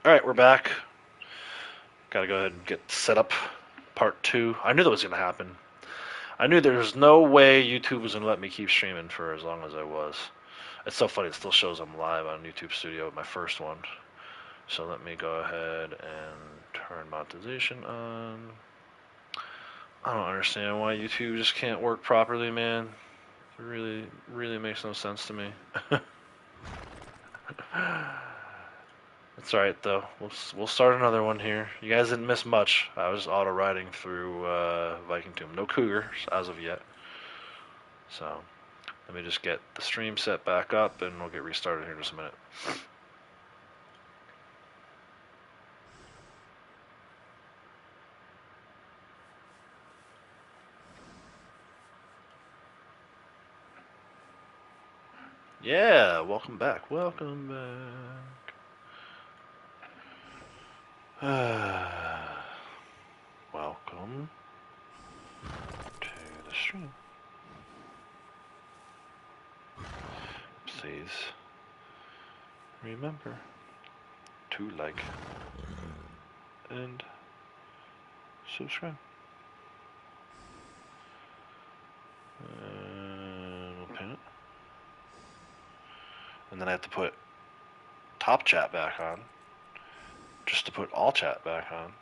Alright, we're back. Gotta go ahead and get set up. Part 2. I knew that was gonna happen. I knew there was no way YouTube was gonna let me keep streaming for as long as I was. It's so funny, it still shows I'm live on YouTube Studio, my first one. So let me go ahead and turn monetization on. I don't understand why YouTube just can't work properly, man. It really makes no sense to me. It's alright though. We'll start another one here. You guys didn't miss much. I was auto riding through Viking Tomb. No cougars as of yet. So let me just get the stream set back up and we'll get restarted here in just a minute. Yeah, welcome back. Welcome back. Welcome to the stream. Please remember to like and subscribe. We'll pin it. And then I have to put top chat back on, just to put all chat back on.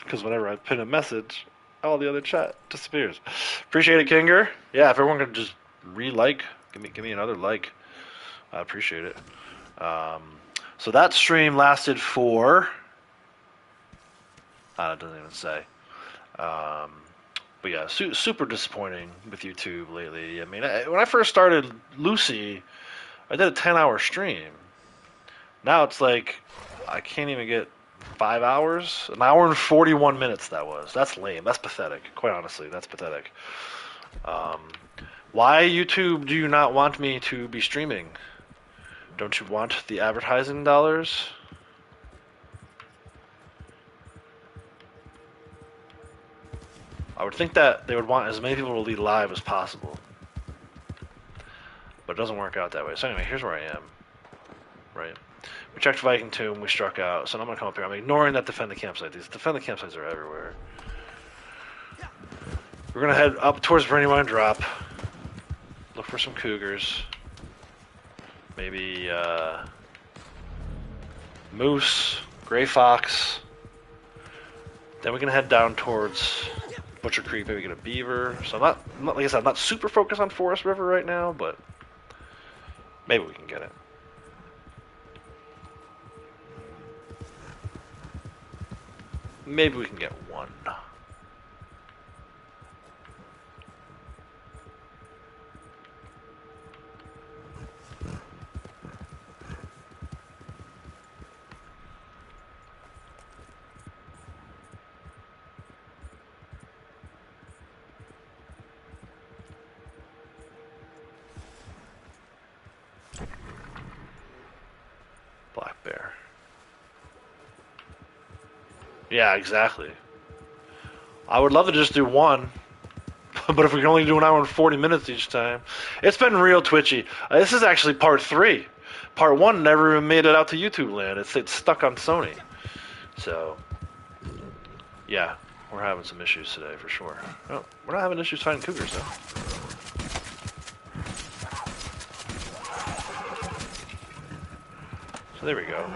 Because whenever I pin a message, all the other chat disappears. Appreciate it, Kinger. Yeah, if everyone could just re-like, give me another like, I appreciate it. So that stream lasted for, it doesn't even say. But yeah, super disappointing with YouTube lately. I mean, when I first started Lucy, I did a 10-hour stream. Now it's like I can't even get 5 hours. An hour and 41 minutes that was. That's lame. That's pathetic. Quite honestly, that's pathetic. Why, YouTube, do you not want me to be streaming? Don't you want the advertising dollars? I would think that they would want as many people to be live as possible. But it doesn't work out that way. So anyway, here's where I am. Right. We checked Viking Tomb, we struck out. So now I'm going to come up here. I'm ignoring that defend the campsite. These defend the campsites are everywhere. We're going to head up towards Brandywine Drop. Look for some cougars. Maybe moose, gray fox. Then we can head down towards Butcher Creek, maybe get a beaver. So I'm not like I said, I'm not super focused on Forest River right now, but maybe we can get it. Maybe we can get one. Black bear. Yeah, exactly. I would love to just do one, but if we can only do an hour and 40 minutes each time, it's been real twitchy. This is actually part 3. Part 1 never even made it out to YouTube land. It's stuck on Sony. So, yeah, we're having some issues today for sure. Oh, we're not having issues finding cougars though. So there we go.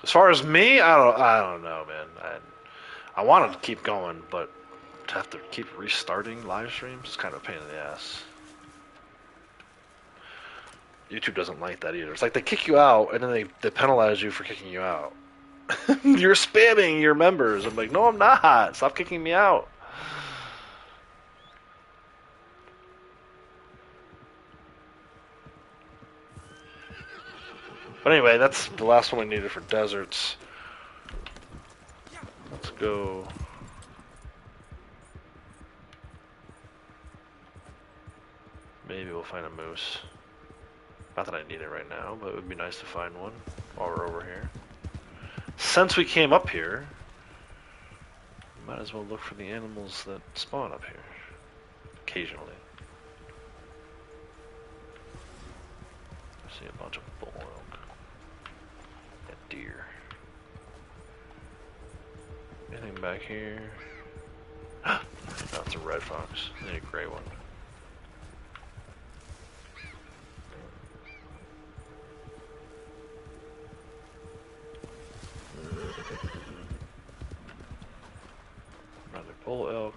As far as me, I don't know, man. I want to keep going, but to have to keep restarting live streams is kind of a pain in the ass. YouTube doesn't like that either. It's like they kick you out and then they penalize you for kicking you out. You're spamming your members. I'm like, no, I'm not. Stop kicking me out. But anyway, that's the last one we needed for deserts. Let's go. Maybe we'll find a moose. Not that I need it right now, but it would be nice to find one while we're over here. Since we came up here, might as well look for the animals that spawn up here. occasionally. I see a bunch of bull elk and deer. Anything back here? No, it's a red fox. I need a gray one. Another bull elk.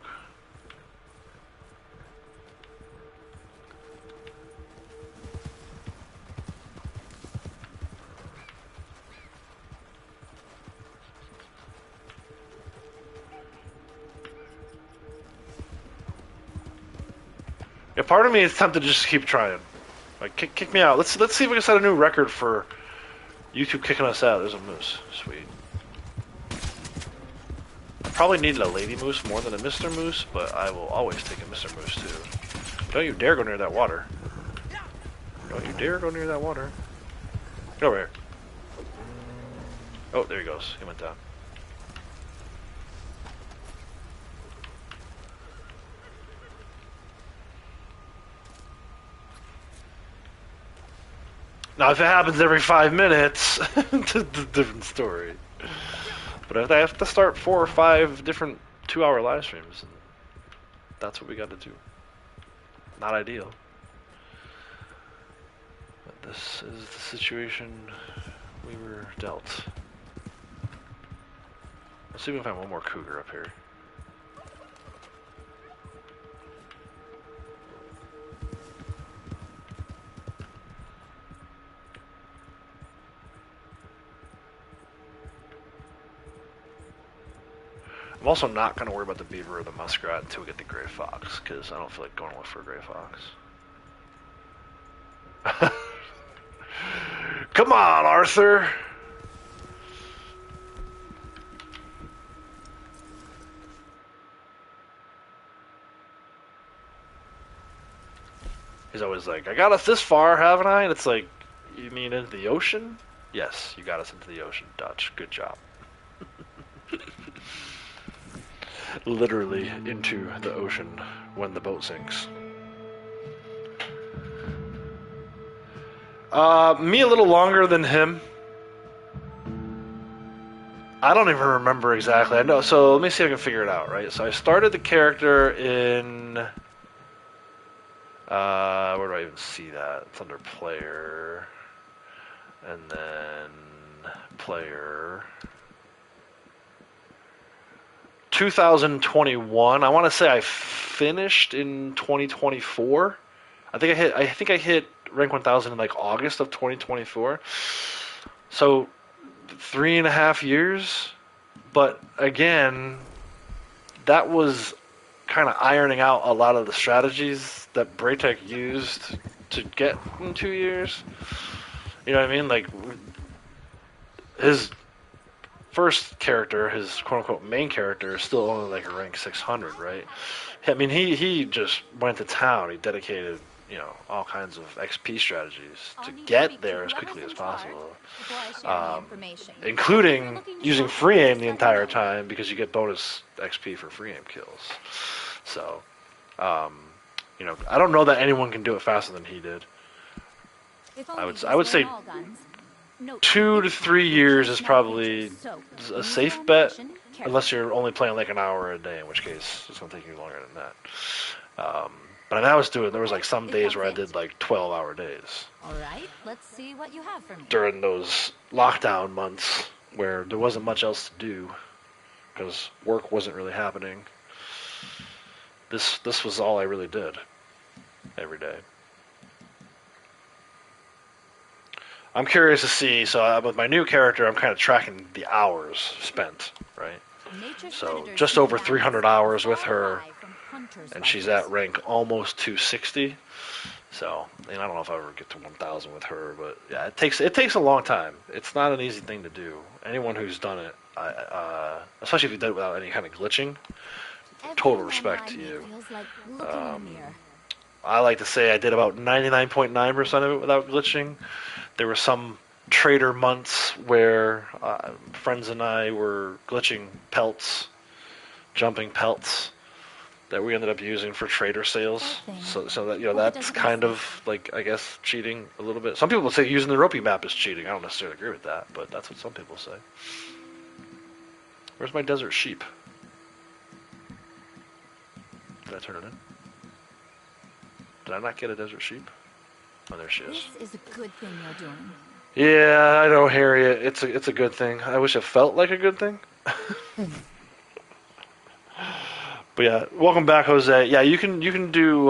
Yeah, part of me is tempted to just keep trying. Like, kick me out. Let's see if we can set a new record for YouTube kicking us out. There's a moose. Sweet. I probably needed a lady moose more than a Mr. Moose, but I will always take a Mr. Moose too. Don't you dare go near that water. Don't you dare go near that water. Get over here. Oh, there he goes. He went down. Now, if it happens every 5 minutes, it's a different story. But if I have to start 4 or 5 different 2-hour live streams, that's what we got to do. Not ideal. But this is the situation we were dealt. Let's see if we can find one more cougar up here. I'm also not going to worry about the beaver or the muskrat until we get the gray fox, because I don't feel like going to look for a gray fox. Come on, Arthur! He's always like, I got us this far, haven't I? And it's like, you mean into the ocean? Yes, you got us into the ocean, Dutch. Good job. Literally into the ocean when the boat sinks. Me a little longer than him. I don't even remember exactly. I know. So let me see if I can figure it out. Right. So I started the character in. Where do I even see that? It's under player, and then player. 2021. I want to say I finished in 2024. I think I hit rank 1000 in like August of 2024. So 3.5 years. But again, that was kind of ironing out a lot of the strategies that Braytech used to get in 2 years. You know what I mean? Like his first character, his quote-unquote main character, is still only like a rank 600, right? I mean, he just went to town. He dedicated, all kinds of XP strategies to get there as quickly as possible, including using free aim the entire time because you get bonus XP for free aim kills. So, I don't know that anyone can do it faster than he did. I would say 2 to 3 years is probably a safe bet, unless you're only playing like an hour a day, in which case it's going to take you longer than that. But I was there was like some days where I did like 12-hour days. All right, let's see what you have for me. During those lockdown months where there wasn't much else to do because work wasn't really happening. This was all I really did every day. I'm curious to see, so with my new character, I'm kind of tracking the hours spent, right? So just over 300 hours with her, and she's at rank almost 260. So, and I don't know if I ever get to 1,000 with her, but yeah, it takes a long time. It's not an easy thing to do. Anyone who's done it, especially if you did it without any kind of glitching, total respect to you. I like to say I did about 99.9% of it without glitching. There were some trader months where friends and I were glitching pelts, jumping pelts, that we ended up using for trader sales. Poor thing. So that Hope it that's doesn't kind miss of like I guess cheating a little bit. Some people say using the ropey map is cheating. I don't necessarily agree with that, but that's what some people say. Where's my desert sheep? Did I turn it in? Did I not get a desert sheep? Oh, there she is. This is a good thing you're doing. Yeah, I know, Harriet. It's a good thing. I wish it felt like a good thing. But yeah, welcome back, Jose. Yeah, you can do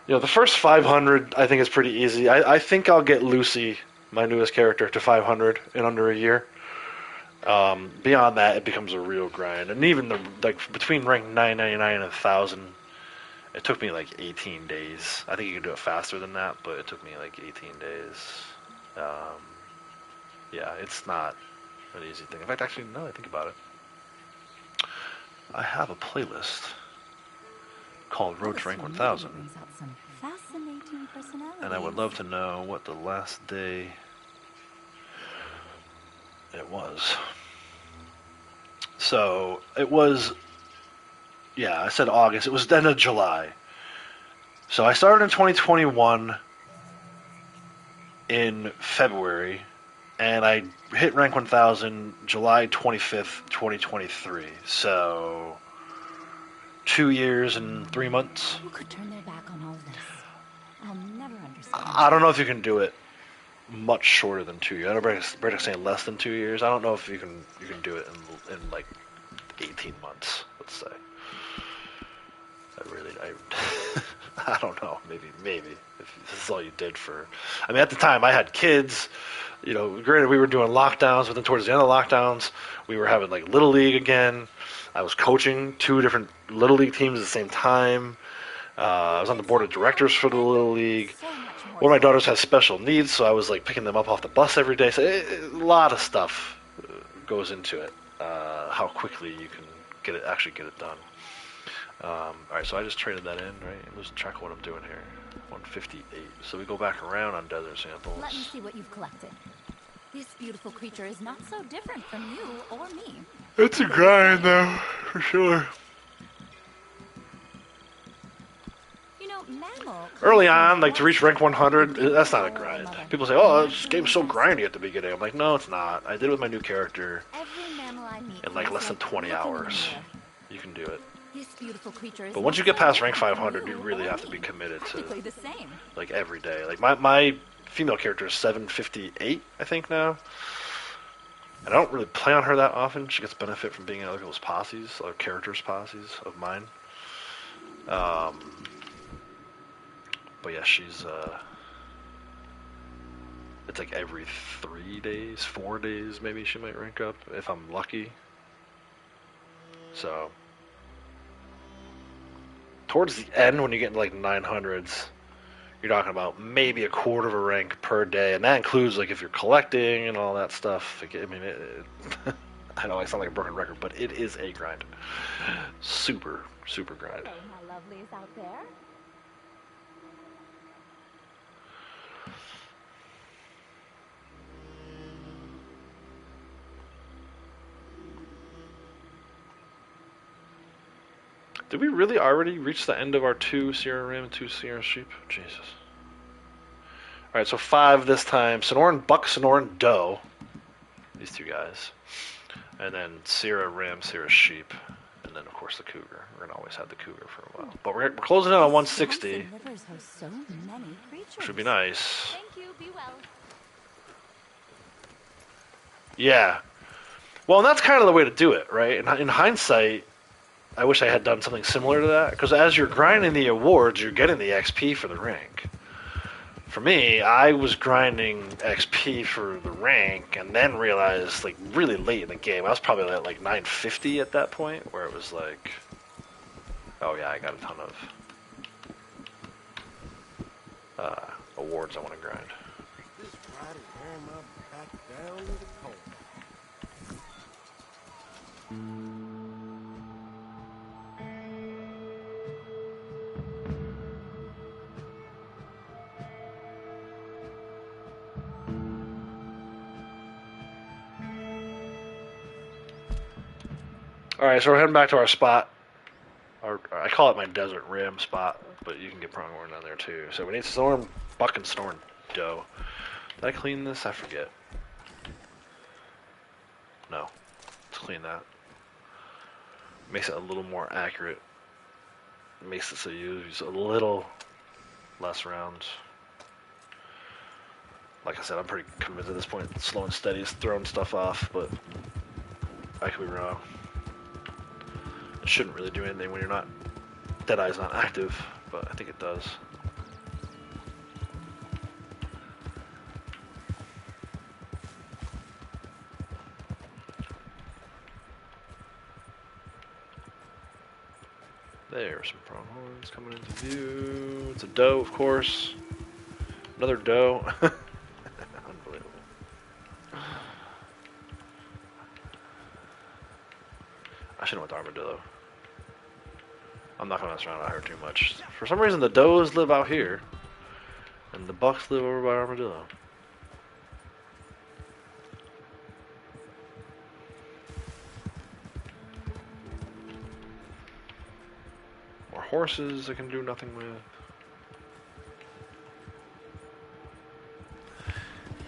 the first 500. I think is pretty easy. I think I'll get Lucy, my newest character, to 500 in under a year. Beyond that, it becomes a real grind. And even between rank 999 and 1,000, it took me like 18 days. I think you can do it faster than that, but it took me like 18 days. Um, yeah, it's not an easy thing. In fact, actually, now that I think about it, I have a playlist called Road to Rank 1000, brings out some fascinating personalities. and I would love to know what the last day it was. So it was, yeah, I said August. It was the end of July. So I started in 2021 in February, and I hit rank 1000 July 25th, 2023. So 2 years and 3 months. Who could turn their back on all this? I'll never understand. I don't know if you can do it much shorter than 2 years. I know Braddock's saying less than 2 years. I don't know if you can do it in like 18 months, let's say. I don't know. Maybe if this is all you did for. I mean, at the time I had kids. Granted we were doing lockdowns, but then towards the end of lockdowns, we were having like little league again. I was coaching 2 different little league teams at the same time. I was on the board of directors for the little league. One of my daughters has special needs, so I was like picking them up off the bus every day. So a lot of stuff goes into it. How quickly you can actually get it done. All right, so I just traded that in, right? I'm losing track of what I'm doing here. 158. So we go back around on desert samples. Let me see what you've collected. This beautiful creature is not so different from you or me. It's a grind, though, for sure. Mammal. Early on, like to reach rank 100, that's not a grind. People say, "Oh, this game's so grindy at the beginning." I'm like, no, it's not. I did it with my new character in like less than 20 hours. You can do it. This beautiful creature is But once you get past rank 500, you really have to be committed to the same. like every day. Like my female character is 758, I think now. And I don't really play on her that often. She gets benefit from being in other people's posses, other characters' posses of mine. But yeah, she's it's like every 3 days, 4 days maybe she might rank up if I'm lucky. So towards the end, when you get into like 900s, you're talking about maybe a quarter of a rank per day, and that includes like if you're collecting and all that stuff. I mean, I know I sound like a broken record, but it is a grind. Super grind. Oh, my lovely is out there. Did we really already reach the end of our 2 Sierra Ram and 2 Sierra Sheep? Jesus. Alright, so 5 this time. Sonoran Buck, Sonoran Doe. These 2 guys. And then Sierra Ram, Sierra Sheep. And then, of course, the Cougar. We're going to always have the Cougar for a while. But we're closing in on 160. Which would be nice. Thank you, be well. Yeah. Well, and that's kind of the way to do it, right? In hindsight, I wish I had done something similar to that, because as you're grinding the awards, you're getting the XP for the rank. For me, I was grinding XP for the rank, and then realized, like, really late in the game, I was probably at, like, 950 at that point, where it was like, oh yeah, I got a ton of awards I want to grind. This rider wearing my back down to the cold. Alright, so we're heading back to our spot. Or I call it my desert rim spot, but you can get pronghorn down there too. So we need storm, buck and storm doe. Did I clean this? I forget. No. Let's clean that. Makes it a little more accurate. Makes it so you use a little less rounds. Like I said, I'm pretty convinced at this point slow and steady is throwing stuff off, but I could be wrong. It shouldn't really do anything when you're not, Deadeye's not active, but I think it does. There's some pronghorns coming into view. It's a doe, of course. Another doe. Unbelievable. I should have went to armadillo. I'm not gonna mess around out here too much. For some reason, the does live out here, and the bucks live over by armadillo. More horses I can do nothing with.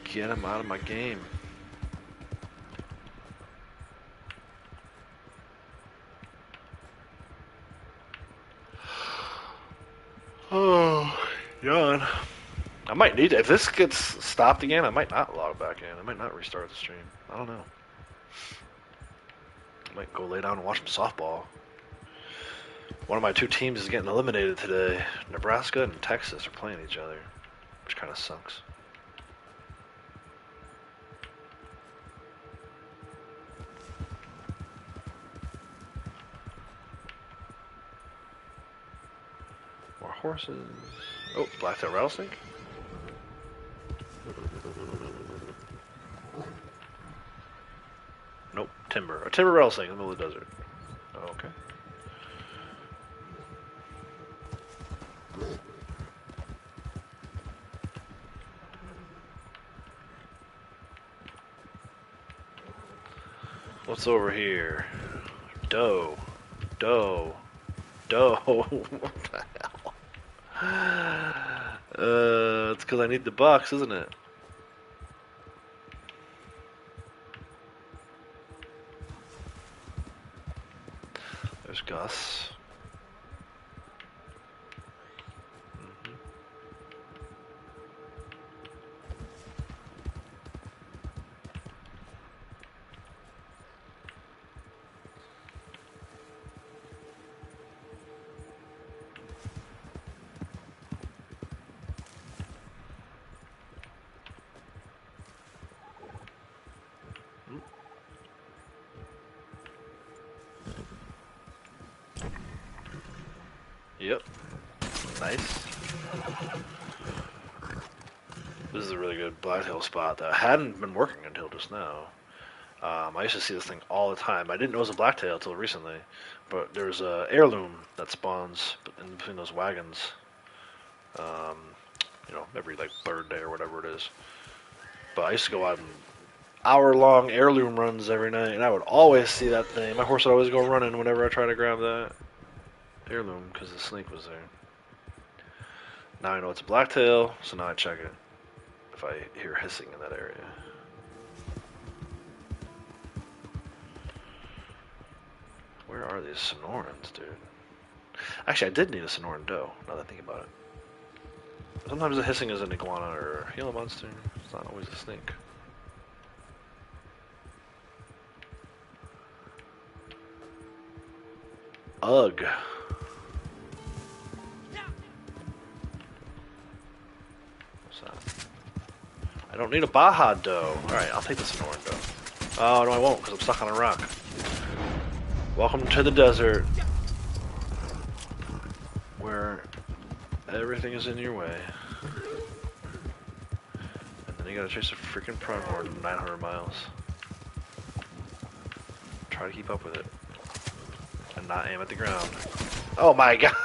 Get them out of my game. Oh, yawn. I might need to. If this gets stopped again, I might not log back in. I might not restart the stream. I don't know. I might go lay down and watch some softball. One of my two teams is getting eliminated today. Nebraska and Texas are playing each other, which kind of sucks. More horses. Oh, black-tailed rattlesnake. Nope, timber. A timber rattlesnake in the middle of the desert. Oh, okay. What's over here? Doe. Doe. Doe. What the hell? It's because I need the bucks, isn't it? There's Gus. Yep. Nice. This is a really good blacktail spot that hadn't been working until just now. I used to see this thing all the time. I didn't know it was a blacktail until recently, but there's a heirloom that spawns in between those wagons. You know, every like third day or whatever it is. But I used to go out and hour-long heirloom runs every night, and I would always see that thing. My horse would always go running whenever I tried to grab that heirloom because the snake was there. Now I know it's a blacktail, so now I check it if I hear hissing in that area. Where are these Sonorans, dude? Actually, I did need a Sonoran doe, now that I think about it. Sometimes the hissing is an iguana or a Gila monster. It's not always a snake. Ugh. What's that? I don't need a Baja doe. Alright, I'll take the Sonoran doe. Oh, no I won't, because I'm stuck on a rock. Welcome to the desert. Where everything is in your way. And then you gotta chase a freaking pronghorn 900 miles. Try to keep up with it. And not aim at the ground. Oh my god!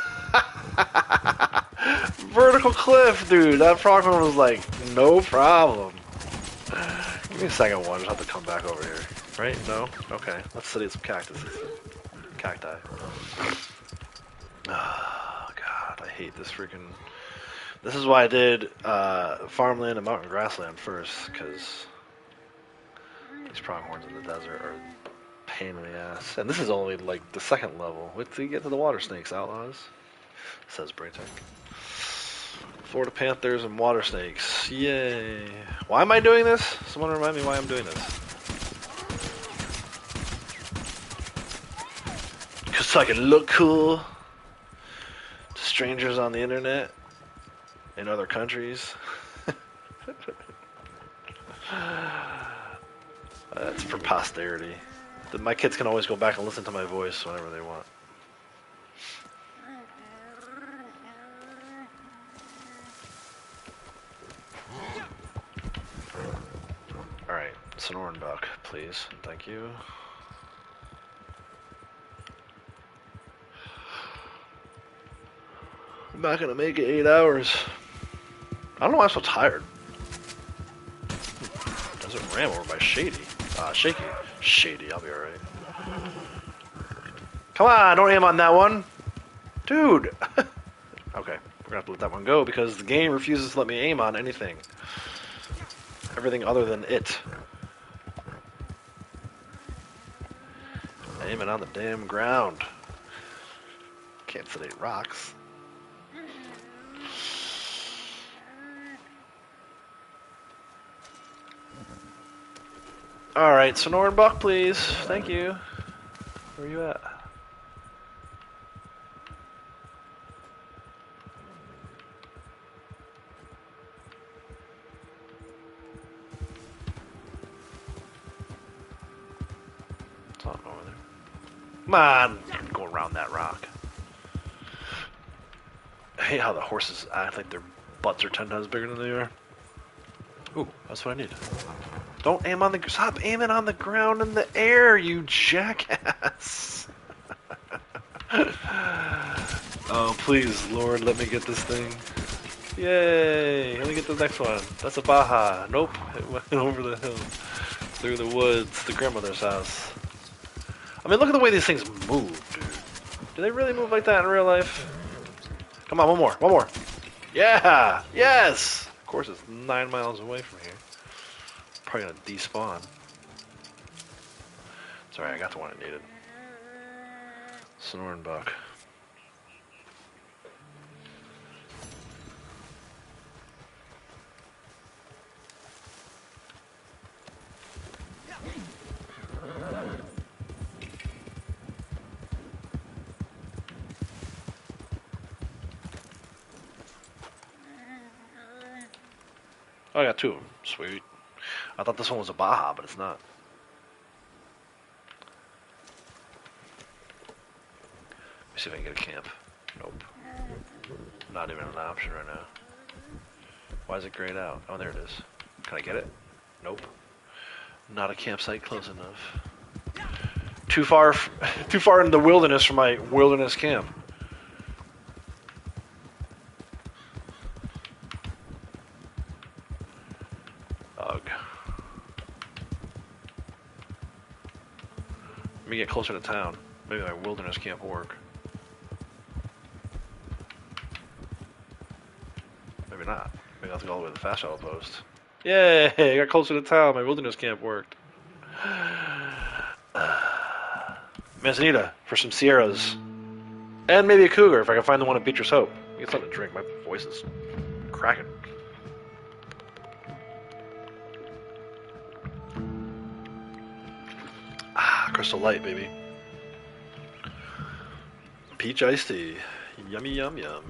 Vertical cliff, dude! That pronghorn was like, no problem. Give me a second one, just have to come back over here. Right? No? Okay. Let's study some cactuses. Cacti. Oh, God, I hate this freaking... This is why I did farmland and mountain grassland first, because these pronghorns in the desert are a pain in the ass. And this is only, like, the second level. Wait till you get to the water snakes, outlaws. Says Braytech. Florida Panthers and water snakes. Yay. Why am I doing this? Someone remind me why I'm doing this. Because so I can look cool to strangers on the internet in other countries. That's for posterity. My kids can always go back and listen to my voice whenever they want. Alright, Sonoran Buck, please. Thank you. I'm not gonna make it 8 hours. I don't know why I'm so tired. Desert Ram over by Shady. Shaky. Shady, I'll be alright. Come on, don't aim on that one. Dude. Okay, we're gonna have to let that one go because the game refuses to let me aim on anything. Everything other than it. Aiming on the damn ground. Can't sedate rocks. Alright, Sonoran Buck, please. Thank you. Where are you at? It's not over there. Come on! Go around that rock. I hate how the horses act like their butts are 10 times bigger than they are. Ooh, that's what I need. Don't aim on the... Stop aiming on the ground in the air, you jackass! Oh, please, Lord, let me get this thing. Yay! Let me get the next one. That's a Baja. Nope, it went over the hill. Through the woods, the grandmother's house. I mean, look at the way these things move, dude. Do they really move like that in real life? Come on, one more, one more. Yeah! Yes! Of course, it's 9 miles away from here. Probably gonna despawn. Sorry, I got the one I needed. Sonoran Buck. Oh, I got 2 of them. Sweet. I thought this one was a Baja, but it's not. Let me see if I can get a camp. Nope. Not even an option right now. Why is it grayed out? Oh, there it is. Can I get it? Nope. Not a campsite close enough. Too far in the wilderness for my wilderness camp. Ugh. Let me get closer to town. Maybe my wilderness camp will work. Maybe not. Maybe I'll have to go all the way to the fast shuttle post. Yay! I got closer to town. My wilderness camp worked. Manzanita for some Sierras. And maybe a cougar if I can find the one at Beecher's Hope. Get something to drink. My voice is cracking. Crystal Light, baby. Peach iced tea. Yummy, yum, yum.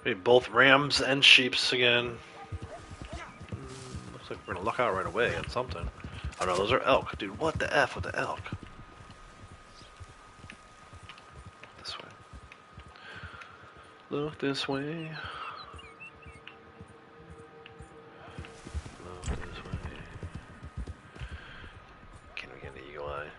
Maybe both rams and sheeps again. Looks like we're gonna luck out right away at something. Oh no, those are elk. Dude, what the F with the elk? This way. Look this way. Look this way. Can we get an eagle eye?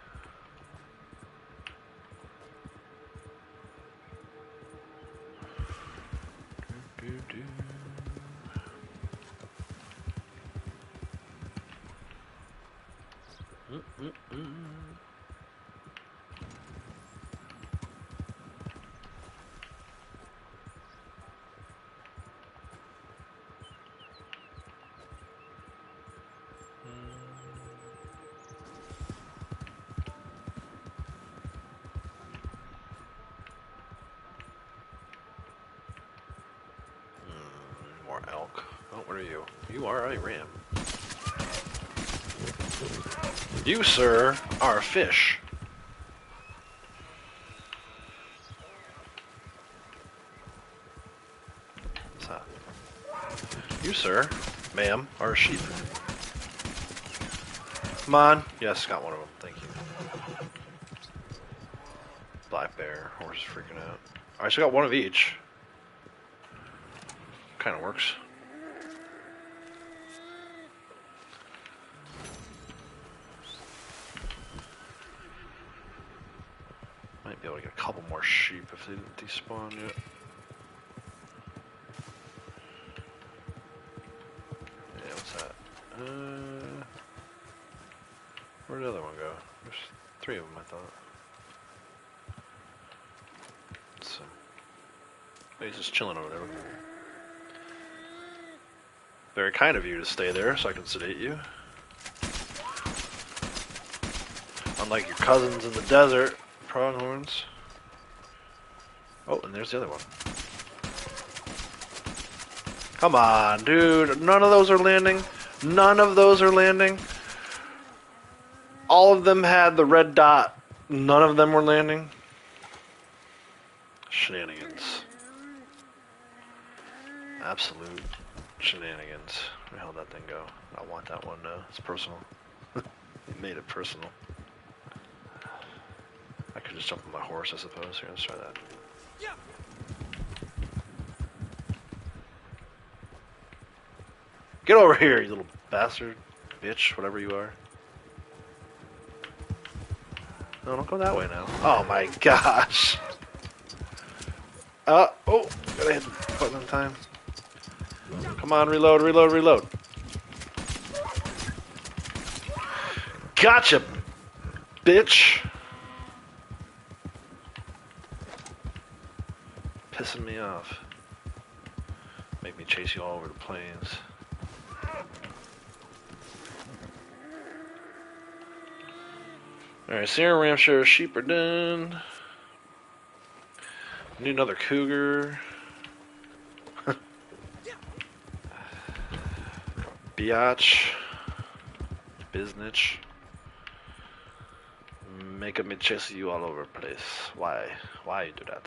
What are you? You are a ram. You, sir, are a fish. What's that? You, sir, ma'am, are a sheep. Come on. Yes, got one of them. Thank you. Black bear. Horse is freaking out. Alright, so I got one of each. Kind of works. Might be able to get a couple more sheep if they didn't despawn yet. Yeah, what's that? Where'd the other one go? There's 3 of them, I thought. So, he's just chilling over there. Very kind of you to stay there so I can sedate you. Unlike your cousins in the desert, pronghorns. Oh, and there's the other one. Come on, dude. None of those are landing. None of those are landing. All of them had the red dot. None of them were landing. Shenanigans. Absolute shenanigans. Where the hell did that thing go? I want that one now. It's personal. It made it personal. I could just jump on my horse, I suppose. Here, let's try that. Get over here, you little bastard. Bitch, whatever you are. No, don't go that way now. Oh my gosh. Oh, gotta hit the button in time. Come on, reload, reload, reload. Gotcha, bitch. Pissing me off. Make me chase you all over the plains. Alright, Sierra Ramshire sheep are done. Need another cougar. Biatch. Biznitch. Make me chase you all over the place. Why? Why you do that?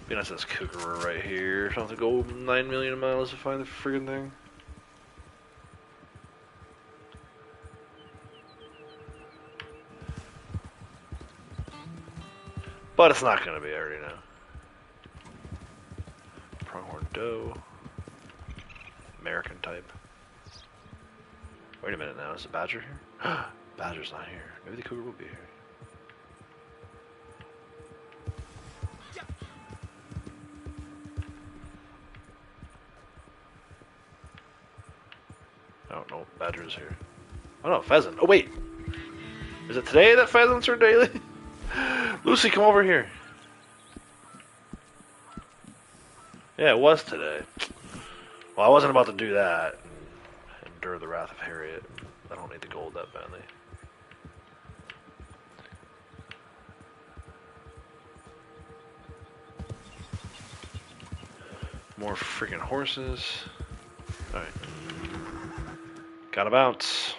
Be nice if this cougar were right here. Don't have to go 9 million miles to find the friggin' thing. But it's not gonna be, I already know. Pronghorn doe. American type. Wait a minute now, is the badger here? Badger's not here. Maybe the cougar will be here. Oh no, badger's here. Oh no, pheasant. Oh wait! Is it today that pheasants are daily? Lucy, come over here. Yeah, it was today. Well, I wasn't about to do that and endure the wrath of Harriet. I don't need the gold that badly. More freaking horses. Alright. Gotta bounce.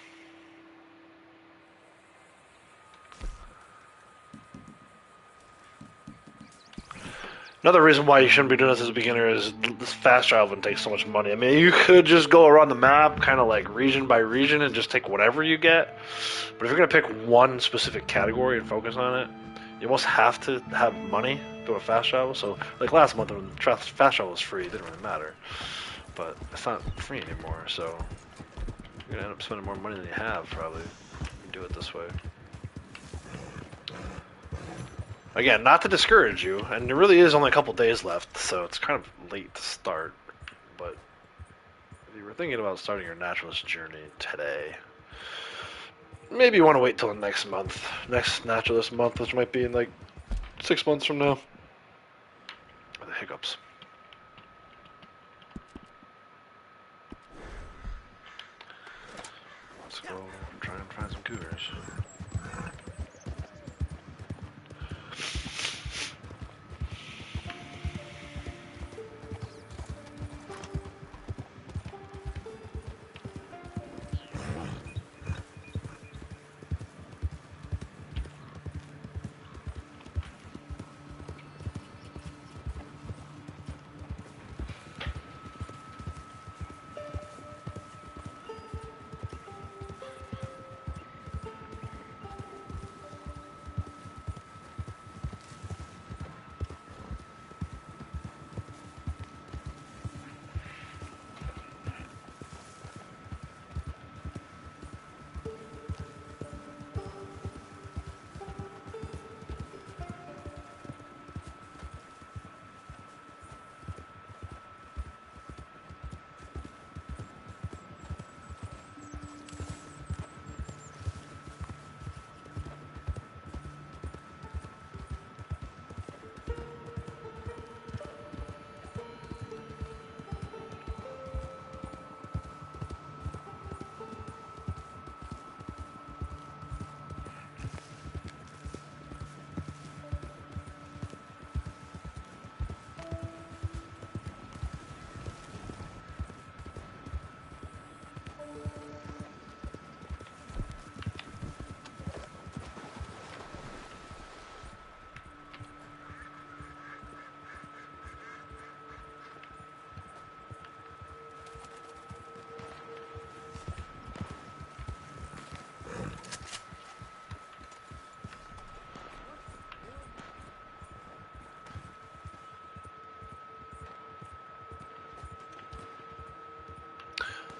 Another reason why you shouldn't be doing this as a beginner is this fast travel would take so much money. I mean, you could just go around the map, kind of like region by region, and just take whatever you get. But if you're going to pick one specific category and focus on it, you almost have to have money to a fast travel. So, like last month when fast travel was free, it didn't really matter. But it's not free anymore, so you're going to end up spending more money than you have, probably, if you do it this way. Again, not to discourage you, and there really is only a couple days left, so it's kind of late to start. But if you were thinking about starting your naturalist journey today, maybe you want to wait till the next month, next naturalist month, which might be in like 6 months from now. The hiccups. Let's go try and find some cougars.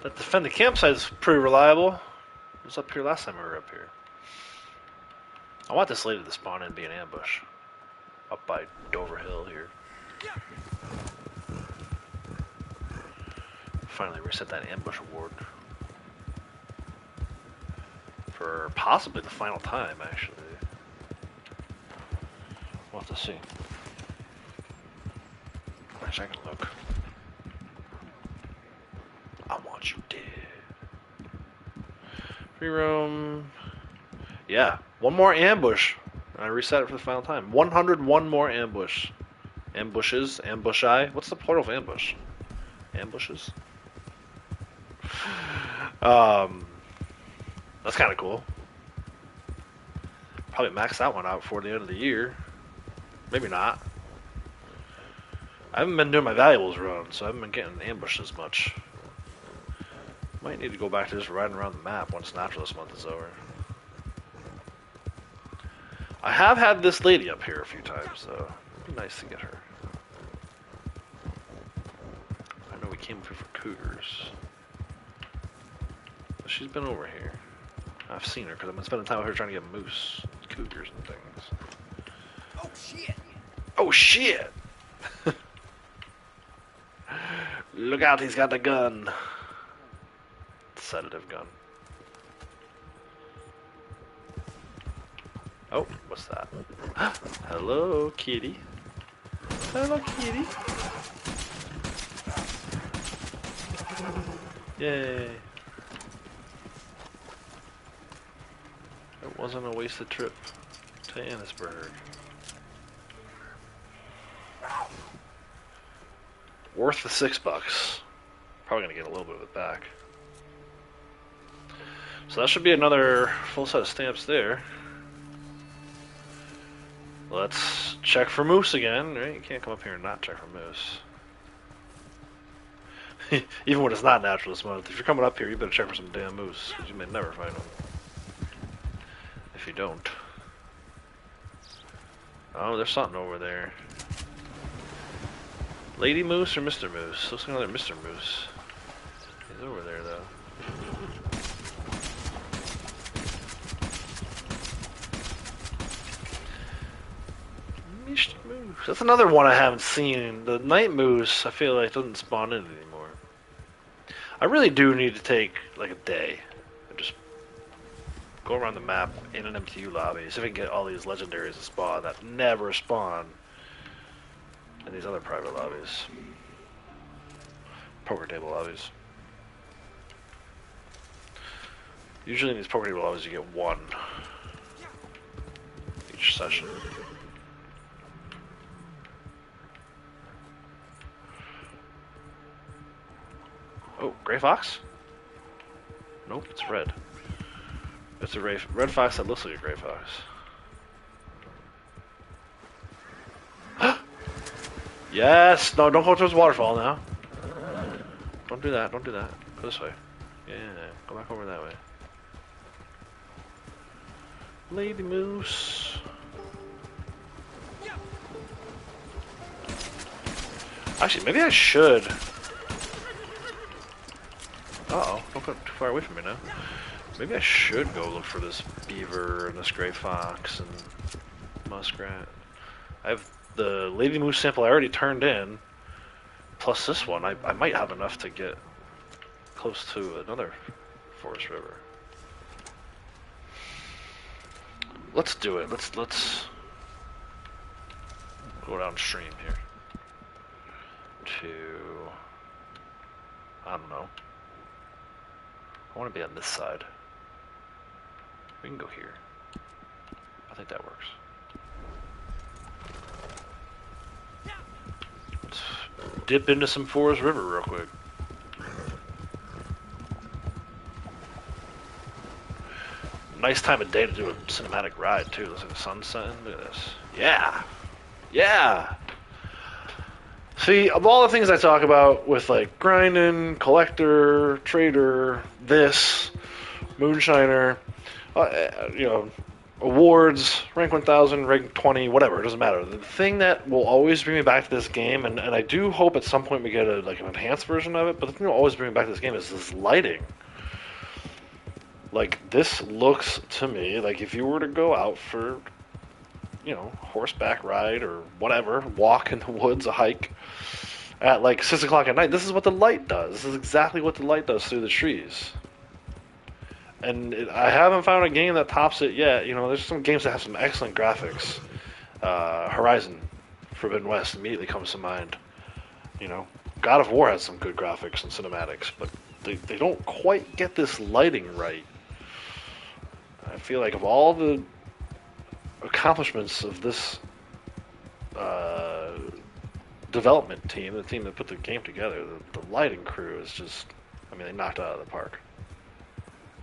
That defended campsite is pretty reliable. It was up here last time we were up here. I want this lady to spawn in and be an ambush. Up by Dover Hill here. Finally reset that ambush award. For possibly the final time, actually. We'll have to see. Actually, I can look. I want you dead. Free roam. Yeah, one more ambush. And I reset it for the final time. 101 more ambush. Ambushes, ambushi. What's the plural of ambush? Ambushes? That's kind of cool. Probably max that one out before the end of the year. Maybe not. I haven't been doing my valuables run, so I haven't been getting ambushed as much. Might need to go back to just riding around the map once Naturalist month is over. I have had this lady up here a few times, though. It'd be nice to get her. I know we came up here for cougars. But she's been over here. I've seen her because I've been spending time with her trying to get moose, cougars, and things. Oh shit! Oh shit! Look out, he's got the gun. Sedative gun. Oh, what's that? Hello, kitty. Hello, kitty. Yay. It wasn't a wasted trip to Annisburg. Worth the $6. Probably gonna get a little bit of it back. So that should be another full set of stamps there. Let's check for moose again, right? You can't come up here and not check for moose. Even when it's not Naturalist month, if you're coming up here, you better check for some damn moose, because you may never find them. If you don't. Oh, there's something over there. Lady Moose or Mr. Moose? Looks like another Mr. Moose. He's over there, though. Mr. Moose. That's another one I haven't seen. The night moose, I feel like, doesn't spawn in anymore. I really do need to take, like, a day and just go around the map in an MTU lobby, see if I can get all these legendaries to spawn that never spawn in these other private lobbies. Poker table lobbies. Usually in these poker table lobbies you get one each session. Oh, gray fox? Nope, it's red. It's a red fox that looks like a gray fox. Yes! No, don't go towards the waterfall now. Don't do that, don't do that. Go this way. Yeah, go back over that way. Lady Moose. Actually, maybe I should. Uh-oh, don't go too far away from me now. Maybe I should go look for this beaver and this gray fox and muskrat. I have the Lady Moose sample I already turned in, plus this one. I might have enough to get close to another forest river. Let's do it. Let's go downstream here to, I don't know. I want to be on this side. We can go here. I think that works. Let's dip into some Forest River real quick. Nice time of day to do a cinematic ride too. Looks like the sun's setting. Look at this. Yeah! Yeah! See, of all the things I talk about with like grinding, collector, trader, this, moonshiner, you know, awards, rank 1000, rank 20, whatever, it doesn't matter. The thing that will always bring me back to this game, and I do hope at some point we get an enhanced version of it, but the thing that will always bring me back to this game is this lighting. Like, this looks to me like if you were to go out for, horseback ride or whatever, walk in the woods, a hike, at like 6 o'clock at night, this is what the light does. This is exactly what the light does through the trees. And I haven't found a game that tops it yet. There's some games that have some excellent graphics. Horizon Forbidden West immediately comes to mind. God of War has some good graphics and cinematics, but they don't quite get this lighting right. I feel like of all the accomplishments of this development team, the team that put the game together, the lighting crew is just, they knocked it out of the park.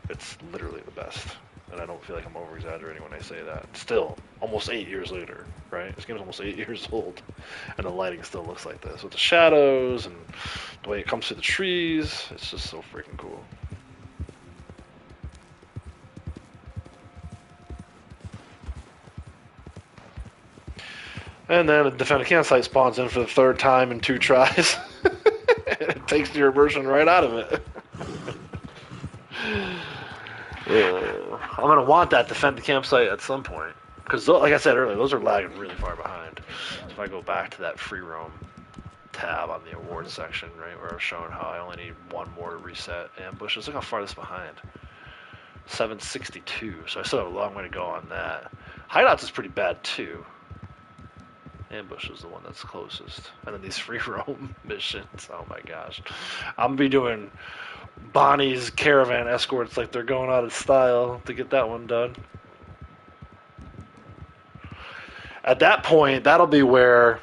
It's literally the best. And I don't feel like I'm over-exaggerating when I say that. Still, almost 8 years later, right? This game's almost 8 years old, and the lighting still looks like this. With the shadows and the way it comes through the trees, it's just so freaking cool. And then a defended campsite spawns in for the third time in 2 tries. And it takes your immersion right out of it. I'm going to want that defended campsite at some point. Because, like I said earlier, those are lagging really far behind. So if I go back to that free roam tab on the awards section, right, where I was showing how I only need one more to reset ambushes, look how far this is behind. 762, so I still have a long way to go on that. Hideouts is pretty bad, too. Ambush is the one that's closest. And then these free roam missions, oh my gosh. I'm going to be doing Bonnie's caravan escorts like they're going out of style to get that one done. At that point, that'll be where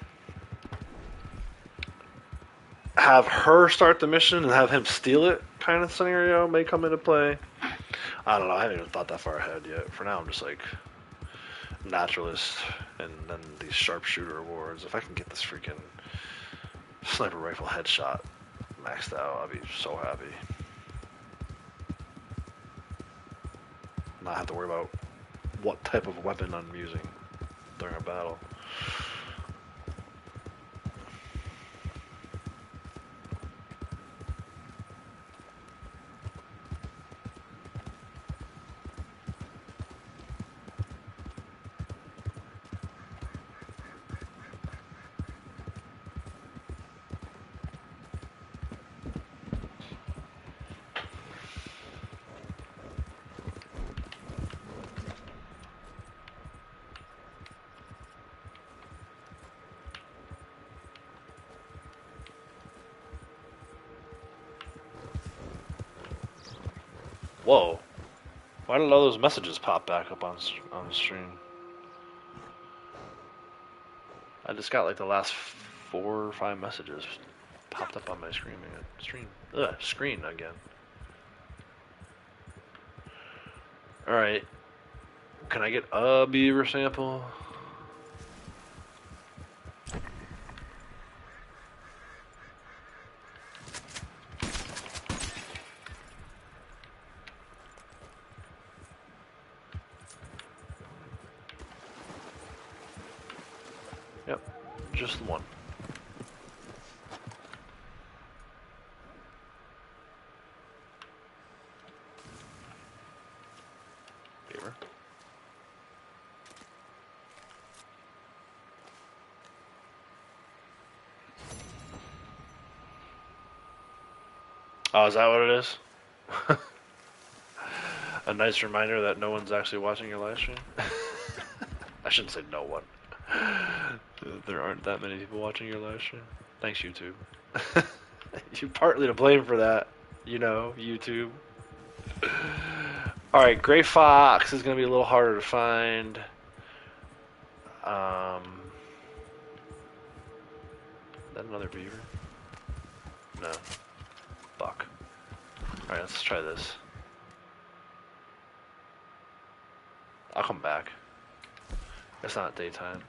have her start the mission and have him steal it kind of scenario may come into play. I don't know. I haven't even thought that far ahead yet. For now, I'm just like Naturalist and then these sharpshooter awards. If I can get this freaking sniper rifle headshot maxed out, I'll be so happy. Not have to worry about what type of weapon I'm using during a battle. Whoa. Why did all those messages pop back up on the stream? I just got like the last 4 or 5 messages popped up on my screen again. Alright. Can I get a beaver sample? Yep, just the one. Beaver. Oh, is that what it is? A nice reminder that no one's actually watching your live stream? I shouldn't say no one. There aren't that many people watching your live stream. Thanks, YouTube. You're partly to blame for that, YouTube. Alright, Gray Fox is going to be a little harder to find. Is that another beaver? No. Buck. Alright, let's try this. I'll come back. It's not daytime.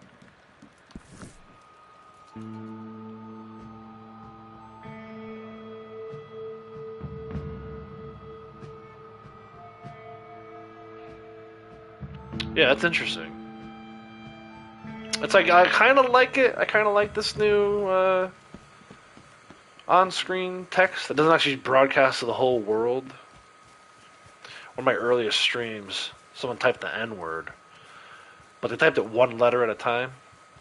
Yeah, that's interesting. It's like I kind of like it. I kind of like this new on-screen text that doesn't actually broadcast to the whole world. One of my earliest streams, someone typed the N-word, but they typed it one letter at a time.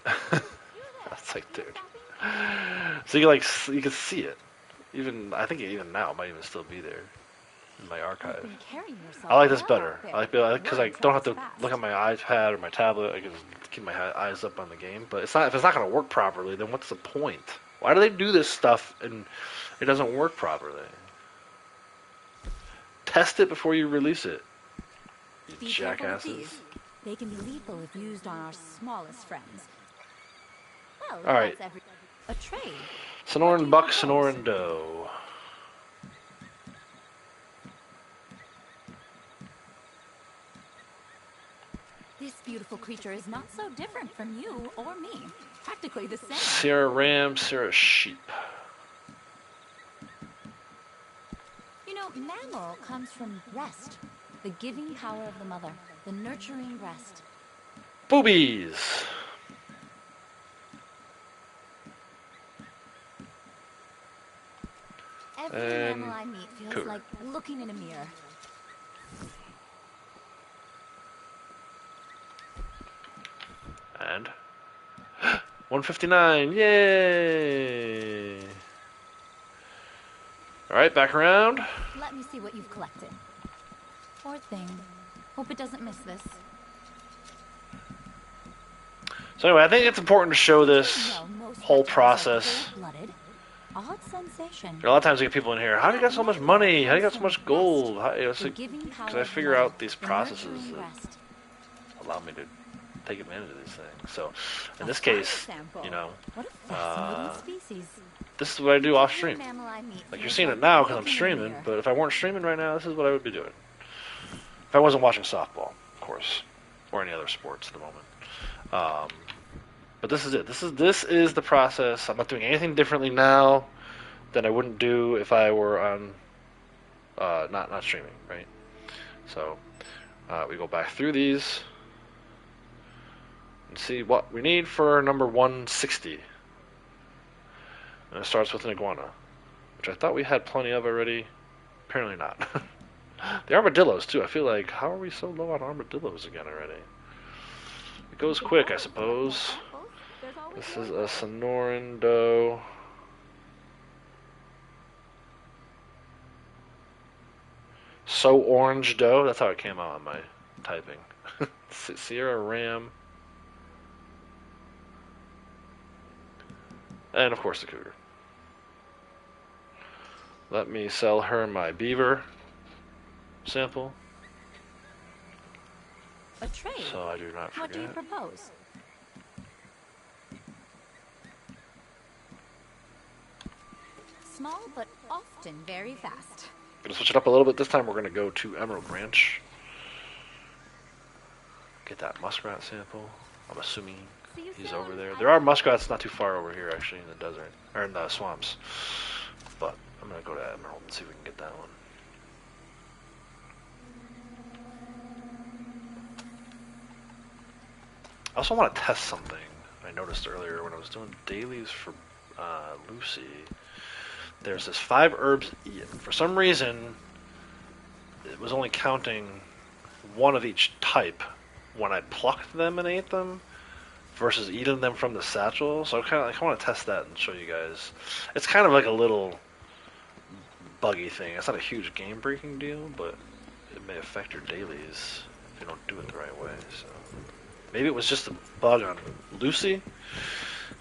That's like, dude. So you can see it. Even I think even now it might even still be there in my You've archive. been carrying yourself I like this well better. out there. I like because I Word don't have travels to fast. look at my iPad or my tablet. I can keep my eyes up on the game. But it's not if it's not going to work properly, then what's the point? Why do they do this stuff and it doesn't work properly? Test it before you release it, you Be careful with jackasses. these. They can be lethal if used on our smallest friends. Well, All right, that's a trade. What do Sonoran you Buck, propose? Sonoran Doe. This beautiful creature is not so different from you or me. Practically the same. Sierra Ram, Sierra Sheep. You know, mammal comes from rest. The giving power of the mother. The nurturing breast. Boobies. Every And mammal I meet feels cougar. like looking in a mirror. And 159. Yay! All right, back around. Let me see what you've collected. Poor thing. Hope it doesn't miss this. So anyway, I think it's important to show this No, most whole reptiles are process. cold-blooded. Odd sensation. A lot of times I get people in here. How do you got so much money? How do you got so much gold? The giving power Because I of the figure mother, out these the processes nurturing that breast. allow me to take advantage of these things. So in A this fire case, sample. you know, What a fascinating species. this is what I do off Every stream. mammal I meet Like you're feels seeing it now because I'm looking in a streaming, mirror. but if I weren't streaming right now, this is what I would be doing. If I wasn't watching softball, of course, or any other sports at the moment. But this is it. This is the process. I'm not doing anything differently now than I wouldn't do if I were on not streaming, right? So we go back through these and see what we need for number 160. And it starts with an iguana, which I thought we had plenty of already. Apparently not. The armadillos too. I feel like how are we so low on armadillos again already? It goes quick, I suppose. This is a Sonoran Doe. So Orange Doe. That's how it came out on my typing. Sierra Ram. And of course the cougar. Let me sell her my beaver sample. A trade. So I do not forget. What do you propose? Small, but often very fast. Gonna switch it up a little bit. This time we're gonna go to Emerald Ranch. Get that muskrat sample. I'm assuming See you he's soon. over there. There are muskrats not too far over here, actually, in the desert or in the swamps. But I'm gonna go to Emerald and see if we can get that one. I also want to test something I noticed earlier when I was doing dailies for Lucy. There's this 5 herbs eaten. For some reason, it was only counting one of each type when I plucked them and ate them versus eating them from the satchel. So I want to test that and show you guys. It's kind of like a little buggy thing. It's not a huge game-breaking deal, but it may affect your dailies if you don't do it the right way. So maybe it was just a bug on Lucy.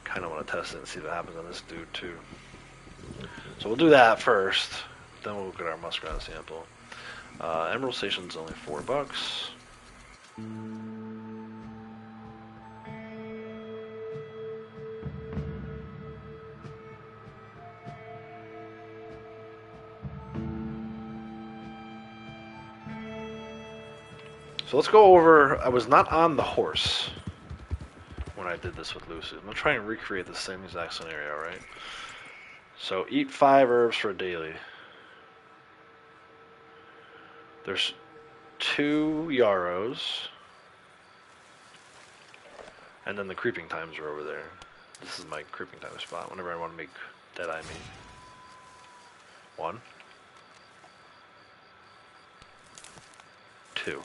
Kind of want to test it and see what happens on this dude too. So we'll do that first. Then we'll get our muskrat sample. Emerald Station's only $4. So let's go over. I was not on the horse when I did this with Lucy. I'm gonna try and recreate the same exact scenario, right? So eat 5 herbs for a daily. There's 2 yarrows. And then the creeping times are over there. This is my creeping time spot whenever I want to make Deadeye meat. 1, 2.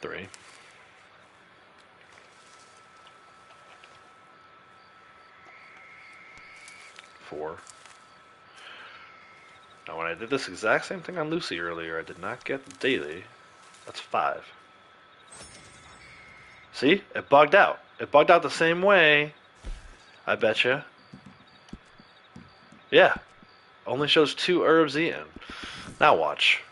Three. 4. Now when I did this exact same thing on Lucy earlier, I did not get the daily. That's 5. See? It bugged out. It bugged out the same way. I betcha. Yeah. Only shows 2 herbs eaten. Now watch.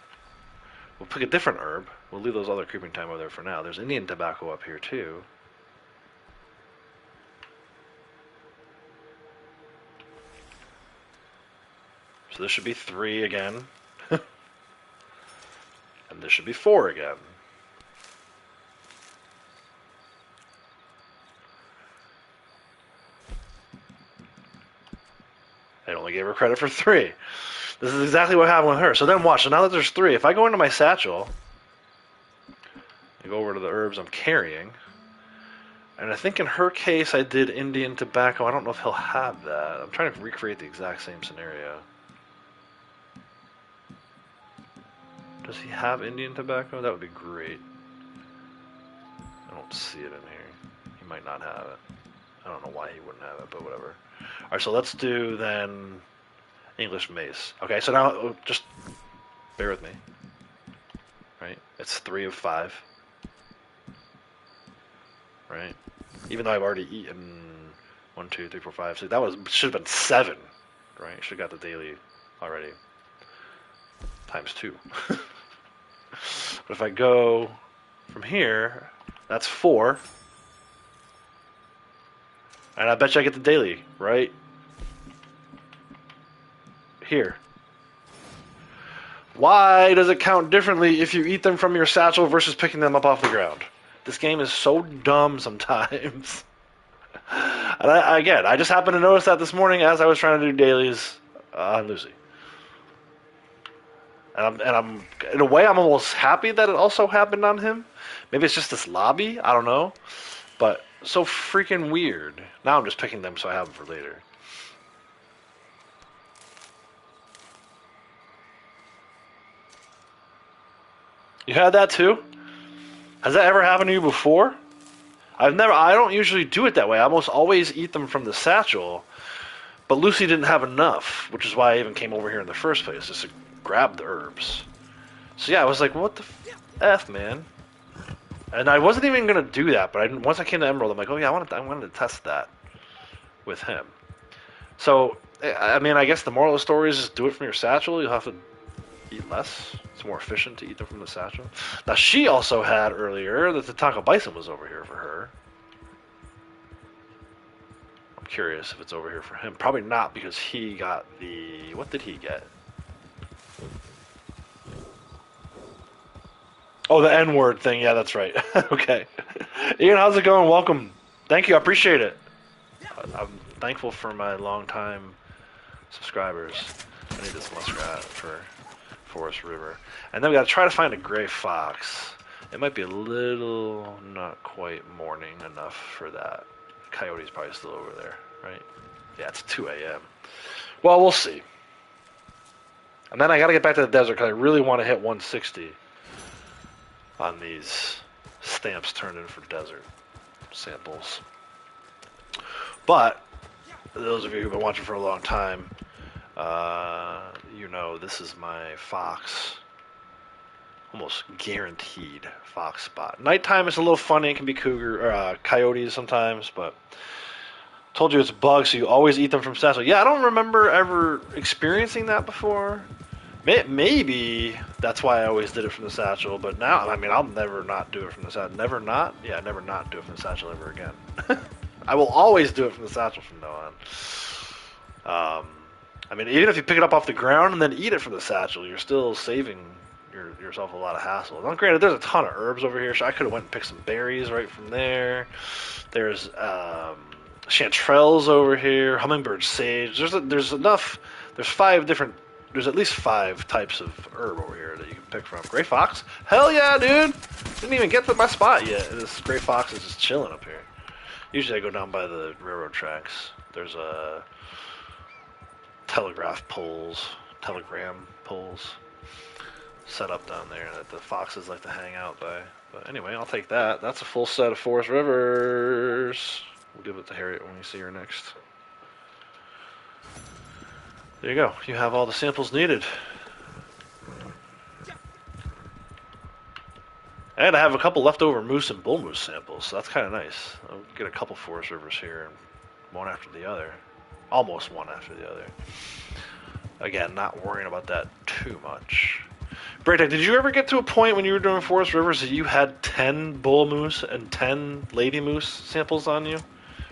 We'll pick a different herb. We'll leave those other creeping time over there for now. There's Indian tobacco up here too. So this should be 3 again. And this should be 4 again. I only gave her credit for 3. This is exactly what happened with her. So then watch. So now that there's 3, if I go into my satchel, I go over to the herbs I'm carrying, and I think in her case I did Indian tobacco. I don't know if he'll have that. I'm trying to recreate the exact same scenario. Does he have Indian tobacco? That would be great. I don't see it in here. He might not have it. I don't know why he wouldn't have it, but whatever. Alright, so let's do then English mace. Okay, so now just bear with me. Right? It's 3 of 5. Right? Even though I've already eaten 1, 2, 3, 4, 5, 6. That was should have been 7. Right? Should have got the daily already. Times 2. But if I go from here, that's 4. And I bet you I get the daily, right? Here. Why does it count differently if you eat them from your satchel versus picking them up off the ground? This game is so dumb sometimes. And I just happened to notice that this morning as I was trying to do dailies on Lucy. And I'm in a way I'm almost happy that it also happened on him. Maybe it's just this lobby, I don't know. But so freaking weird. Now I'm just picking them so I have them for later. You had that too? Has that ever happened to you before? I don't usually do it that way. I almost always eat them from the satchel. But Lucy didn't have enough, which is why I even came over here in the first place, just to grab the herbs. So yeah, I was like, what the F, man? And I wasn't even going to do that, but once I came to Emerald, I'm like, oh yeah, I wanted to test that with him. So, I mean, I guess the moral of the story is just do it from your satchel. You'll have to eat less. It's more efficient to eat them from the satchel. Now, she also had earlier that the Taco Bison was over here for her. I'm curious if it's over here for him. Probably not, because he got the... What did he get? Oh, the N-word thing. Yeah, that's right. Okay. Ian, how's it going? Welcome. Thank you. I appreciate it. I'm thankful for my long-time subscribers. I need this muskrat for Forest River. And then we got to try to find a gray fox. It might be a little not quite morning enough for that. Coyote's probably still over there, right? Yeah, it's 2 a.m. Well, we'll see. And then I got to get back to the desert because I really want to hit 160 on these stamps turned in for desert samples. But those of you who've been watching for a long time, you know this is my fox, almost guaranteed fox spot. Nighttime is a little funny. It can be cougar or coyotes sometimes, but told you it's bugs, so you always eat them from satchel. Yeah, I don't remember ever experiencing that before. Maybe that's why I always did it from the satchel, but now, I mean, I'll never not do it from the satchel. Never not? Yeah, never not do it from the satchel ever again. I will always do it from the satchel from now on. I mean, even if you pick it up off the ground and then eat it from the satchel, you're still saving yourself a lot of hassle. Now, granted, there's a ton of herbs over here, so I could have went and picked some berries right from there. There's chanterelles over here, hummingbird sage. There's enough. There's 5 different. There's at least 5 types of herb over here that you can pick from. Gray fox? Hell yeah, dude! Didn't even get to my spot yet. This gray fox is just chilling up here. Usually I go down by the railroad tracks. There's a telegram poles set up down there that the foxes like to hang out by. But anyway, I'll take that. That's a full set of forest rivers. We'll give it to Harriet when we see her next. There you go. You have all the samples needed. And I have a couple leftover moose and bull moose samples, so that's kind of nice. I'll get a couple forest rivers here, and one after the other. Almost one after the other. Again, not worrying about that too much. Braytech, did you ever get to a point when you were doing forest rivers that you had 10 bull moose and 10 lady moose samples on you?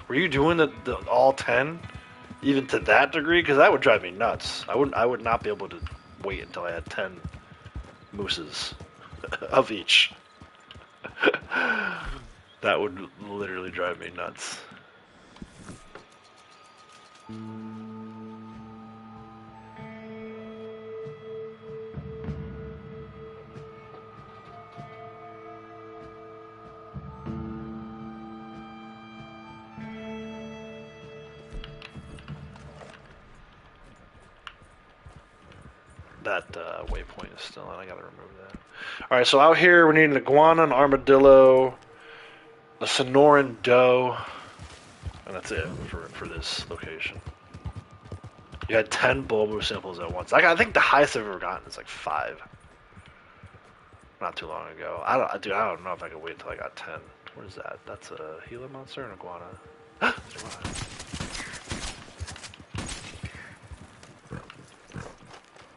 Were you doing the all 10? Even to that degree? Because that would drive me nuts. I would not be able to wait until I had 10 mooses of each. That would literally drive me nuts. That waypoint is still on. I gotta remove that. Alright, so out here we need an iguana, an armadillo, a Sonoran doe, and that's it for this location. You had 10 bull moose samples at once. I think the highest I've ever gotten is like 5. Not too long ago. I don't know if I could wait until I got 10. What is that? That's a Gila monster and iguana. Iguana.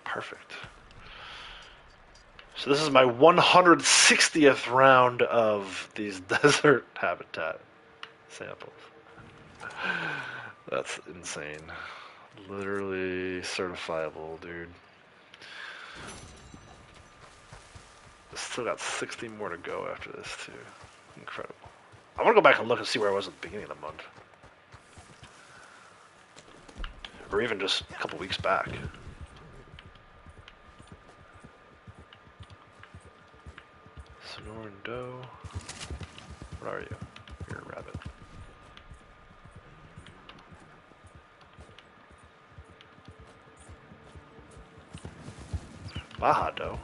Perfect. So this is my 160th round of these desert habitat samples. That's insane. Literally certifiable, dude. Still got 60 more to go after this, too. Incredible. I want to go back and look and see where I was at the beginning of the month. Or even just a couple weeks back. Sonoran doe. What are you? You're a rabbit. Baja doe.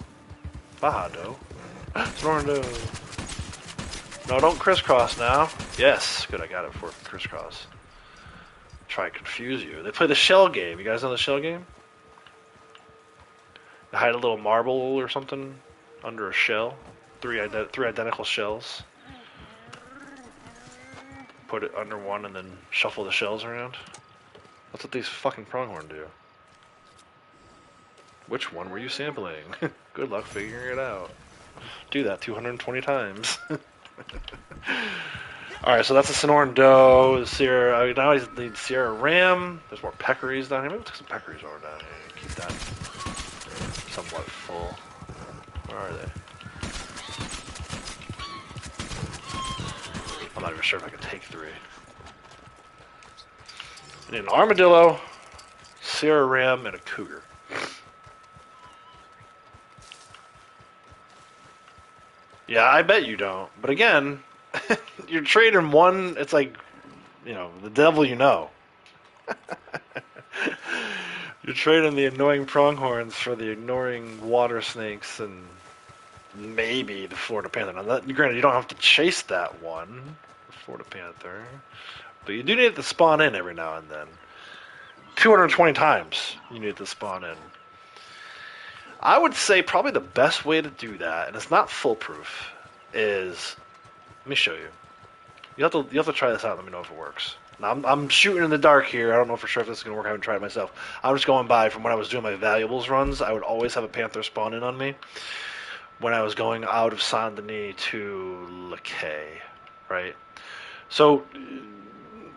Baja doe. Sonoran doe. No, don't crisscross now. Yes, good. I got it for crisscross. Try to confuse you. They play the shell game. You guys know the shell game? They hide a little marble or something under a shell. Three identical shells. Put it under one and then shuffle the shells around. That's what these fucking pronghorn do. Which one were you sampling? Good luck figuring it out. Do that 220 times. Alright, so that's a Sonoran doe, the Sierra. Now I need Sierra ram. There's more peccaries down here. Maybe we'll take some peccaries over down here and keep that somewhat full. Where are they? I'm not even sure if I can take 3. I need an armadillo, Sierra ram, and a cougar. Yeah, I bet you don't. But again, you're trading one, it's like, you know, the devil you know. You're trading the annoying pronghorns for the ignoring water snakes and maybe the Florida panther. Now, granted, you don't have to chase that one, the Florida panther, but you do need it to spawn in every now and then. 220 times you need to spawn in. I would say probably the best way to do that, and it's not foolproof, is, let me show you. You have to try this out and let me know if it works. Now, I'm shooting in the dark here. I don't know for sure if this is going to work. I haven't tried it myself. I'm just going by from when I was doing my valuables runs. I would always have a panther spawn in on me when I was going out of Saint Denis to Le Quay, right? So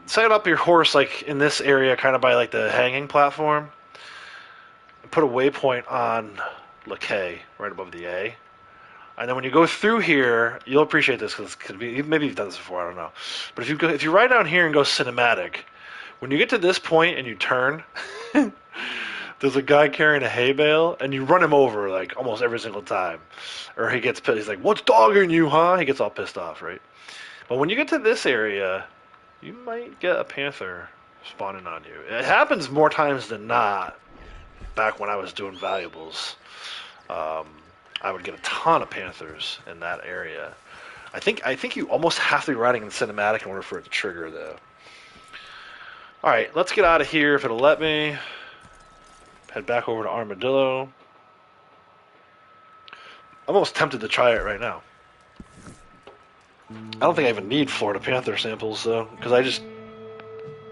set up your horse like in this area, kind of by like the hanging platform. Put a waypoint on Le Quay, right above the A. And then when you go through here, you'll appreciate this because maybe you've done this before. I don't know. But if you ride down here and go cinematic, when you get to this point and you turn, there's a guy carrying a hay bale, and you run him over like almost every single time, or he gets pissed. He's like, "What's dogging you, huh?" He gets all pissed off, right? But when you get to this area, you might get a panther spawning on you. It happens more times than not. Back when I was doing valuables, um, I would get a ton of panthers in that area. I think you almost have to be riding in cinematic in order for it to trigger, though. All right, let's get out of here if it'll let me. Head back over to Armadillo. I'm almost tempted to try it right now. I don't think I even need Florida Panther samples, though, because I just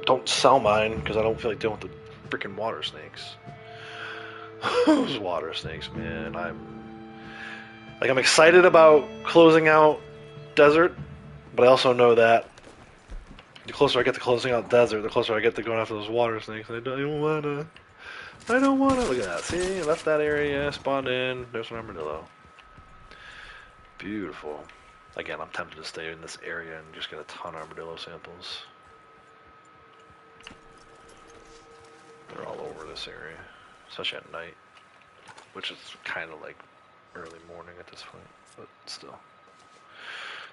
don't sell mine because I don't feel like dealing with the freaking water snakes. Those water snakes, man. I'm excited about closing out desert, but I also know that the closer I get to closing out desert, the closer I get to going after those water snakes. I don't wanna. Look at that. See, left that area, spawned in. There's an armadillo. Beautiful. Again, I'm tempted to stay in this area and just get a ton of armadillo samples. They're all over this area, especially at night, which is kind of like early morning at this point, but still.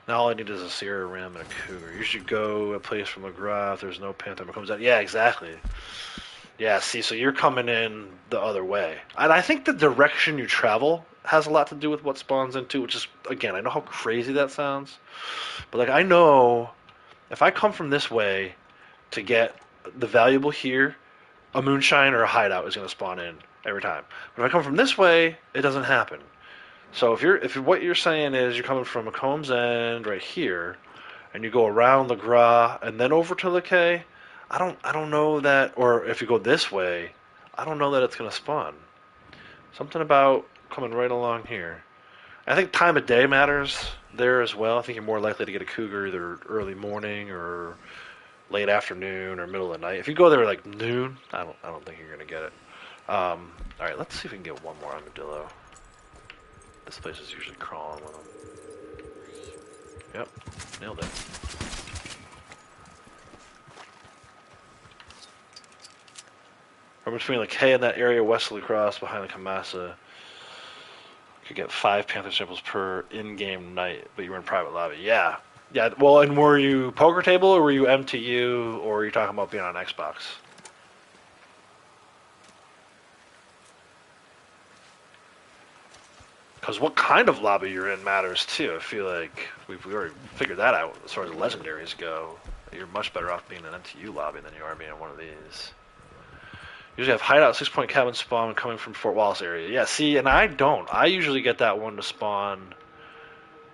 Now all I need is a Sierra Ram and a cougar. You should go a place from McGrath if there's no panther that comes out. Yeah, exactly. Yeah, see, so you're coming in the other way. And I think the direction you travel has a lot to do with what spawns into, which is, again, I know how crazy that sounds, but like I know if I come from this way to get the valuable here, a moonshine or a hideout is going to spawn in every time. But if I come from this way, it doesn't happen. So if what you're saying is you're coming from McComb's End right here, and you go around the Gra and then over to the K, I don't know that. Or if you go this way, I don't know that it's going to spawn. Something about coming right along here. I think time of day matters there as well. I think you're more likely to get a cougar either early morning or late afternoon or middle of the night. If you go there like noon, I don't think you're gonna get it. All right, let's see if we can get one more armadillo. This place is usually crawling with them. Yep, nailed it. Or between like Hay and that area westerly cross behind the Kamasa, you could get 5 panther samples per in-game night, but you were in private lobby. Yeah. Yeah, well, and were you poker table, or were you MTU, or were you talking about being on Xbox? Because what kind of lobby you're in matters, too. I feel like we've already figured that out as far as legendaries go. You're much better off being in an MTU lobby than you are being in one of these. Usually have hideout 6-point cabin spawn coming from Fort Wallace area. Yeah, see, and I don't. I usually get that one to spawn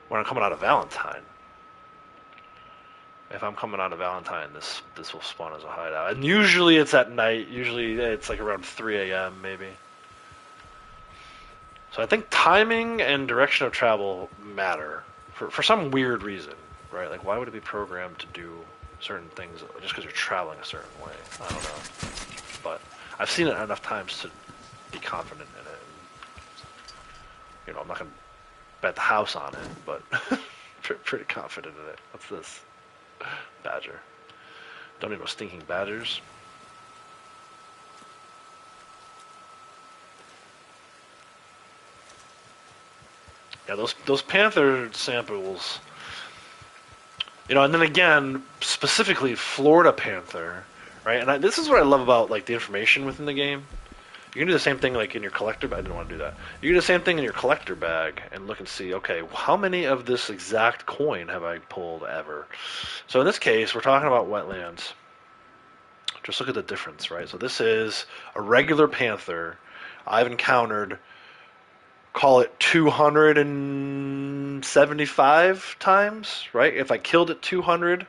when I'm coming out of Valentine. If I'm coming out of Valentine, this will spawn as a hideout. And usually it's at night. Usually it's like around 3 a.m. maybe. So I think timing and direction of travel matter for some weird reason, right? Like why would it be programmed to do certain things just because you're traveling a certain way? I don't know. But I've seen it enough times to be confident in it. And, I'm not going to bet the house on it, but pretty confident in it. What's this? Badger. Don't need no stinking badgers. Yeah, those panther samples. And then again, specifically Florida panther, right? And this is what I love about like the information within the game. You can do the same thing like in your collector bag. I didn't want to do that. You can do the same thing in your collector bag and look and see, okay, how many of this exact coin have I pulled ever? So in this case, we're talking about wetlands. Just look at the difference, right? So this is a regular panther. I've encountered, call it 275 times, right? If I killed at 200,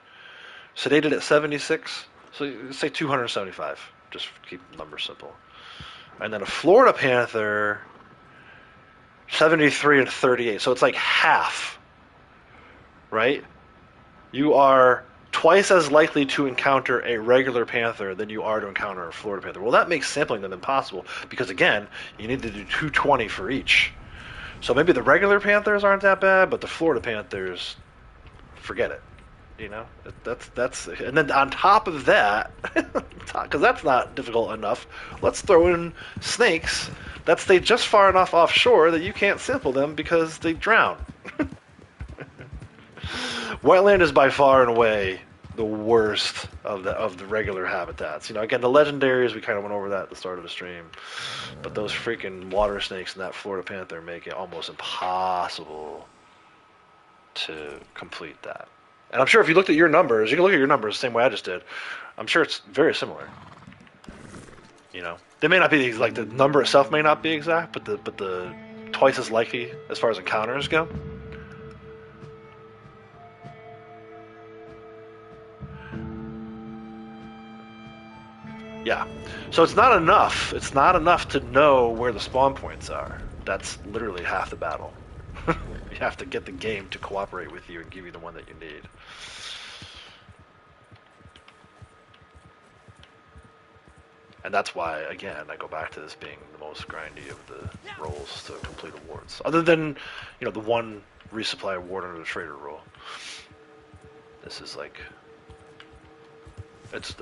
sedated at 76, so say 275. Just keep numbers simple. And then a Florida panther, 73 and 38. So it's like half, right? You are twice as likely to encounter a regular panther than you are to encounter a Florida panther. Well, that makes sampling them impossible because, again, you need to do 220 for each. So maybe the regular panthers aren't that bad, but the Florida panthers, forget it. You know, that's, and then on top of that, because that's not difficult enough. Let's throw in snakes that stay just far enough offshore that you can't sample them because they drown. Wetland is by far and away the worst of the regular habitats. You know, again, the legendaries, we kind of went over that at the start of the stream, but those freaking water snakes and that Florida panther make it almost impossible to complete that. And I'm sure if you looked at your numbers, you can look at your numbers the same way I just did. I'm sure it's very similar. You know, they may not be like the number itself may not be exact, but the twice as likely as far as encounters go. Yeah. So it's not enough. It's not enough to know where the spawn points are. That's literally half the battle. You have to get the game to cooperate with you and give you the one that you need. And that's why, again, I go back to this being the most grindy of the roles to complete awards. Other than, you know, the one resupply award under the trader rule. This is like, it's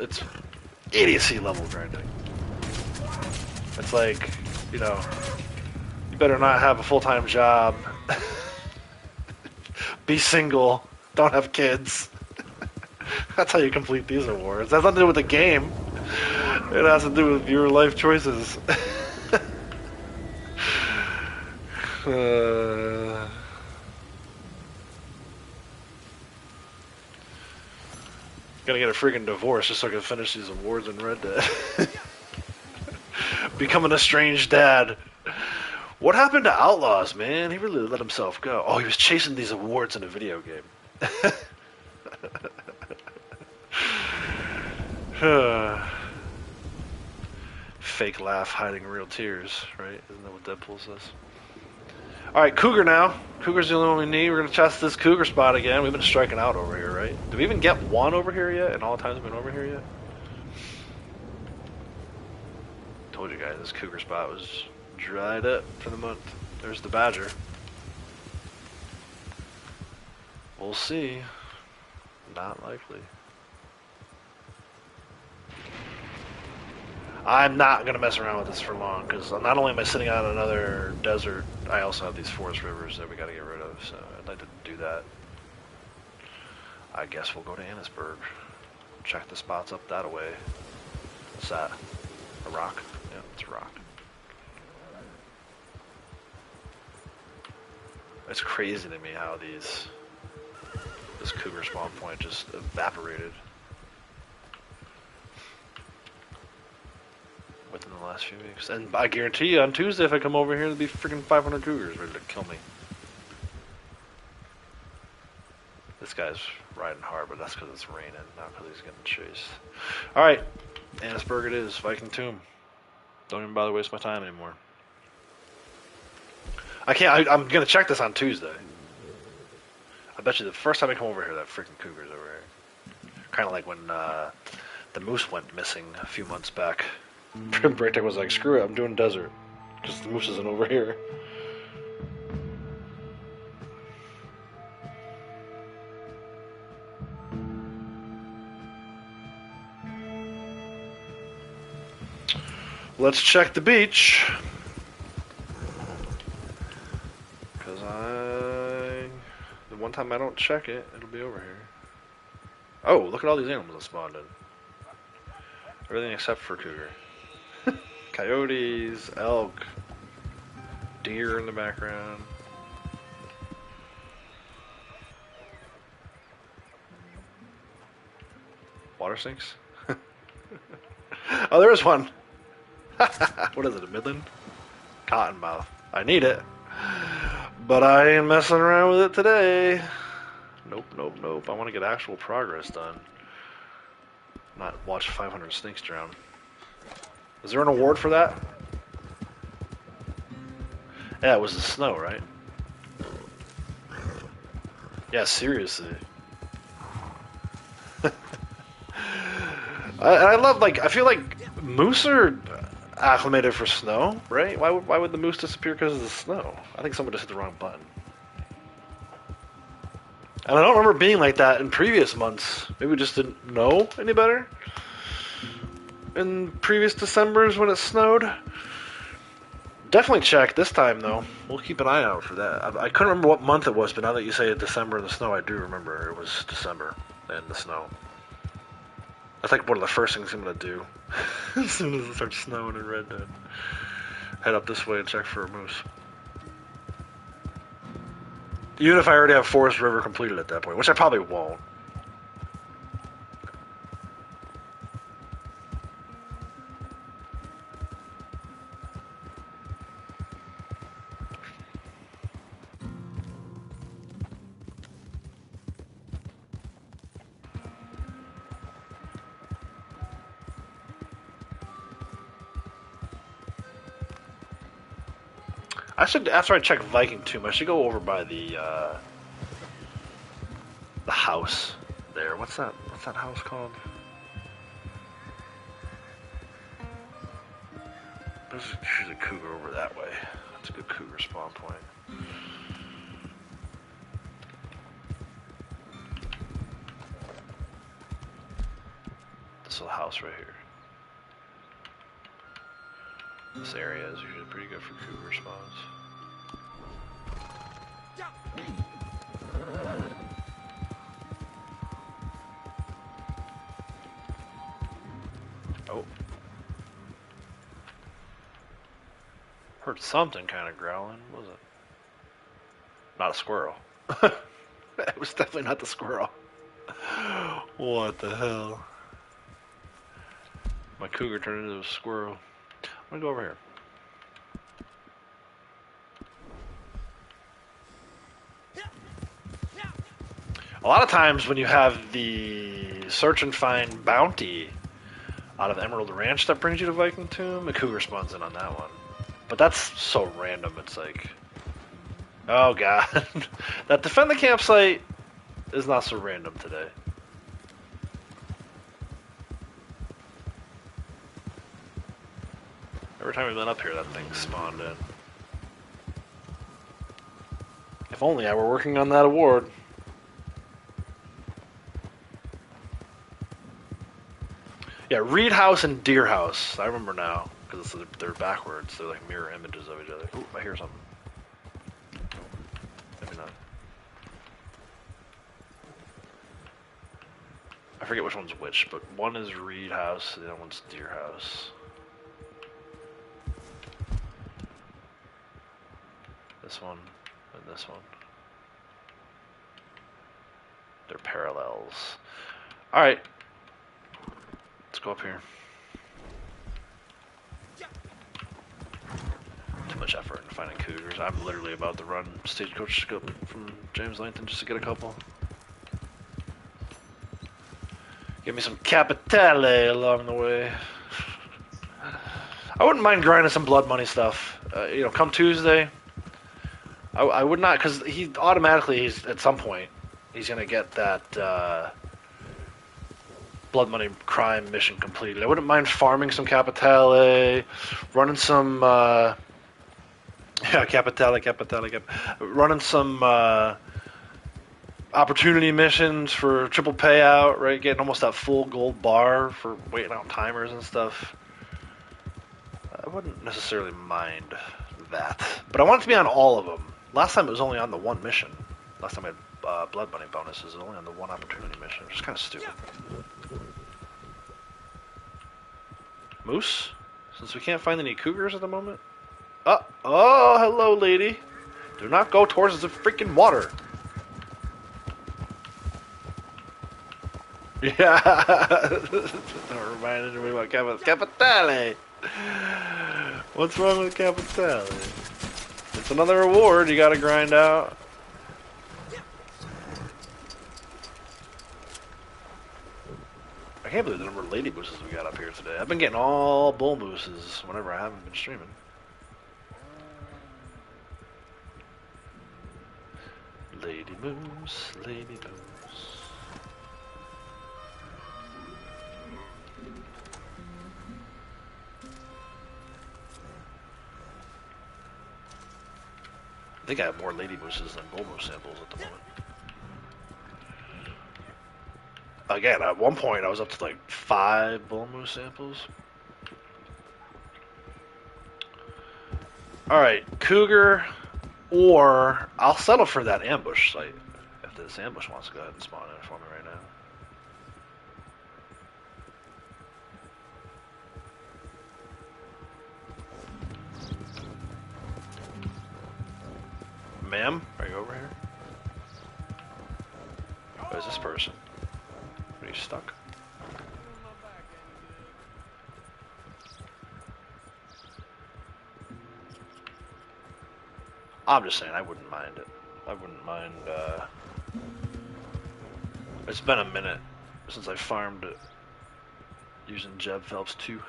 idiocy level grinding. It's like, you know, you better not have a full-time job, be single, don't have kids. That's how you complete these awards. That has nothing to do with the game. It has to do with your life choices. Gonna get a freaking divorce just so I can finish these awards in Red Dead. Becoming a strange dad. What happened to Outlaws, man? He really let himself go. Oh, he was chasing these awards in a video game. Fake laugh hiding real tears, right? Isn't that what Deadpool says? Alright, Cougar now. Cougar's the only one we need. We're going to test this Cougar spot again. We've been striking out over here, right? Did we even get one over here yet? And all the times we've been over here yet? Told you guys, this Cougar spot was dried up for the month. There's the Badger. We'll see. Not likely. I'm not going to mess around with this for long, because not only am I sitting on another desert, I also have these forest rivers that we got to get rid of, so I'd like to do that. I guess we'll go to Annisburg. Check the spots up that way. What's that? A rock? Yeah, it's a rock. It's crazy to me how this cougar spawn point just evaporated within the last few weeks. And I guarantee you, on Tuesday, if I come over here, there'll be freaking 500 cougars ready to kill me. This guy's riding hard, but that's because it's raining, not because he's getting chased. Alright, Annisburg it is, Viking Tomb. Don't even bother wasting my time anymore. I'm gonna check this on Tuesday. I bet you the first time I come over here, that freaking cougar's over here. Kind of like when the moose went missing a few months back. Breaktech was like, screw it, I'm doing desert. Because the moose isn't over here. Let's check the beach. Because the one time I don't check it, it'll be over here. Oh, look at all these animals that spawned in. Everything except for cougar. Coyotes, elk, deer in the background. Water sinks? Oh, there is one. What is it, a midland? Cottonmouth. I need it. But I ain't messing around with it today. Nope, nope, nope. I want to get actual progress done. Not watch 500 snakes drown. Is there an award for that? Yeah, it was the snow, right? Yeah, seriously. I love, like, I feel like moose are, acclimated for snow, right? Why would the moose disappear because of the snow? I think someone just hit the wrong button. And I don't remember being like that in previous months. Maybe we just didn't know any better in previous Decembers when it snowed. Definitely check this time though. We'll keep an eye out for that. I couldn't remember what month it was, but now that you say December in the snow, I do remember it was December in the snow. That's like one of the first things I'm gonna do as soon as it starts snowing in Red Dead. Head up this way and check for a moose. Even if I already have Forest River completed at that point, which I probably won't. I should, after I check Viking Tomb, I should go over by the house there. What's that house called? There's usually a cougar over that way. That's a good cougar spawn point. This little house right here. This area is usually pretty good for cougar spawns. Oh. Heard something kind of growling. What was it? Not a squirrel. It was definitely not the squirrel. What the hell? My cougar turned into a squirrel. I'm gonna go over here. A lot of times when you have the search and find bounty out of Emerald Ranch that brings you to Viking Tomb, a cougar spawns in on that one. But that's so random, it's like... Oh god. That defend the campsite is not so random today. Every time we went up here, that thing spawned in. If only I were working on that award. Yeah, Reed House and Deer House. I remember now, because they're backwards. They're like mirror images of each other. Ooh, I hear something. Maybe not. I forget which one's which, but one is Reed House, the other one's Deer House. This one and this one. They're parallels. Alright. Let's go up here. Too much effort in finding cougars. I'm literally about to run stagecoach scope from James Langton just to get a couple. Give me some capitale along the way. I wouldn't mind grinding some blood money stuff. You know, come Tuesday. I would not, because he automatically, he's at some point, he's going to get that blood money crime mission completed. I wouldn't mind farming some capitale, running some, yeah, capitale, running some opportunity missions for triple payout, right? Getting almost that full gold bar for waiting out timers and stuff. I wouldn't necessarily mind that, but I want it to be on all of them. Last time it was only on the one mission. Last time I had blood money bonuses, it was only on the one opportunity mission, which is kind of stupid. Moose? Since we can't find any cougars at the moment? Oh, hello, lady. Do not go towards the freaking water. Yeah. Reminded me about Capitale. What's wrong with Capitale? It's another reward you gotta grind out. I can't believe the number of lady mooses we got up here today. I've been getting all bull mooses whenever I haven't been streaming. Lady moose, lady moose. I think I have more lady mooses than bull moose samples at the moment. Again, at one point I was up to like 5 bull moose samples. Alright, cougar, or I'll settle for that ambush site. If this ambush wants to go ahead and spawn in for me right now. Ma'am, are you over here? Oh, is this person? Are you stuck? I'm just saying, I wouldn't mind it. I wouldn't mind, It's been a minute since I farmed it using Jeb Phelps 2.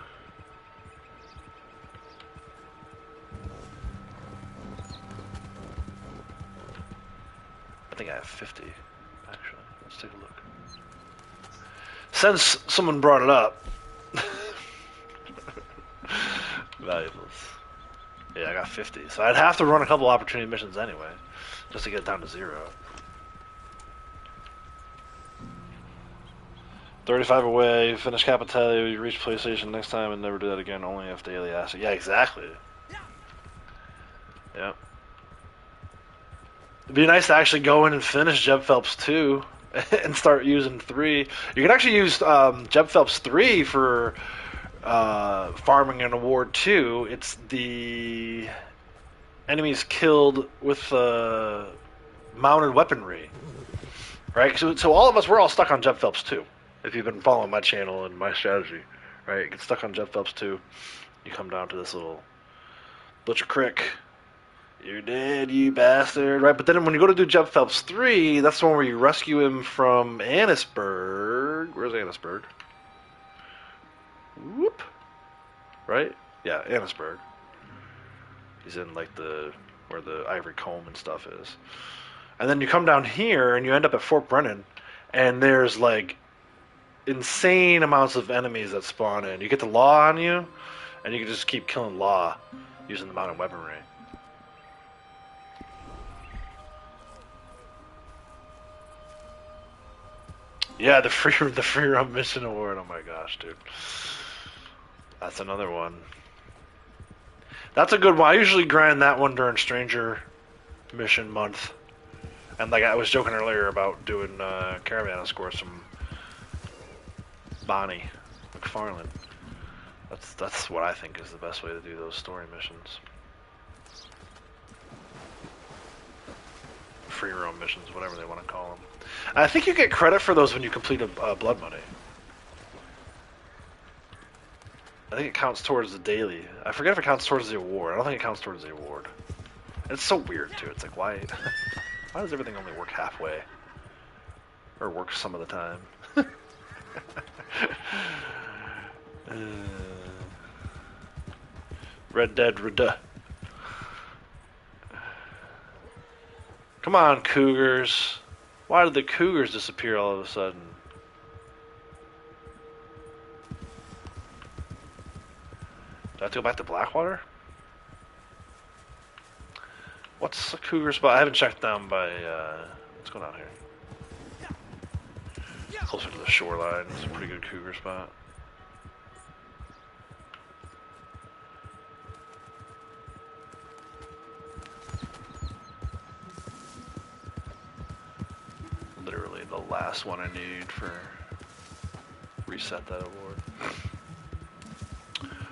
I think I have 50, actually. Let's take a look. Since someone brought it up. Valuables. Yeah, I got 50. So I'd have to run a couple opportunity missions anyway, just to get it down to 0. 35 away, finish Capitalia, you reach PlayStation next time and never do that again, only if daily asset. Yeah, exactly. Yeah. It'd be nice to actually go in and finish Jeb Phelps 2 and start using 3. You can actually use Jeb Phelps 3 for farming an award too. It's the enemies killed with mounted weaponry, right? So all of us, we're all stuck on Jeb Phelps 2. If you've been following my channel and my strategy, right? You get stuck on Jeb Phelps 2. You come down to this little Butcher Crick. You're dead, you bastard, right? But then when you go to do Jeb Phelps 3, that's the one where you rescue him from Annisburg. Where's Annisburg? Whoop. Right? Yeah, Annisburg. He's in like where the Ivory Comb and stuff is. And then you come down here and you end up at Fort Brennan, and there's like insane amounts of enemies that spawn in. You get the law on you, and you can just keep killing law using the mounted weaponry. Yeah, the free run mission award. Oh my gosh, dude. That's another one. That's a good one. I usually grind that one during Stranger Mission Month. And like I was joking earlier about doing Caravan Escorts from Bonnie McFarlane. That's what I think is the best way to do those story missions. Free roam missions, whatever they want to call them. I think you get credit for those when you complete a Blood Money. I think it counts towards the daily. I forget if it counts towards the award. I don't think it counts towards the award. It's so weird too. It's like why does everything only work halfway? Or work some of the time? Red Dead Redemption. Come on, cougars. Why did the cougars disappear all of a sudden? Do I have to go back to Blackwater? What's the cougar spot? I haven't checked down by, what's going on here? Closer to the shoreline. It's a pretty good cougar spot. Literally the last one I need for reset that award.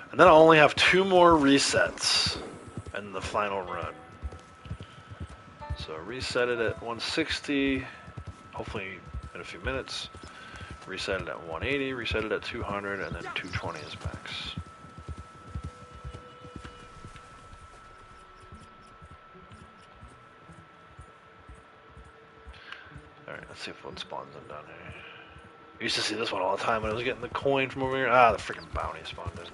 And then I'll only have 2 more resets in the final run. So reset it at 160, hopefully in a few minutes. Reset it at 180, reset it at 200, and then 220 is max. Alright, let's see if one spawns in down here. I used to see this one all the time when I was getting the coin from over here. Ah, the freaking bounty spawned in.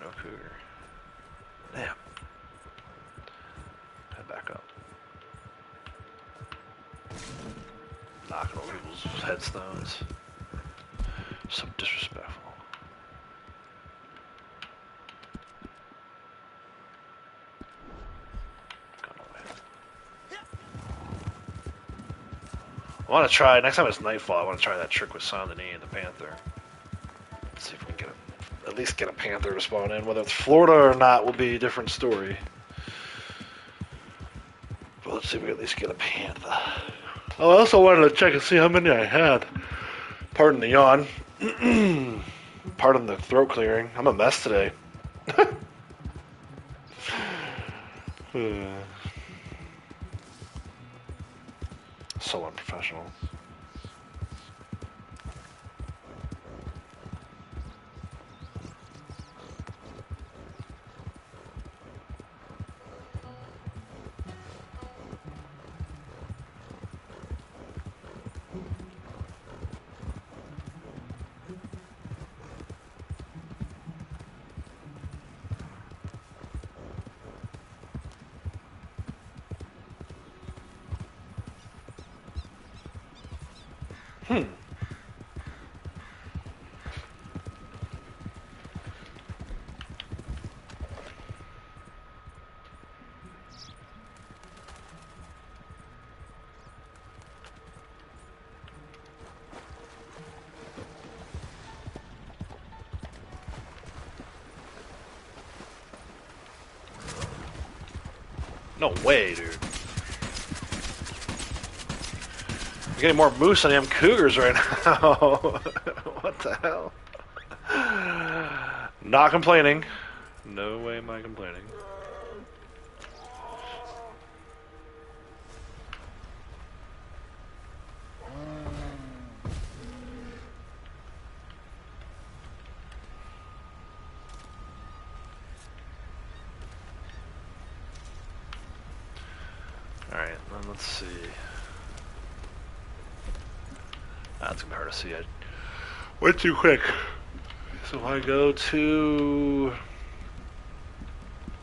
No cougar. Damn. Head back up. Knocking over people's headstones. So disrespectful. I want to try, next time it's nightfall, I want to try that trick with Saint Denis and the Panther. Let's see if we can at least get a Panther to spawn in. Whether it's Florida or not will be a different story. But let's see if we can at least get a Panther. Oh, I also wanted to check and see how many I had. Pardon the yawn. Pardon the throat clearing. I'm a mess today. So unprofessional. No way, dude. I'm getting more moose than I am cougars right now. What the hell? Not complaining. No way am I complaining. Alright, then let's see. That's gonna be hard to see. I went too quick. So if I go to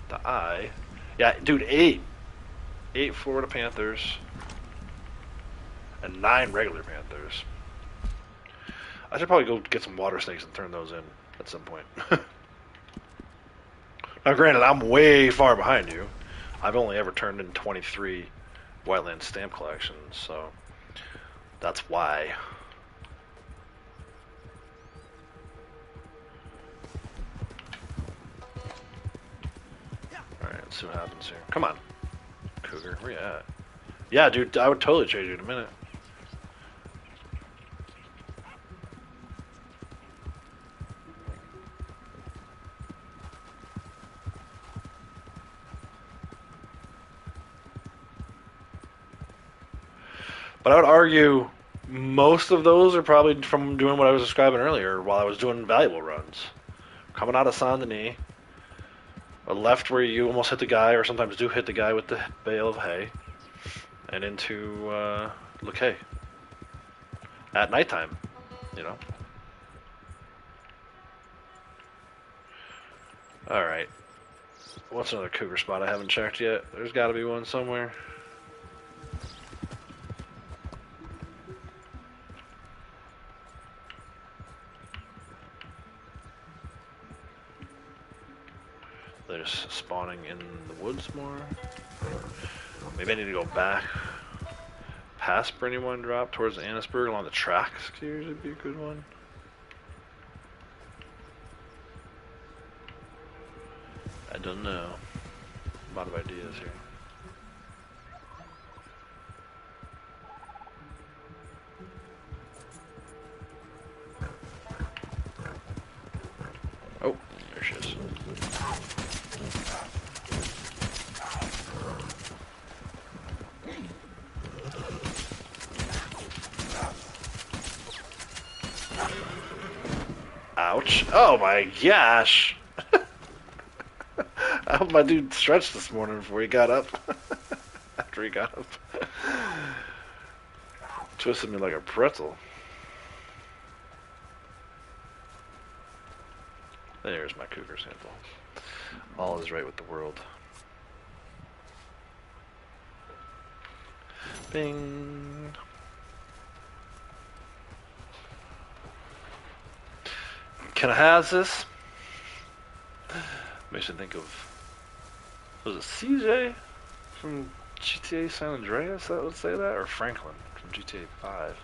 the eye. Yeah, dude, 8. 8 Florida Panthers. And 9 regular Panthers. I should probably go get some water snakes and turn those in at some point. Now granted, I'm way far behind you. I've only ever turned in 23 Wildland stamp collections, so that's why. Alright, let's see what happens here. Come on, cougar, where you at? Yeah, dude, I would totally trade you in a minute. But I would argue most of those are probably from doing what I was describing earlier while I was doing valuable runs. Coming out of Saint Denis, a left where you almost hit the guy, or sometimes do hit the guy with the bale of hay, and into Le Quay. At nighttime, you know. Alright. What's another cougar spot I haven't checked yet? There's got to be one somewhere. They're just spawning in the woods more. Maybe I need to go back past Brandywine Drop towards Annisburg along the tracks. Could usually be a good one. I don't know. A lot of ideas here. Oh, there she is. Ouch. Oh my gosh. I hope my dude stretched this morning before he got up. After he got up. Twisted me like a pretzel. There's my cougar sample. All is right with the world. Bing. Can I have this? Makes me think of, was it CJ from GTA San Andreas that would say that, or Franklin from GTA 5?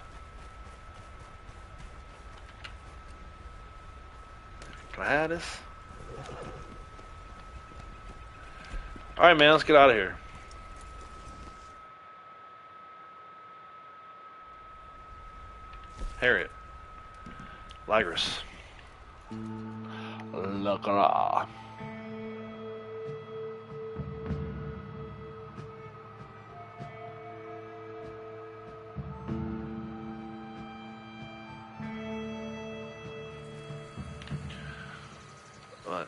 Can I have this? Alright, man, let's get out of here. Harriet. Lagris. Lacra. I'm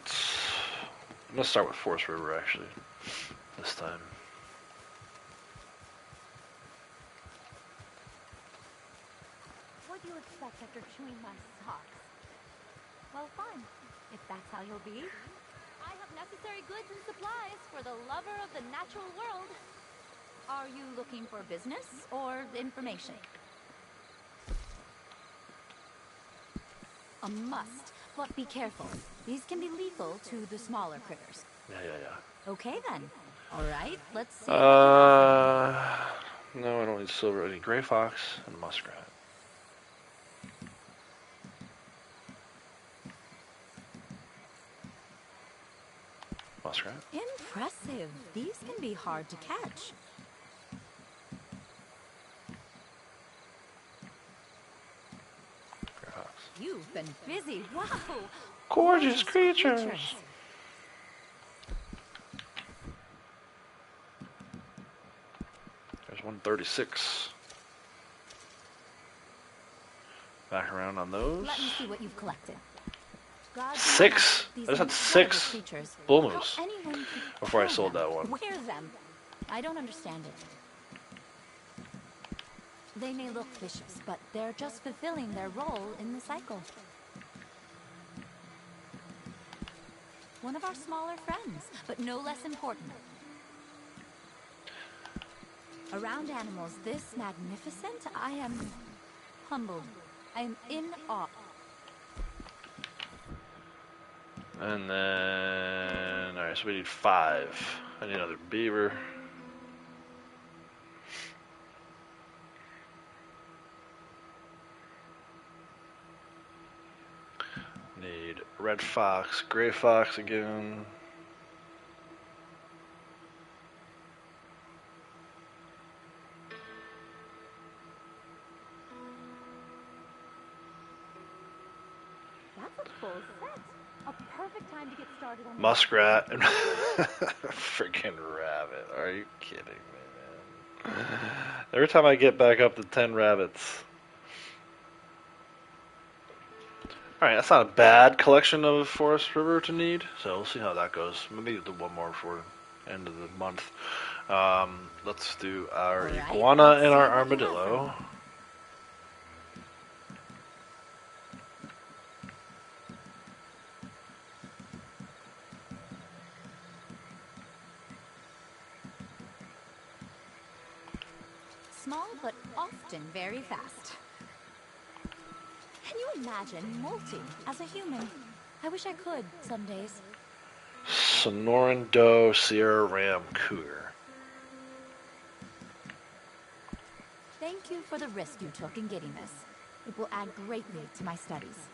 gonna start with Forest River actually, this time. What do you expect after chewing my socks? Well, fine. If that's how you'll be. I have necessary goods and supplies for the lover of the natural world. Are you looking for business or information? A must, but be careful. These can be lethal to the smaller critters. Yeah. Okay then. All right, let's see. No, I don't need silver. I need gray fox and muskrat. Muskrat. Impressive. These can be hard to catch. Gray fox. You've been busy. Wow. Gorgeous creatures. There's 136. Back around on those. Let me see what you've collected. 6? I just had 6 bull moose before I sold that one. Where them? I don't understand it. They may look vicious, but they're just fulfilling their role in the cycle. One of our smaller friends, but no less important. Around animals this magnificent, I am humbled. I am in awe. And then, alright, so we need 5. I need another beaver. Need red fox, gray fox again. That's a full set. A perfect time to get started on Muskrat and freaking rabbit. Are you kidding me, man? Every time I get back up to 10 rabbits. Alright, that's not a bad collection of Forest River to need, so we'll see how that goes. Maybe do one more before the end of the month. Let's do our iguana and our armadillo. small but often very fast. Can you imagine molting as a human? I wish I could some days. Sonoran Doe Sierra Ram Cougar. Thank you for the risk you took in getting this. It will add greatly to my studies.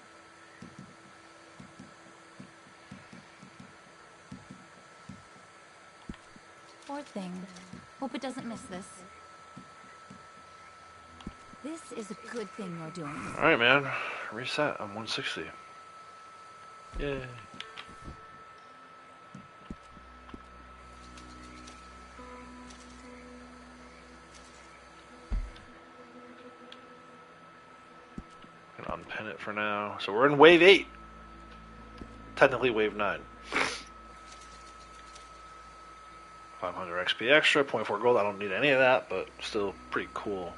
Poor thing. Hope it doesn't miss this. This is a good thing you're doing. Alright, man. Reset. I'm 160. Yay. Gonna unpin it for now. So we're in wave 8. Technically wave 9. 500 XP extra, 0.4 gold. I don't need any of that, but still pretty cool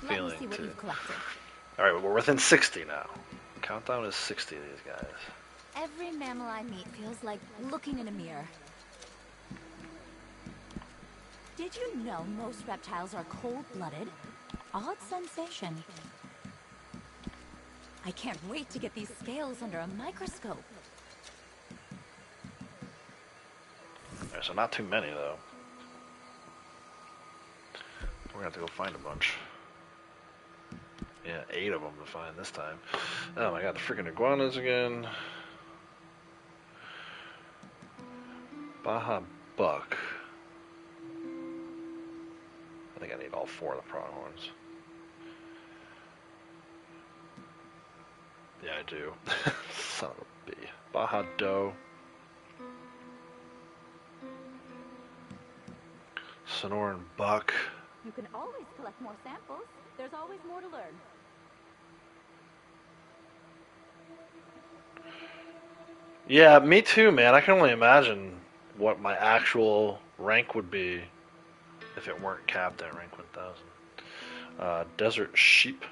feeling. Let me see what you've collected. Alright, we're within 60 now. Countdown is 60 of these guys. Every mammal I meet feels like looking in a mirror. Did you know most reptiles are cold-blooded? Odd sensation. I can't wait to get these scales under a microscope. Alright, so not too many though. We're gonna have to go find a bunch. Yeah, 8 of them to find this time. Oh my god, the freaking iguanas again. Baja buck. I think I need all 4 of the pronghorns. Yeah, I do. Son of a bee. Baja doe. Sonoran buck. You can always collect more samples. There's always more to learn. Yeah, me too, man. I can only imagine what my actual rank would be if it weren't capped at rank 1000. Desert sheep.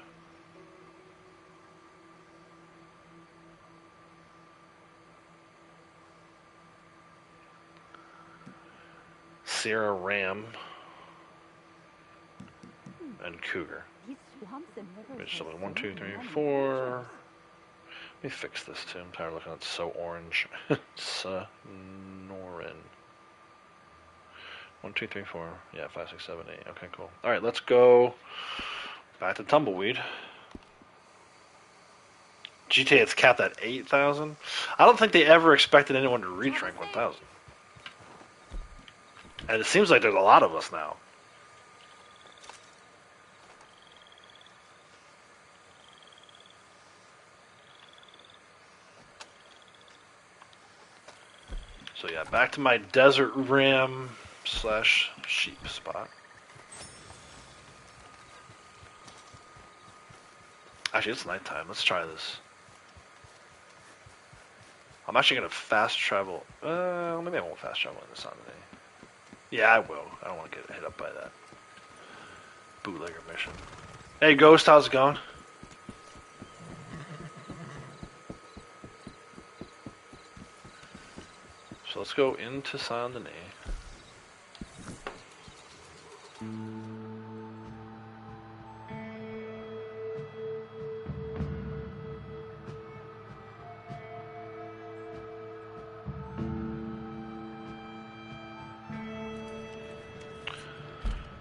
Sierra ram. And cougar. These swamps and rivers. Which is 1, 2, 3, 4. Let me fix this too. I'm tired of looking at it so orange. Sonoran. 1, 2, 3, 4. Yeah, 5, 6, 7, 8. Okay, cool. Alright, let's go back to Tumbleweed. GTA, it's capped at 8,000. I don't think they ever expected anyone to reach rank 1,000. And it seems like there's a lot of us now. So yeah, back to my desert ram / sheep spot. Actually, it's nighttime. Let's try this. I'm actually gonna fast travel. Maybe I won't fast travel in this on today. Yeah, I will. I don't want to get hit up by that bootlegger mission. Hey, Ghost, how's it going? So let's go into Saint Denis.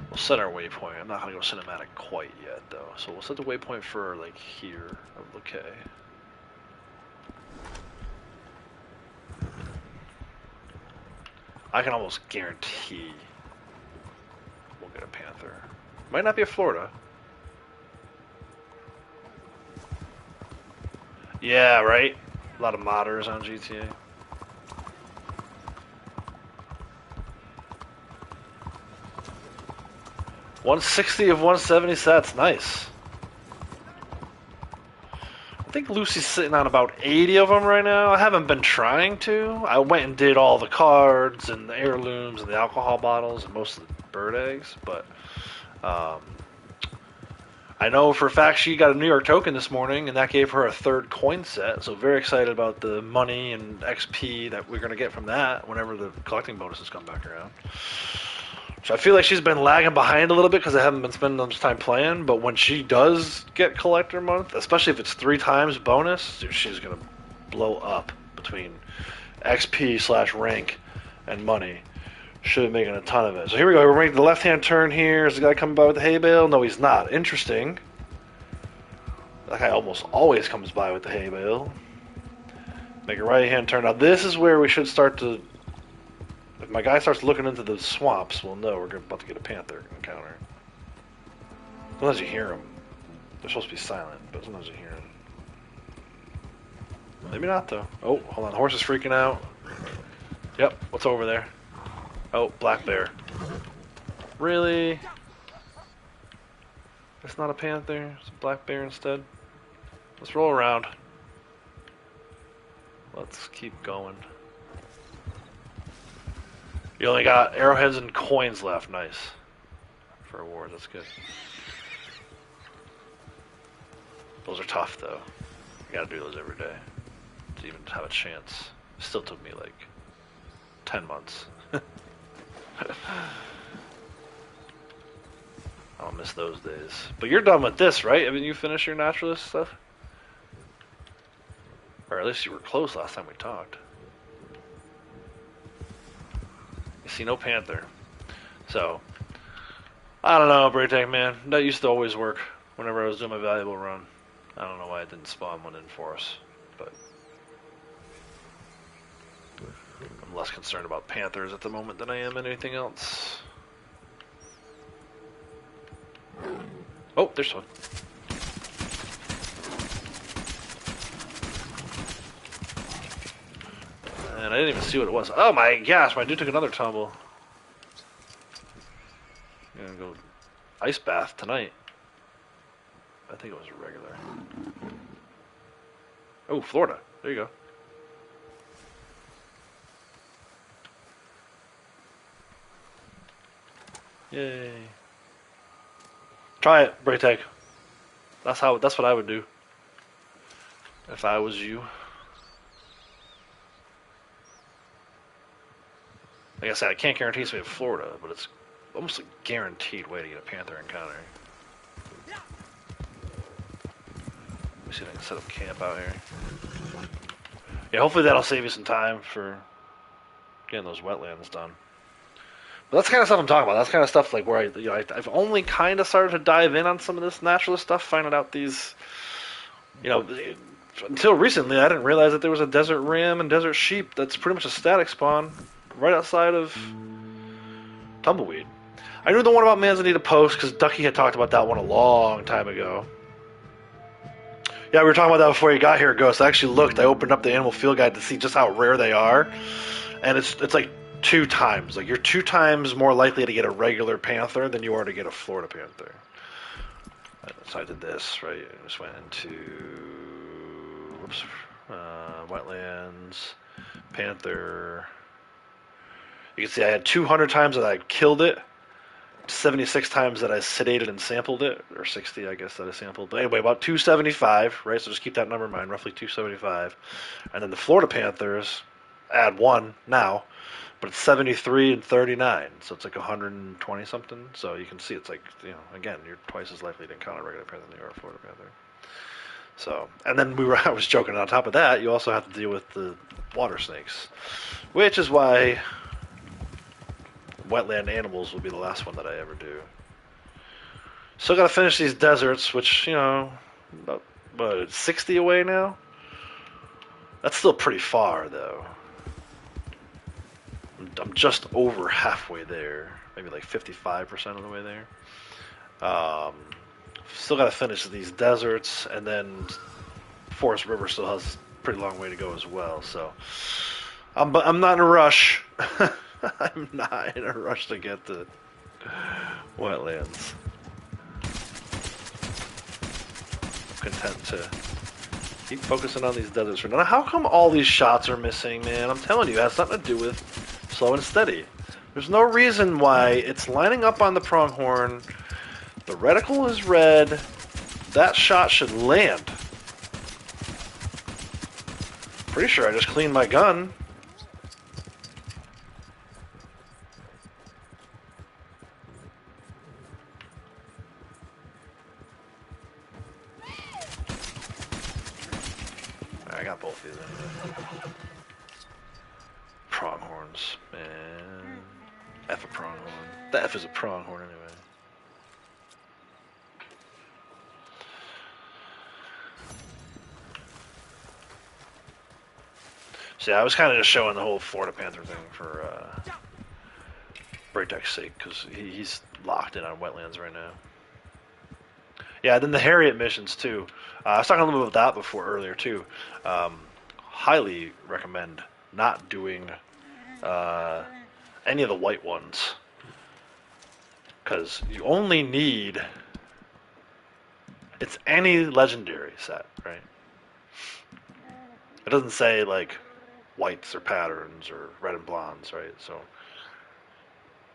We'll set our waypoint. I'm not gonna go cinematic quite yet, though. So we'll set the waypoint for like here. Okay. I can almost guarantee we'll get a panther. Might not be a Florida. Yeah, right? A lot of modders on GTA. $160 of 170 sets, nice. I think Lucy's sitting on about 80 of them right now. I haven't been trying to. I went and did all the cards and the heirlooms and the alcohol bottles and most of the bird eggs, but I know for a fact she got a New York token this morning, and that gave her a 3rd coin set, so very excited about the money and XP that we're going to get from that whenever the collecting bonuses come back around. So I feel like she's been lagging behind a little bit because I haven't been spending much time playing, but when she does get collector month, especially if it's 3 times bonus, dude, she's going to blow up between XP / rank and money. Should be making a ton of it. So here we go. We're making the left-hand turn here. Is the guy coming by with the hay bale? No, he's not. Interesting. That guy almost always comes by with the hay bale. Make a right-hand turn. Now this is where we should start to... If my guy starts looking into the swamps, we'll know we're about to get a panther encounter. Sometimes you hear them. They're supposed to be silent, but sometimes you hear them. Maybe not, though. Oh, hold on. The horse is freaking out. Yep. What's over there? Oh, black bear. Really? It's not a panther. It's a black bear instead. Let's roll around. Let's keep going. You only got arrowheads and coins left. Nice. For awards, that's good. Those are tough, though. You gotta do those every day to even have a chance. It still took me like 10 months. I'll miss those days. But you're done with this, right? I mean, you finished your naturalist stuff? Or at least you were close last time we talked. You see no panther. So, I don't know, Braytech, man. That used to always work whenever I was doing my valuable run. I don't know why it didn't spawn one in for us, but I'm less concerned about panthers at the moment than I am anything else. Oh, there's one. And I didn't even see what it was. Oh my gosh, my dude took another tumble. I'm gonna go ice bath tonight. I think it was a regular. Oh, Florida. There you go. Yay. Try it, Braytech. That's what I would do. If I was you. Like I said, I can't guarantee it's going to be Florida, but it's almost a guaranteed way to get a panther encounter. Let me see if I can set up camp out here. Yeah, hopefully that'll save you some time for getting those wetlands done. But that's the kind of stuff I'm talking about. That's kind of stuff like where I've only kind of started to dive in on some of this naturalist stuff, finding out these, until recently I didn't realize that there was a desert ram and desert sheep that's pretty much a static spawn right outside of Tumbleweed. I knew the one about Manzanita Post because Ducky had talked about that one a long time ago. Yeah, we were talking about that before you got here, Ghost. I actually looked. I opened up the animal field guide to see just how rare they are, and it's like 2 times. Like you're 2 times more likely to get a regular panther than you are to get a Florida panther. So I did this right. I just went into wetlands, panther. You can see I had 200 times that I killed it, 76 times that I sedated and sampled it, or 60, I guess, that I sampled. But anyway, about 275, right? So just keep that number in mind, roughly 275. And then the Florida Panthers, add 1 now, but it's 73 and 39, so it's like 120 something. So you can see it's like, again, you're twice as likely to encounter a regular panther than you are a Florida Panther. So, and then I was joking, on top of that, you also have to deal with the water snakes, which is why wetland animals will be the last one that I ever do. Still got to finish these deserts, which, about, 60 away now? That's still pretty far, though. I'm just over halfway there. Maybe like 55% of the way there. Still got to finish these deserts, and then Forest River still has a pretty long way to go as well. So I'm not in a rush. I'm not in a rush to get to wetlands. Content to keep focusing on these deserts for now. How come all these shots are missing, man? I'm telling you, it has something to do with slow and steady. There's no reason why it's lining up on the pronghorn. The reticle is red. That shot should land. Pretty sure I just cleaned my gun. I got both these in. Pronghorns, man. F a pronghorn. The F is a pronghorn anyway. See, I was kind of just showing the whole Florida Panther thing for Braytech's sake, because he's locked in on wetlands right now. Yeah, then the Harriet missions too. I was talking a little bit about that before earlier too. Highly recommend not doing any of the white ones, because you only need, it's any legendary set, right? It doesn't say like whites or patterns or red and blondes, right? So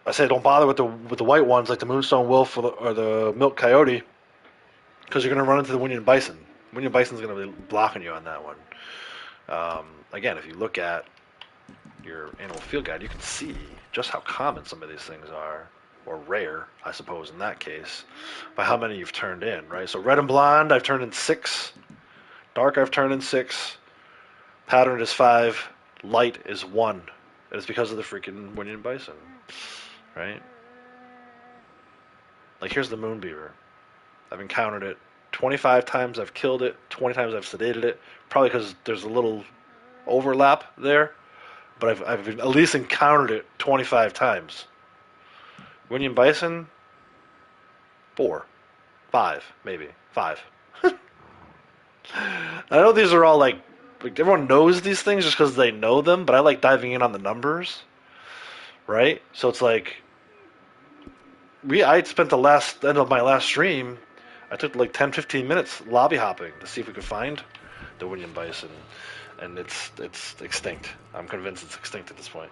I say don't bother with the white ones like the Moonstone Wolf or the Milk Coyote, because you're going to run into the Winyan Bison. Winyan Bison's going to be blocking you on that one. Again, if you look at your animal field guide, you can see just how common some of these things are, or rare, I suppose, in that case, by how many you've turned in, right? So red and blonde, I've turned in 6. Dark, I've turned in 6. Pattern is 5. Light is 1. And it's because of the freaking Winyan Bison, right? Like, here's the moon beaver. I've encountered it 25 times. I've killed it 20 times. I've sedated it. Probably because there's a little overlap there, but I've at least encountered it 25 times. Winyan Bison, 4, 5, maybe 5. I know these are all like everyone knows these things just because they know them, but I like diving in on the numbers, right? So it's like I spent the last end of my last stream. I took like 10, 15 minutes lobby hopping to see if we could find the Winyan Bison, and it's extinct. I'm convinced it's extinct at this point.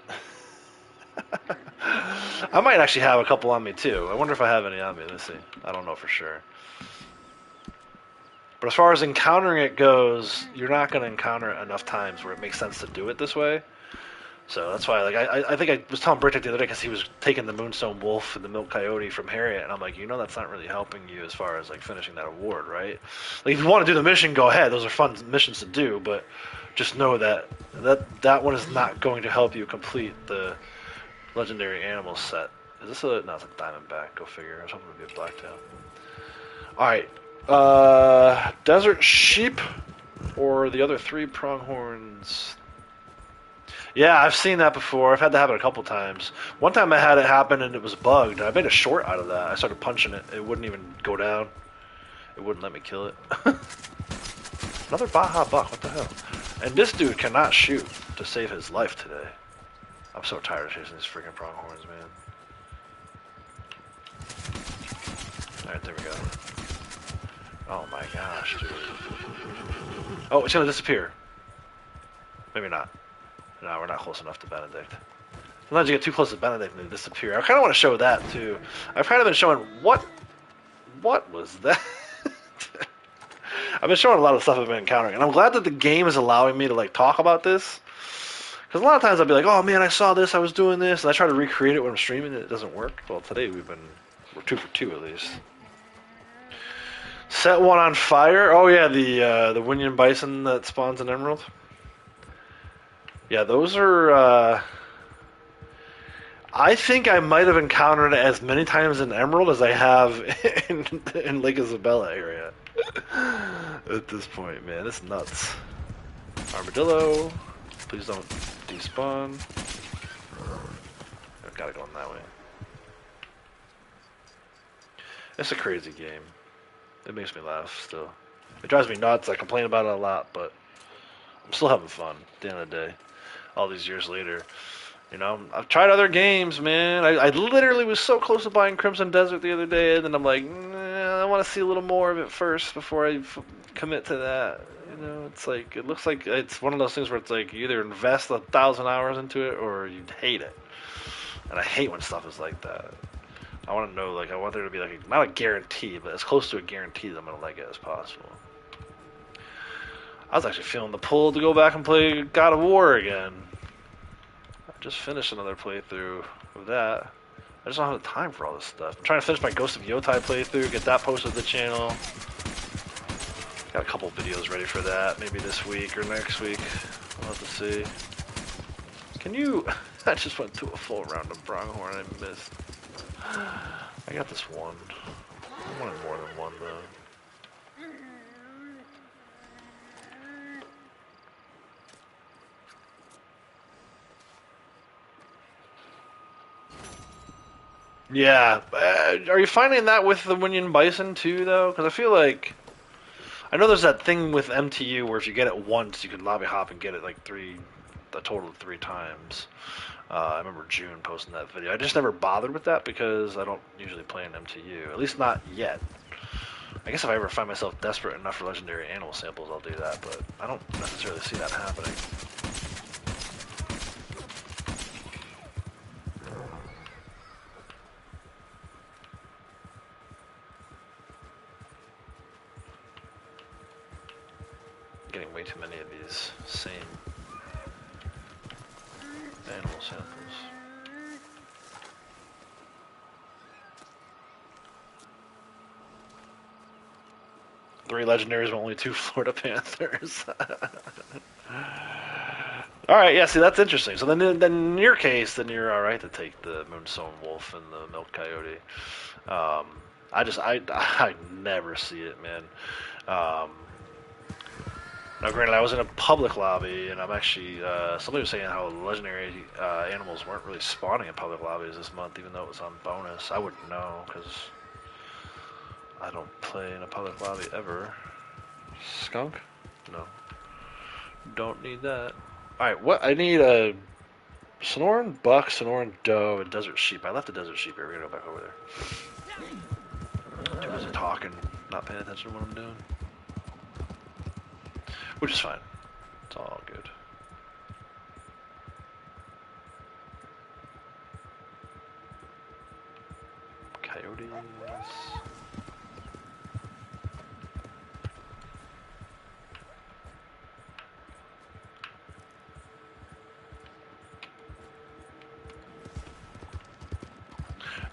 I might actually have a couple on me too. I wonder if I have any on me. Let's see. I don't know for sure. But as far as encountering it goes, you're not going to encounter it enough times where it makes sense to do it this way. So that's why, like, I think I was telling Brick the other day because he was taking the Moonstone Wolf and the Milk Coyote from Harriet, and I'm like, that's not really helping you as far as like finishing that award, right? Like, if you want to do the mission, go ahead. Those are fun missions to do, but just know that one is not going to help you complete the legendary animal set. Is this a? No, it's a Diamondback. Go figure. I was hoping it would be a Blacktail. All right. Desert sheep or the other 3 pronghorns. Yeah, I've seen that before. I've had that happen a couple times. One time I had it happen and it was bugged. I made a short out of that. I started punching it. It wouldn't even go down. It wouldn't let me kill it. Another Baja Buck. What the hell? And this dude cannot shoot to save his life today. I'm so tired of chasing these freaking pronghorns, man. Alright, there we go. Oh my gosh, dude. Oh, it's gonna disappear. Maybe not. No, we're not close enough to Benedict. Sometimes you get too close to Benedict and they disappear. I kind of want to show that too. I've kind of been showing what was that? I've been showing a lot of stuff I've been encountering, and I'm glad that the game is allowing me to like talk about this. Because a lot of times I'll be like, oh man, I saw this, I was doing this, and I try to recreate it when I'm streaming and it doesn't work. Well, today we're 2 for 2 at least. Set one on fire. Oh yeah, the Winyan Bison that spawns an emerald. Yeah, those are. I think I might have encountered it as many times in Emerald as I have in Lake Isabella area. At this point, man, it's nuts. Armadillo, please don't despawn. I've got to go in that way. It's a crazy game. It makes me laugh still. It drives me nuts. I complain about it a lot, but I'm still having fun at the end of the day. All these years later. I've tried other games, man. I literally was so close to buying Crimson Desert the other day, and then I'm like, nah, I want to see a little more of it first before I commit to that. It's like, it looks like it's one of those things where it's like you either invest 1,000 hours into it or you hate it. And I hate when stuff is like that. I want to know, like, I want there to be like, not a guarantee, but as close to a guarantee that I'm going to like it as possible. I was actually feeling the pull to go back and play God of War again. Just finished another playthrough of that. I just don't have the time for all this stuff. I'm trying to finish my Ghost of Yotai playthrough, get that posted to the channel. Got a couple videos ready for that, maybe this week or next week. We'll have to see. Can you... I just went through a full round of Pronghorn I missed. I got this one. I wanted more than one, though. Yeah. Are you finding that with the Winyan Bison, too, though? Because I feel like... I know there's that thing with MTU where if you get it once, you can lobby hop and get it like a total of 3 times. I remember June posting that video. I just never bothered with that because I don't usually play an MTU. At least not yet. I guess if I ever find myself desperate enough for legendary animal samples, I'll do that, but I don't necessarily see that happening. Getting way too many of these same animal samples. Three legendaries, but only 2 Florida Panthers. All right, yeah. See, that's interesting. So then in your case, then you're all right to take the moonstone wolf and the milk coyote. Um, I never see it, man. Um, Now, granted, I was in a public lobby, and I'm actually somebody was saying how legendary animals weren't really spawning in public lobbies this month, even though it was on bonus. I wouldn't know because I don't play in a public lobby ever. Skunk? No, don't need that. All right, what I need a Sonoran buck, Sonoran doe, and desert sheep. I left the desert sheep here. We're gonna go back over there. Too busy talking, not paying attention to what I'm doing, which is fine. It's all good. Coyotes.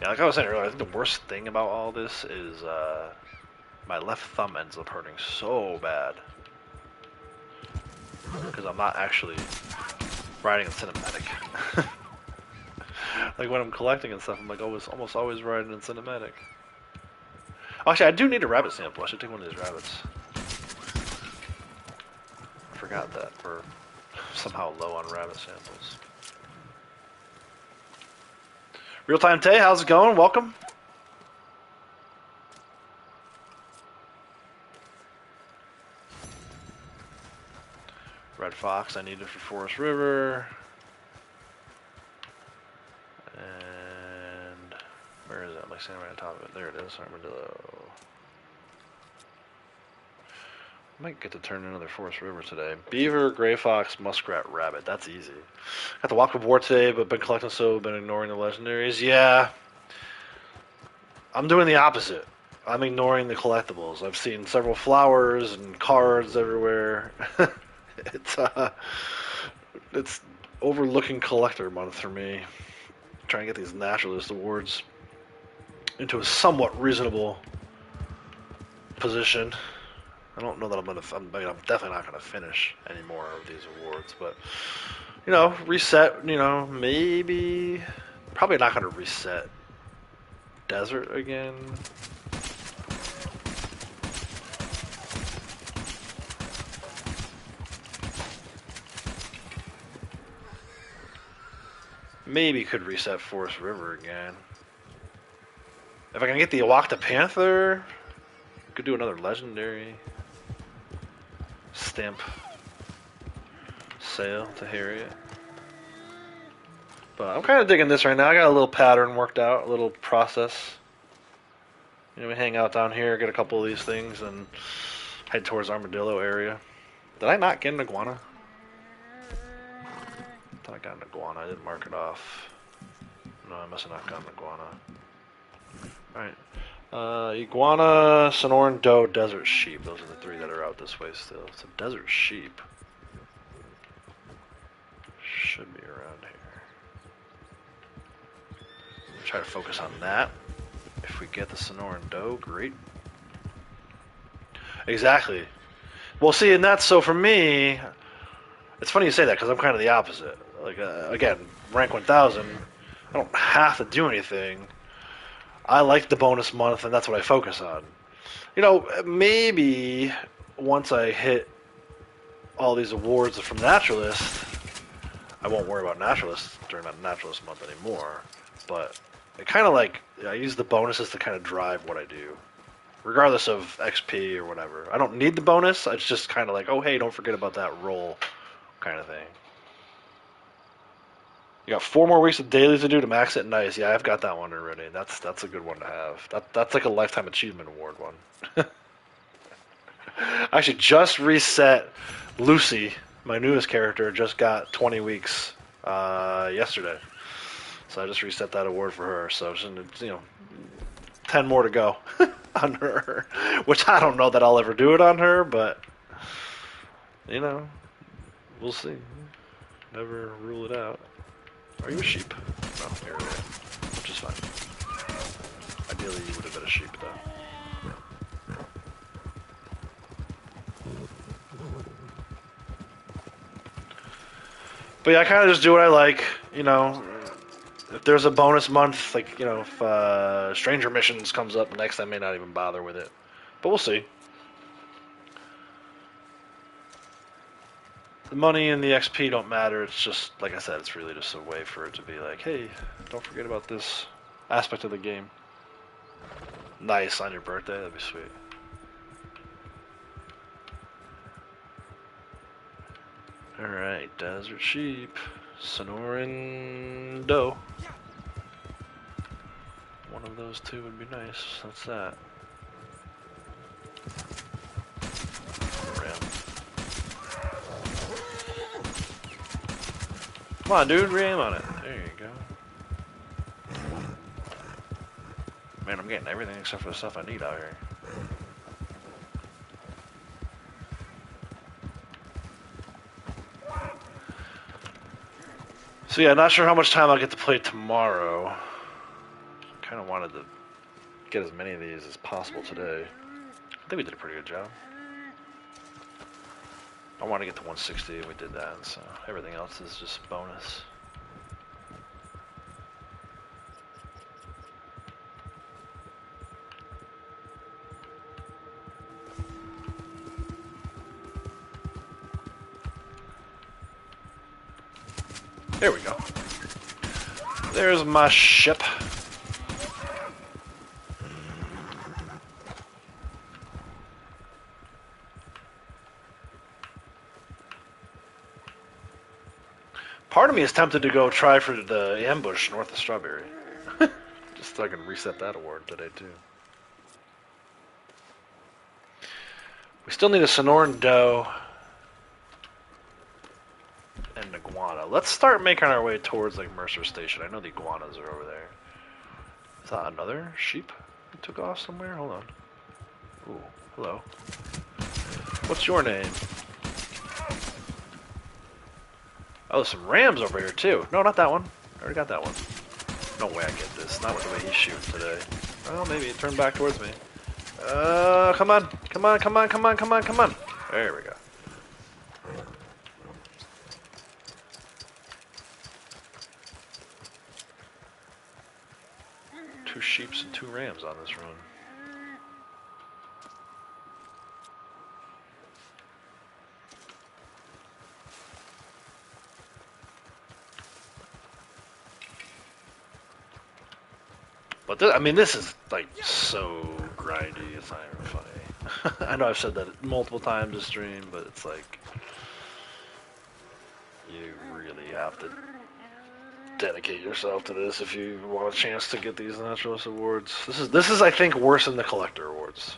Yeah, like I was saying earlier, I think the worst thing about all this is my left thumb ends up hurting so bad because I'm not actually riding in cinematic. Like when I'm collecting and stuff, I'm like almost always riding in cinematic. Actually, I do need a rabbit sample. I should take one of these rabbits. I forgot that we're somehow low on rabbit samples. Real Time Tay, how's it going? Welcome. Red Fox, I need it for Forest River. And where is it? I'm like standing right on top of it. There it is, Armadillo. I might get to turn another Forest River today. Beaver, Gray Fox, Muskrat, Rabbit. That's easy. Got the Walk of War today, but been collecting so been ignoring the legendaries. Yeah, I'm doing the opposite. I'm ignoring the collectibles. I've seen several flowers and cards everywhere. it's uh, it's overlooking collector month for me. Trying to get these naturalist awards into a somewhat reasonable position. I don't know that I'm definitely not gonna finish any more of these awards, but reset. Maybe, probably not gonna reset desert again. Maybe could reset Forest River again. If I can get the Awakta Panther, could do another legendary. Stamp Sail to Harriet. But I'm kind of digging this right now. I got a little pattern worked out, a little process. We hang out down here, get a couple of these things, and head towards Armadillo area. Did I not get an iguana? I thought I got an iguana. I didn't mark it off. No, I must have not gotten an iguana. Alright. Iguana, Sonoran Doe, Desert Sheep. Those are the three that are out this way still. So Desert Sheep should be around here. Try to focus on that. If we get the Sonoran Doe, great. Exactly. Well, see, and that's so for me. It's funny you say that because I'm kind of the opposite. Like again, rank 1000. I don't have to do anything. I like the bonus month, and that's what I focus on. Maybe once I hit all these awards from Naturalist, I won't worry about Naturalist during that Naturalist month anymore. But it kind of I use the bonuses to kind of drive what I do, regardless of XP or whatever. I don't need the bonus. It's just kind of like, oh hey, don't forget about that roll, kind of thing. You got 4 more weeks of dailies to do to max it. Nice. Yeah, I've got that one already. That's a good one to have. That's like a lifetime achievement award one. I actually just reset Lucy, my newest character. Just got 20 weeks yesterday, so I just reset that award for her. So 10 more to go on her, which I don't know that I'll ever do it on her, but we'll see. Never rule it out. Are you a sheep? No, you're a rat, which is fine. Ideally, you would have been a sheep, though. But yeah, I kind of just do what I like. You know, if there's a bonus month, like if Stranger Missions comes up next, I may not even bother with it. But we'll see. The money and the XP don't matter. It's just, like I said, it's really just a way for it to be like, hey, don't forget about this aspect of the game. Nice on your birthday. That'd be sweet. Alright, Desert Sheep. Sonoran Doe. One of those two would be nice. That's that. Ram. Come on, dude. Ram on it. There you go. Man, I'm getting everything except for the stuff I need out here. So yeah, not sure how much time I'll get to play tomorrow. Kind of wanted to get as many of these as possible today. I think we did a pretty good job. I want to get to 160, and we did that, so everything else is just bonus. There we go. There's my ship. Part of me is tempted to go try for the ambush north of Strawberry. Just so I can reset that award today, too. We still need a Sonoran Doe and an iguana. Let's start making our way towards like Mercer Station. I know the iguanas are over there. Is that another sheep that took off somewhere? Hold on. Ooh, hello. What's your name? Oh, there's some rams over here too. No, not that one. I already got that one. No way I get this. Not with the way he's shooting today. Well, maybe it turned back towards me. Come on. Come on, come on, come on, come on, come on. There we go. Two sheeps and two rams on this run. But I mean, this is like so grindy. It's not even funny. I know I've said that multiple times this stream, but it's like you really have to dedicate yourself to this if you want a chance to get these Naturalist awards. This is I think worse than the collector awards.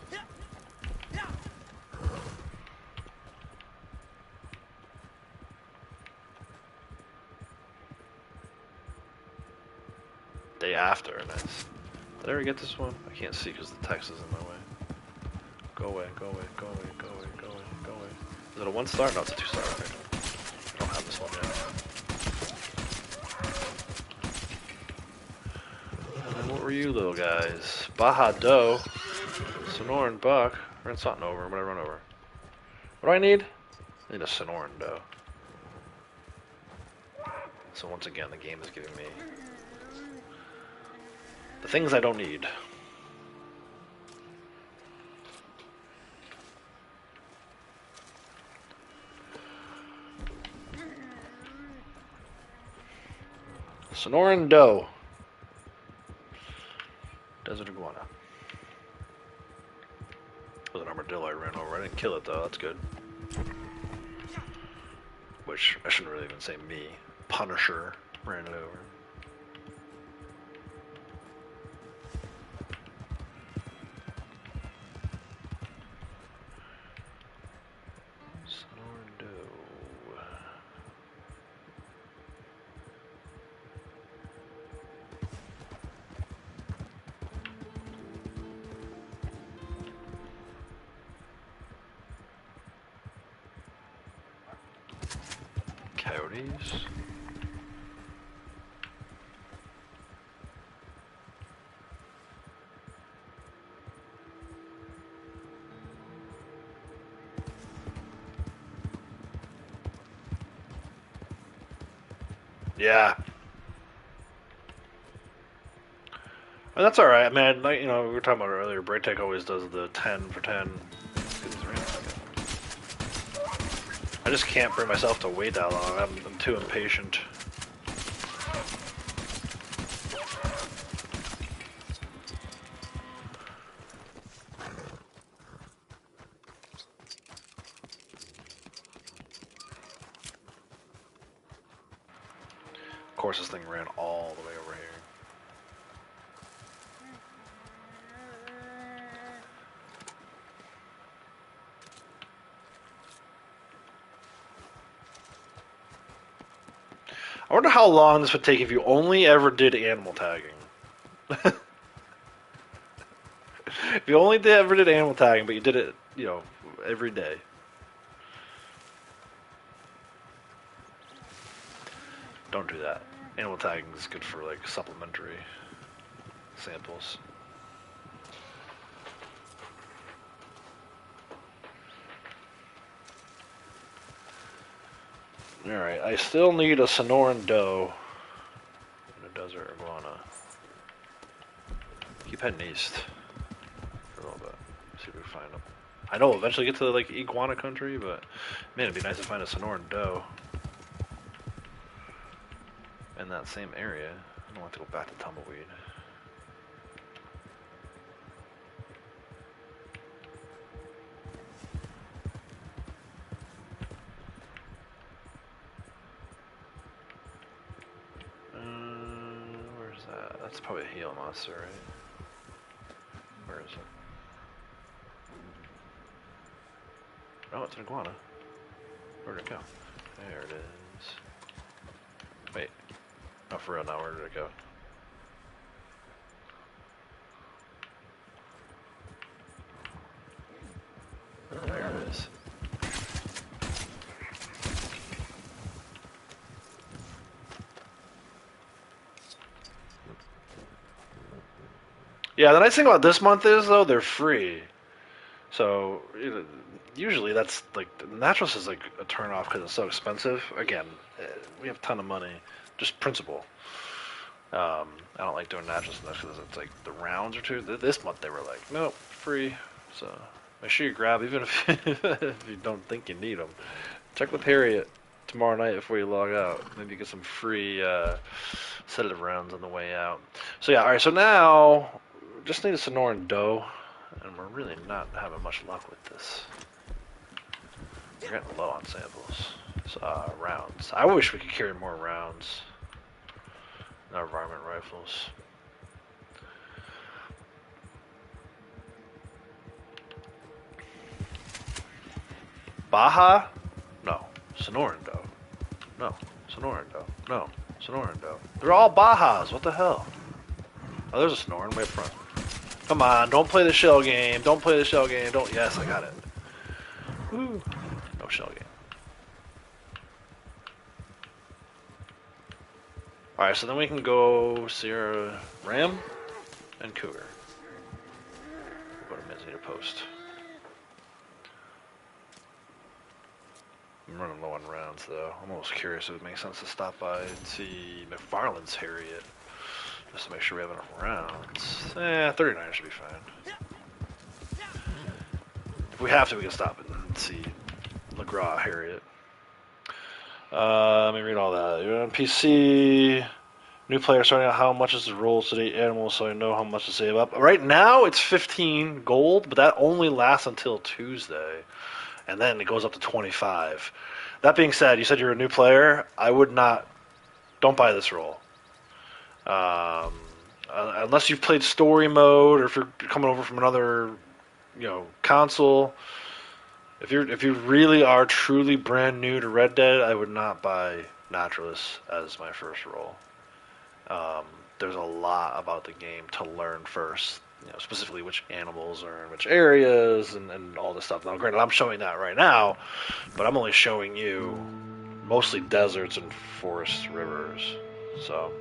Day after, nice. Did I ever get this one? I can't see because the text is in my way. Go away, go away, go away, go away, go away, go away. Is it a 1-star? No, it's a 2-star. Okay. I don't have this one yet. And what were you little guys? Baja Doe, Sonoran Buck, ran something over. What did I run over? What do I need? I need a Sonoran Doe. So once again, the game is giving me the things I don't need. Sonoran Doe. Desert iguana. It was an armadillo I ran over. I didn't kill it though, that's good. Which, I shouldn't really even say me. Punisher ran it over. Sonoran Doe. Coyotes. Yeah. And that's alright, man. Like, you know, we were talking about it earlier. Braytech always does the 10 for 10. Let's get these rings again. I just can't bring myself to wait that long. I'm too impatient. Of course, this thing ran all the way over here. I wonder how long this would take if you only ever did animal tagging. If you only ever did animal tagging, but you did it, you know, every day. Don't do that. Animal tagging is good for like supplementary samples. Alright, I still need a Sonoran doe and a desert iguana. Keep heading east for a little bit. See if we can find them. I know we'll eventually get to like iguana country, but man, it'd be nice to find a Sonoran doe in that same area. I don't want to go back to Tumbleweed. Where's that? That's probably a Gila monster, right? Where is it? Oh, it's an iguana. Where'd it go? There it is. Wait. Oh, for real now, where did it go? There it is. Yeah, the nice thing about this month is, though, they're free. So, usually that's like, Naturalist is like a turn off because it's so expensive. Again, we have a ton of money. Just principle. I don't like doing Naturalist because it's like the rounds are too. This month they were like, nope, free. So, make sure you grab, even if, if you don't think you need them. Check with Harriet tomorrow night before you log out. Maybe get some free sedative rounds on the way out. So yeah, alright, so now just need a Sonoran doe, and we're really not having much luck with this. We're getting low on samples. So, rounds. I wish we could carry more rounds in our varmint rifles. Baja? No. Sonoran doe. No. Sonoran doe. No. Sonoran doe. They're all Bajas. What the hell? Oh, there's a Sonoran way up front. Come on, don't play the shell game. Don't play the shell game. Don't. Yes, I got it. Woo. No shell game. Alright, so then we can go Sierra Ram and Cougar. We'll go to Mesita Post. I'm running low on rounds, though. I'm almost curious if it makes sense to stop by and see McFarland's Harriet. Just to make sure we have enough rounds. 39 should be fine. If we have to, we can stop it and see LeGras Harriet. Let me read all that. You're on PC. New player starting out. How much is the roll today animal so I know how much to save up? Right now it's 15 gold, but that only lasts until Tuesday. And then it goes up to 25. That being said, you said you're a new player. I would not. Don't buy this roll. Unless you've played story mode or if you're coming over from another, console. If you really are truly brand new to Red Dead, I would not buy Naturalist as my first role. There's a lot about the game to learn first, specifically which animals are in which areas and all this stuff. Now, granted, I'm showing that right now, but I'm only showing you mostly deserts and forest rivers. So.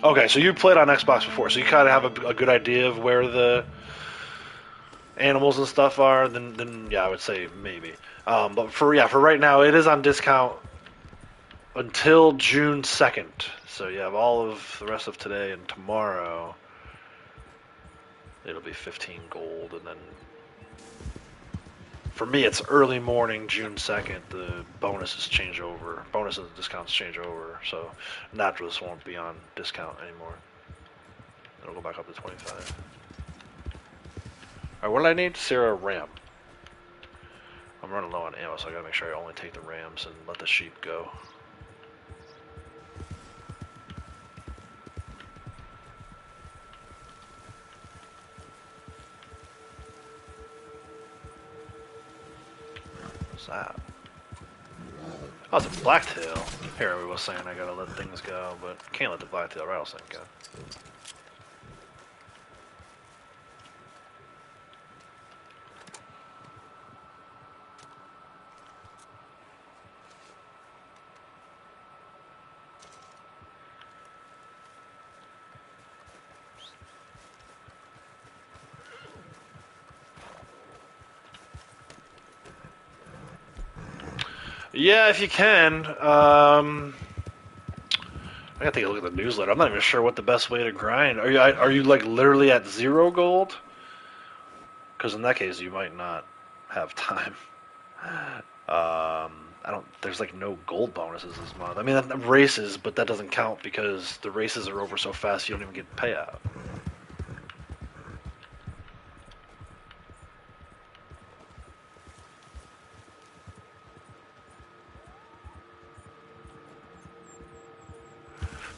Okay, so you played on Xbox before, so you kind of have a good idea of where the animals and stuff are, then yeah, I would say maybe. But for right now, it is on discount until June 2nd. So you have all of the rest of today and tomorrow. It'll be 15 gold, and then for me, it's early morning, June 2nd. The bonuses change over. Bonuses and discounts change over. So Naturalist won't be on discount anymore. It'll go back up to 25. Alright, what did I need? Sarah Ram. I'm running low on ammo, so I gotta make sure I only take the rams and let the sheep go. What's that? Oh, it's a blacktail. Here we was saying I gotta let things go, but can't let the blacktail rattlesnake go. Yeah, if you can. I gotta take a look at the newsletter. I'm not even sure what the best way to grind. Are you like literally at 0 gold? Because in that case, you might not have time. I don't. There's like no gold bonuses this month. I mean, races, but that doesn't count because the races are over so fast you don't even get payout.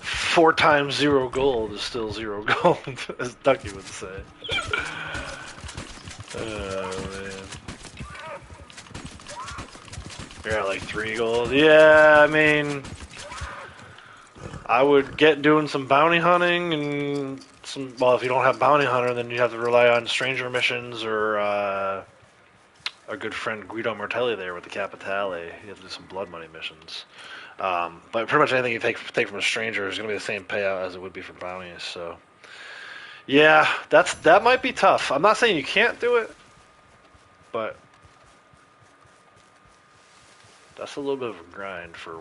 Four times 0 gold is still 0 gold, as Ducky would say. Oh man. You're at like 3 gold. Yeah, I mean, I would get doing some bounty hunting and some. Well, if you don't have bounty hunter, then you have to rely on stranger missions or our good friend Guido Martelli there with the Capitale. You have to do some blood money missions. But pretty much anything you take from a stranger is going to be the same payout as it would be for bounties. So, yeah, that might be tough. I'm not saying you can't do it, but that's a little bit of a grind for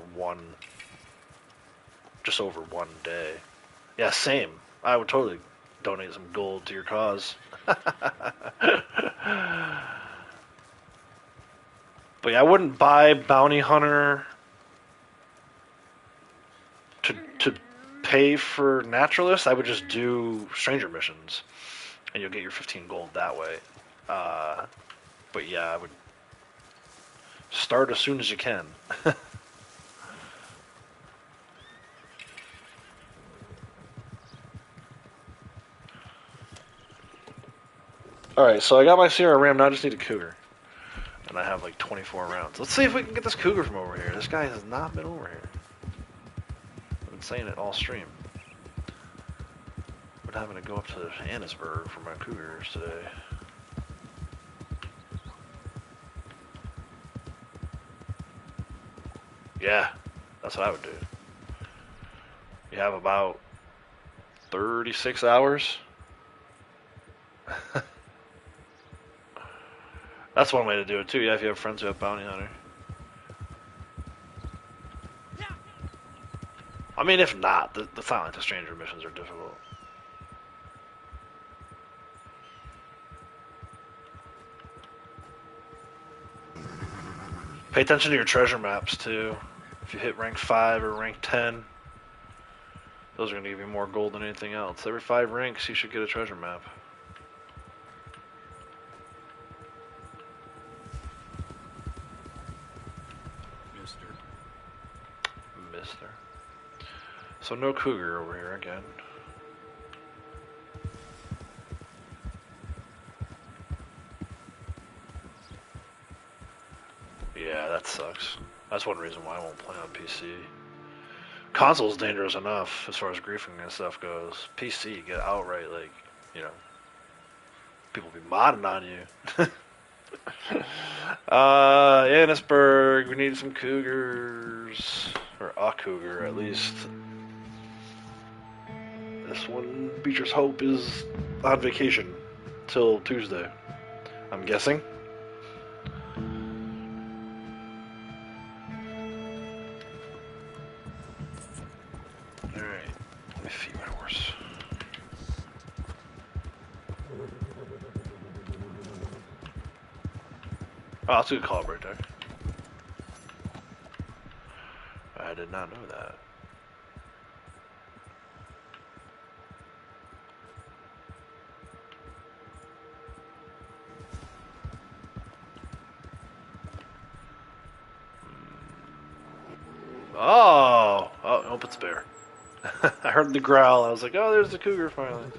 just over 1 day. Yeah, same. I would totally donate some gold to your cause. But yeah, I wouldn't buy bounty hunter to pay for naturalist. I would just do stranger missions, and you'll get your 15 gold that way. But yeah, I would start as soon as you can. Alright, so I got my Sierra Ram, now I just need a cougar. And I have like 24 rounds. Let's see if we can get this cougar from over here. This guy has not been over here. I've been saying it all stream. But having to go up to Annisburg for my cougars today. Yeah, that's what I would do. You have about 36 hours. That's one way to do it too, yeah, if you have friends who have bounty hunter. I mean, if not, it's not like the stranger missions are difficult. Pay attention to your treasure maps too. If you hit rank 5 or rank 10, those are going to give you more gold than anything else. Every 5 ranks, you should get a treasure map. Mister. So no cougar over here again. Yeah, that sucks. That's one reason why I won't play on PC. Console's dangerous enough as far as griefing and stuff goes. PC, you get outright, like, you know, people be modding on you. Annisburg, we need some cougars. Or a cougar, at least. This one, Beecher's Hope, is on vacation till Tuesday. I'm guessing. Alright, let me feed my horse. Oh, that's a good call right there. I did not know that. Oh! Oh, nope, it's a bear. I heard the growl. I was like, oh, there's the cougar finally.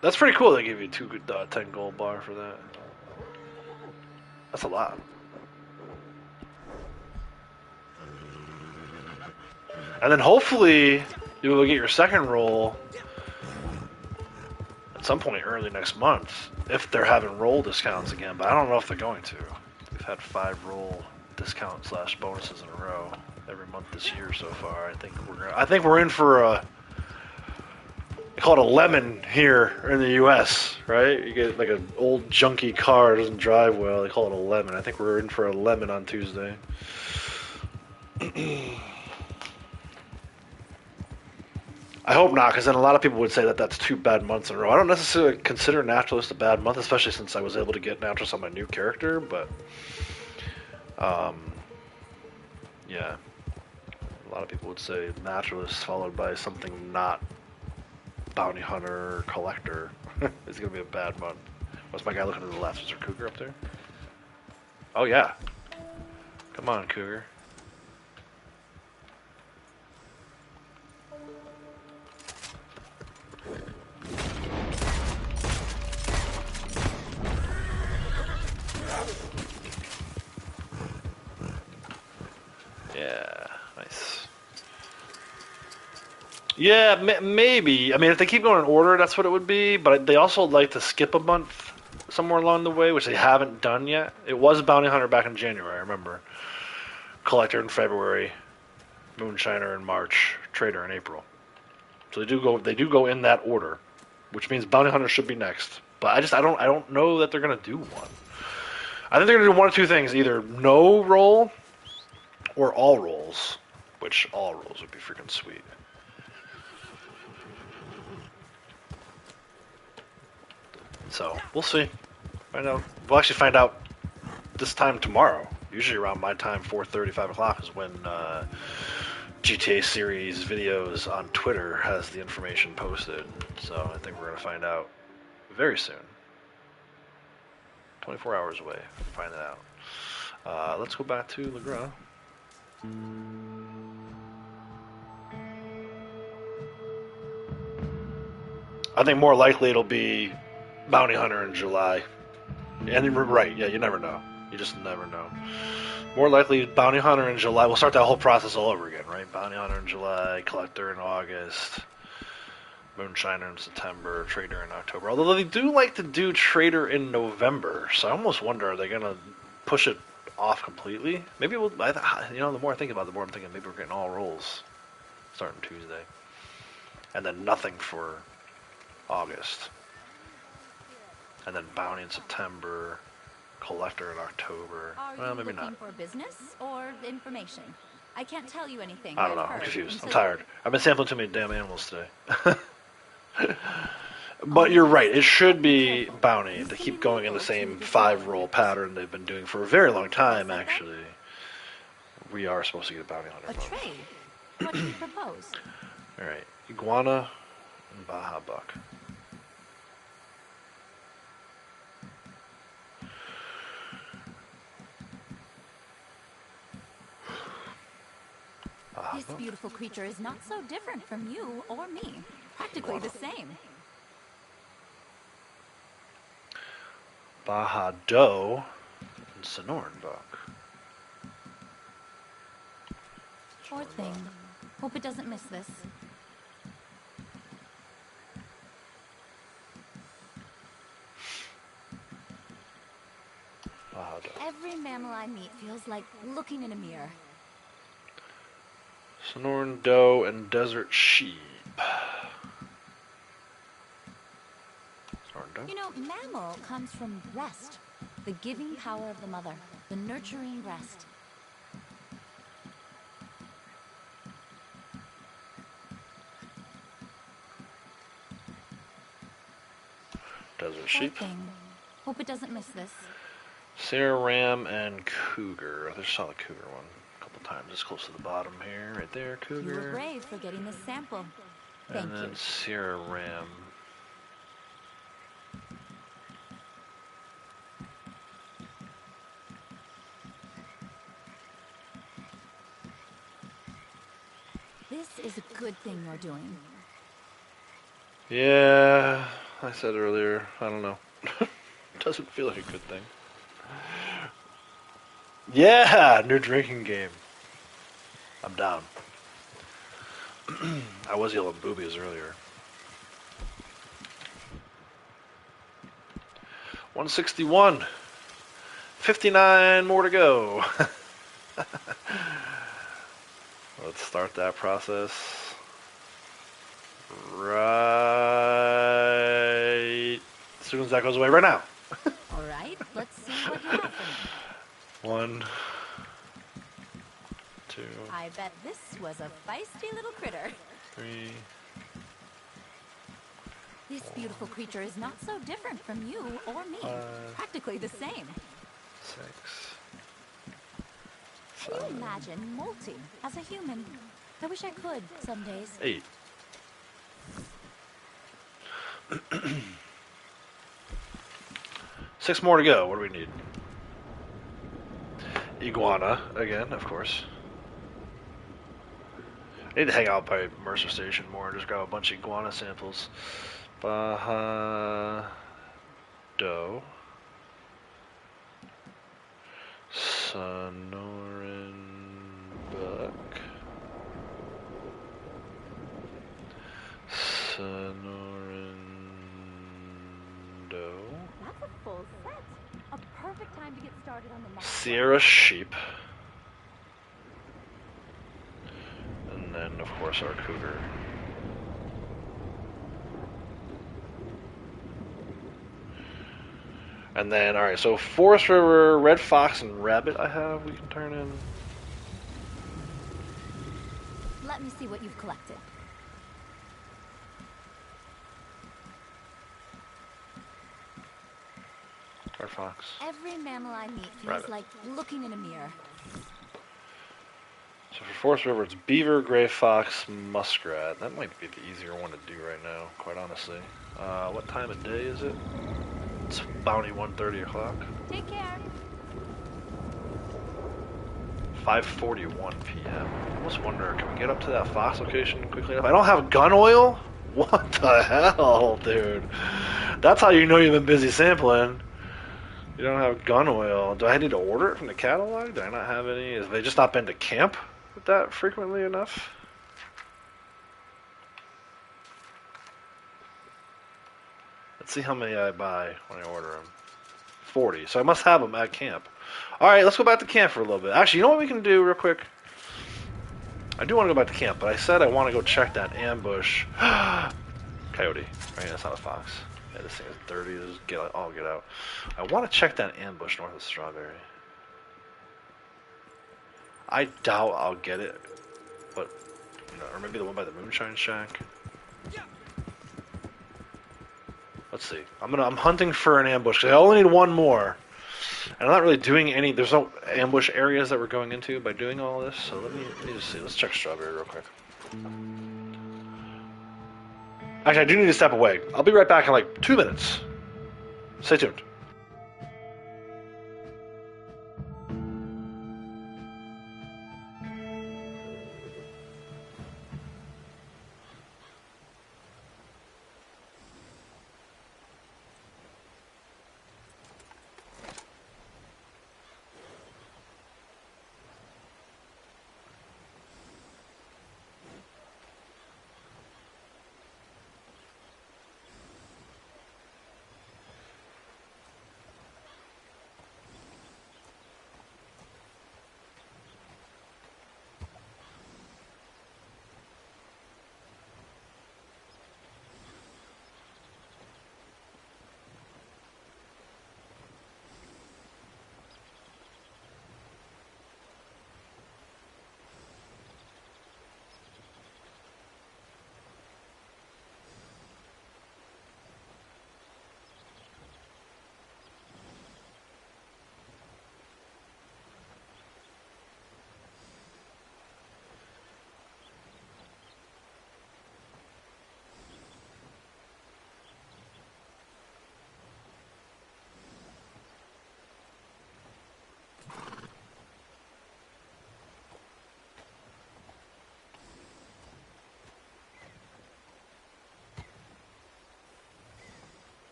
That's pretty cool. They give you 10 gold bar for that. That's a lot. And then hopefully you will get your second roll at some point early next month if they're having roll discounts again. But I don't know if they're going to. We've had 5 roll discount / bonuses in a row every month this year so far. I think we're in for a. They call it a lemon here in the U.S., right? You get like an old junky car, doesn't drive well. They call it a lemon. I think we're in for a lemon on Tuesday. I hope not, because then a lot of people would say that that's 2 bad months in a row. I don't necessarily consider Naturalist a bad month, especially since I was able to get Naturalist on my new character, but yeah. A lot of people would say Naturalist followed by something not Bounty Hunter or Collector is going to be a bad month. What's my guy looking to the left? Is there a cougar up there? Oh, yeah. Come on, cougar. Yeah, nice. Yeah, maybe. I mean, if they keep going in order, that's what it would be. But they also like to skip a month somewhere along the way, which they haven't done yet. It was Bounty Hunter back in January, I remember. Collector in February, Moonshiner in March, Trader in April. So they do go in that order, which means Bounty Hunter should be next. But I don't know that they're gonna do one. I think they're gonna do one of two things: either no roll or all rolls, which all rolls would be freaking sweet. So we'll see. Find out. We'll actually find out this time tomorrow. Usually around my time, 4:30, 5 o'clock is when GTA series videos on Twitter has the information posted. So I think we're gonna find out very soon. 24 hours away from finding out. Let's go back to Legrand. I think more likely it'll be Bounty Hunter in July. And you're right, yeah, you never know. You just never know. More likely Bounty Hunter in July. We'll start that whole process all over again, right? Bounty Hunter in July, Collector in August, Moonshiner in September, Trader in October. Although they do like to do Trader in November, so I almost wonder, are they going to push it off completely? Maybe we'll, the more I think about it, the more I'm thinking maybe we're getting all rolls starting Tuesday. And then nothing for August. And then Bounty in September, Collector in October. Well, maybe not. Are you looking for business or information? I can't tell you anything. I don't know. I'm confused. I'm tired. I've been sampling too many damn animals today. But you're right. It should be Bounty. They keep going in the same 5-roll pattern they've been doing for a very long time, actually. We are supposed to get a Bounty Hunter. A trade? What do you propose? Alright. Iguana and Baja Buck. This beautiful creature is not so different from you or me. Practically the same. Baja Doe and Sonoran Buck. Poor thing. Hope it doesn't miss this. Baja Doe. Every mammal I meet feels like looking in a mirror. Sonoran Doe and Desert Sheep. know, mammal comes from breast, the giving power of the mother, the nurturing breast. Desert Poor sheep. thing. Hope it doesn't miss this. Sierra ram and cougar. I just saw the cougar one a couple times. It's close to the bottom here, right there. You were Cougar. brave for getting this sample. Thank And you. then Sierra ram. This is a good thing you're doing. Yeah, I said earlier. I don't know. Doesn't feel like a good thing. Yeah, new drinking game. I'm down. I was yelling boobies earlier. 161. 59 more to go. Let's start that process right as soon as that goes away right now. All right, let's see what you have for me. 1, 2, I bet this was a feisty little critter. 3. This beautiful creature is not so different from you or me. 5, Practically the same. 6, Can you 7, imagine molting as a human? I wish I could some days. 8. Six more to go. What do we need? Iguana again, of course. I need to hang out by Mercer Station more and just grab a bunch of iguana samples. Baja Doe. Sonoran Buck. Sonoran Doe. That's a full set. A perfect time to get started on the next Sierra Sheep. And then, of course, our cougar. And then, alright, so Forest River, Red Fox, and Rabbit I have we can turn in. Let me see what you've collected. Red Fox. Every mammal I meet feels Rabbit. like looking in a mirror. So for Forest River, it's beaver, gray fox, muskrat. That might be the easier one to do right now, quite honestly. What time of day is it? It's bounty 1:30 o'clock. Take care. 5:41 p.m. I almost wonder, can we get up to that fox location quickly enough? I don't have gun oil? What the hell, dude? That's how you know you've been busy sampling. You don't have gun oil. Do I need to order it from the catalog? Do I not have any? Have they just not been to camp with that frequently enough? Let's see how many I buy when I order them. 40. So I must have them at camp. Alright, let's go back to camp for a little bit. Actually, you know what we can do real quick? I do want to go back to camp, but I said I want to go check that ambush. Coyote. Right, that's not a fox. Yeah, this thing is dirty. Just get out. Oh, get out. I want to check that ambush north of Strawberry. I doubt I'll get it, but you know, or maybe the one by the Moonshine Shack. Let's see. I'm hunting for an ambush. I only need one more, and I'm not really doing any. There's no ambush areas that we're going into by doing all this. So let me just see. Let's check Strawberry real quick. Actually, I do need to step away. I'll be right back in like 2 minutes. Stay tuned.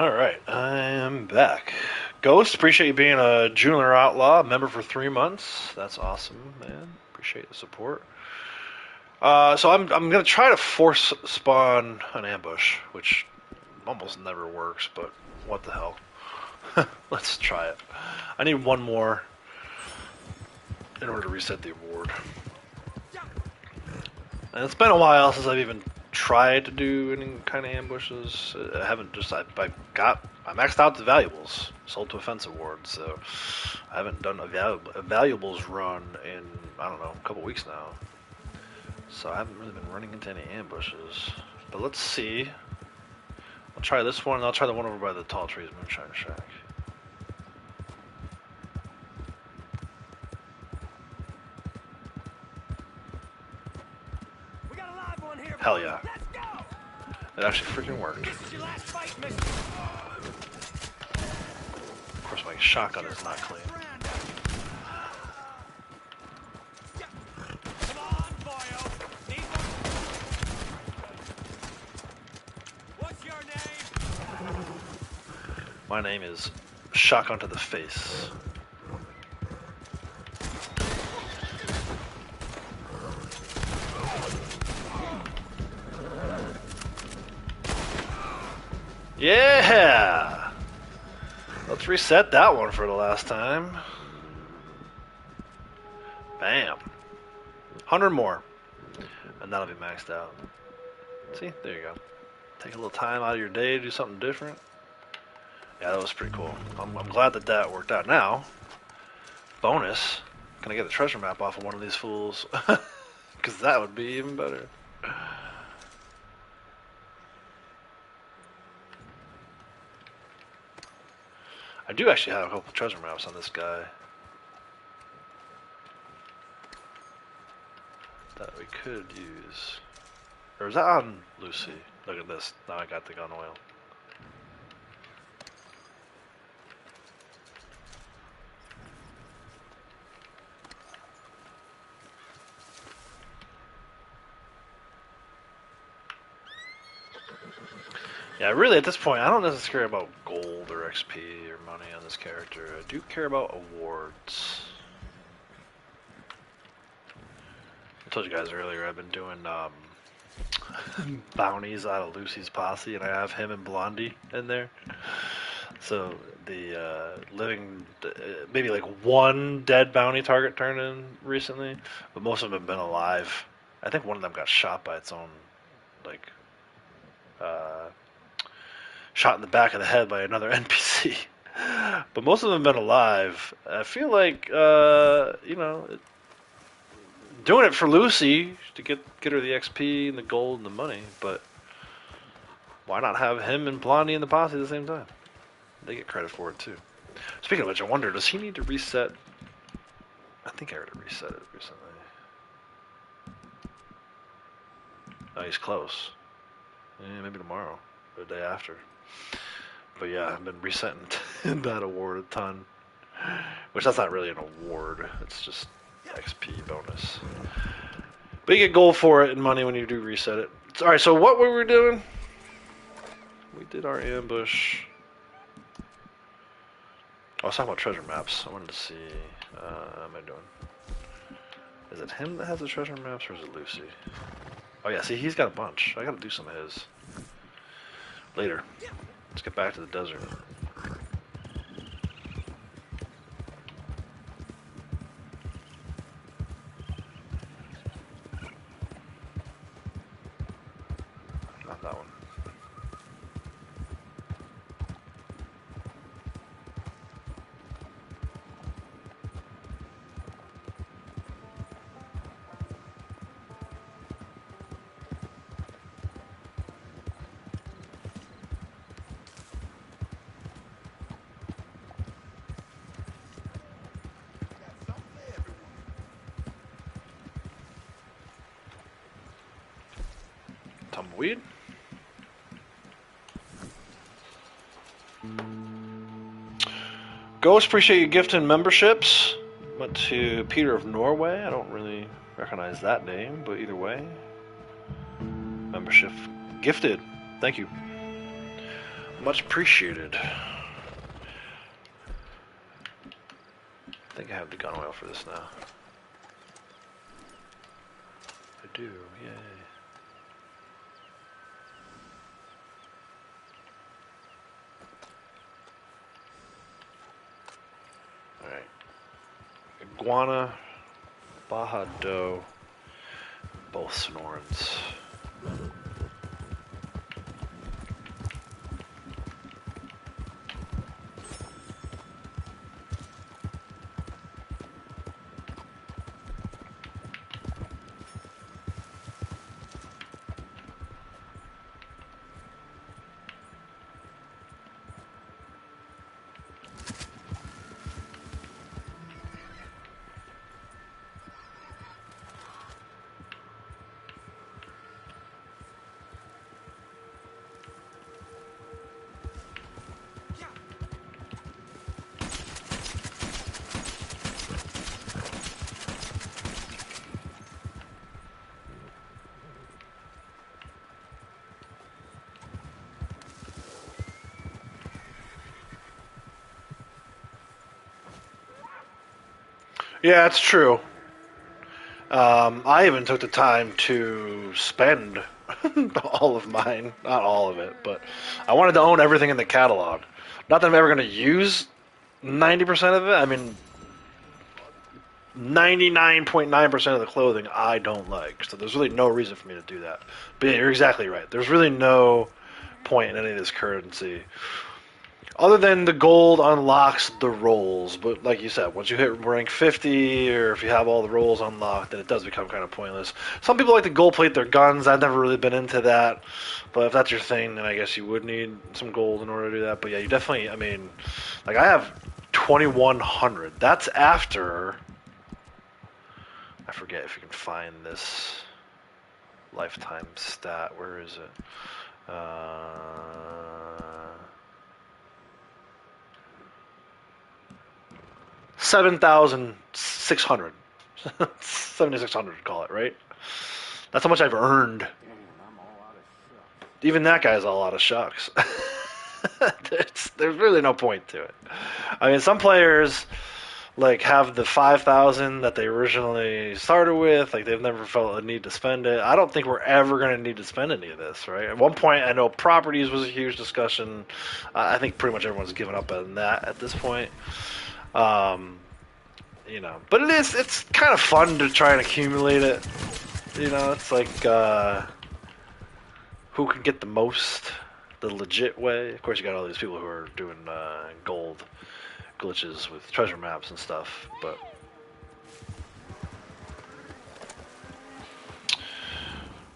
Alright, I am back. Ghost, appreciate you being a junior outlaw member for 3 months. That's awesome, man. Appreciate the support. So I'm gonna try to force spawn an ambush, which almost never works, but what the hell. Let's try it. I need one more in order to reset the award. And it's been a while since I've even tried to do any kind of ambushes. I haven't just I maxed out the valuables, sold to offense award, so I haven't done a valuables run in I don't know a couple weeks now. So I haven't really been running into any ambushes. But let's see. I'll try this one, and I'll try the one over by the tall trees, Moonshine Shack. We got a live one here. Hell yeah. Let's go. It actually freaking worked. This is your last fight, mister. Of course, my shotgun is not clean. Come on, boyo. Need one. What's your name? My name is Shotgun to the Face. Yeah! Let's reset that one for the last time. Bam. 100 more. And that'll be maxed out. See? There you go. Take a little time out of your day to do something different. Yeah, that was pretty cool. I'm glad that that worked out. Now, bonus, can I get a treasure map off of one of these fools? Because that would be even better. I do actually have a couple treasure maps on this guy that we could use. Or is that on Lucy? Look at this. Now I got the gun oil. Yeah, really at this point, I don't necessarily care about gold or XP or money on this character. I do care about awards. I told you guys earlier, I've been doing bounties out of Lucy's posse, and I have him and Blondie in there. So the maybe like one dead bounty target turned in recently, but most of them have been alive. I think one of them got shot by its own, like, shot in the back of the head by another NPC. But most of them have been alive. I feel like, you know, doing it for Lucy to get her the XP and the gold and the money, but why not have him and Blondie in the posse at the same time? They get credit for it too. Speaking of which, I wonder, does he need to reset? I think I already reset it recently. Oh, he's close. Yeah, maybe tomorrow or the day after. But yeah, I've been resetting that award a ton. Which that's not really an award. It's just XP bonus. But you get gold for it and money when you do reset it. Alright, so what were we doing? We did our ambush. I was talking about treasure maps. I wanted to see. How am I doing? Is it him that has the treasure maps or is it Lucy? Oh yeah, see, he's got a bunch. I gotta do some of his. Later. Let's get back to the desert. Not that one. Tumbleweed. Ghost, appreciate you gifting memberships. Went to Peter of Norway. I don't really recognize that name, but either way. Membership gifted. Thank you. Much appreciated. I think I have the gun oil for this now. I do, yay. Alright. Iguana, Baja Doe, both Sonorans. Yeah, it's true. I even took the time to spend all of mine, not all of it, but I wanted to own everything in the catalog. Not that I'm ever going to use 90% of it. I mean, 99.9% of the clothing I don't like. So there's really no reason for me to do that. But yeah, you're exactly right. There's really no point in any of this currency. Other than the gold unlocks the rolls, but like you said, once you hit rank 50, or if you have all the rolls unlocked, then it does become kind of pointless. Some people like to gold plate their guns. I've never really been into that, but if that's your thing, then I guess you would need some gold in order to do that. But yeah, you definitely, I mean, like I have 2100. That's after, I forget if you can find this lifetime stat. Where is it? 7,600. 7,600, call it, right? That's how much I've earned. Damn, I'm all out of shucks. Even that guy's all out of shucks. There's really no point to it. I mean, some players like have the 5,000 that they originally started with. Like they've never felt a need to spend it. I don't think we're ever going to need to spend any of this, right? At one point, I know properties was a huge discussion. I think pretty much everyone's given up on that at this point. Um, but it's kind of fun to try and accumulate it. It's like who can get the most the legit way. Of course, you got all these people who are doing gold glitches with treasure maps and stuff, but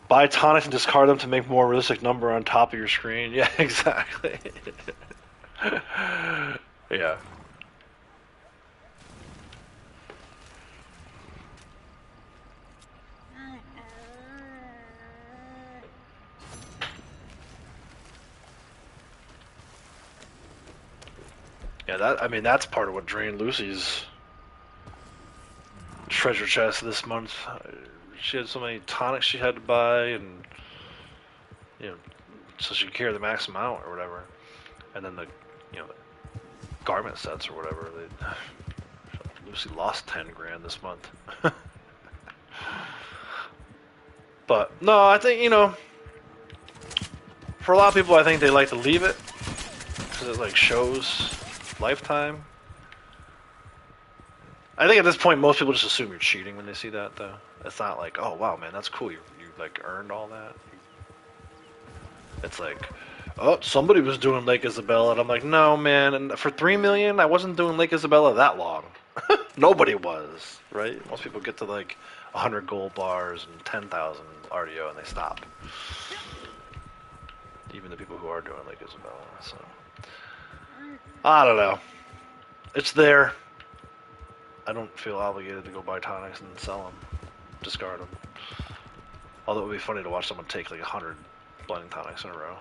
buy tonics and discard them to make more realistic number on top of your screen. Yeah, exactly. Yeah. Yeah, that's part of what drained Lucy's treasure chest this month. She had so many tonics she had to buy, and so she could carry the max amount or whatever. And then the garment sets or whatever. Lucy lost 10 grand this month. But no, I think for a lot of people, I think they like to leave it because it like shows lifetime. I think at this point, most people just assume you're cheating when they see that, though. It's not like, oh wow, man, that's cool. You like earned all that. It's like, oh, somebody was doing Lake Isabella, and I'm like, no, man. And for 3 million, I wasn't doing Lake Isabella that long. Nobody was, right? Most people get to like 100 gold bars and 10,000 RDO, and they stop. Even the people who are doing Lake Isabella. So I don't know. It's there. I don't feel obligated to go buy tonics and sell them, discard them. Although it would be funny to watch someone take like 100 blending tonics in a row.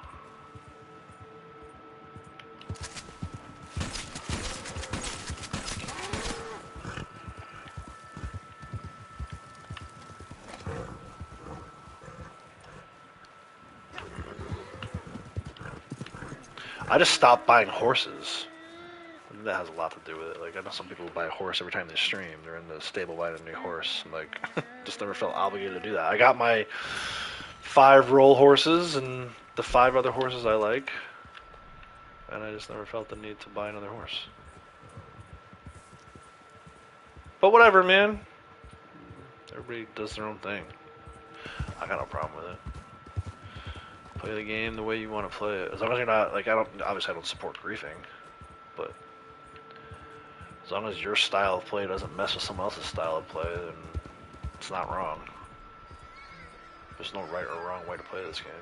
I just stopped buying horses. And that has a lot to do with it. Like I know some people buy a horse every time they stream. They're in the stable buying a new horse. And like, just never felt obligated to do that. I got my 5 roll horses and the 5 other horses I like, and I just never felt the need to buy another horse. But whatever, man. Everybody does their own thing. I got no problem with it. Play the game the way you want to play it. As long as you're not, like, obviously I don't support griefing, but as long as your style of play doesn't mess with someone else's style of play, then it's not wrong. There's no right or wrong way to play this game.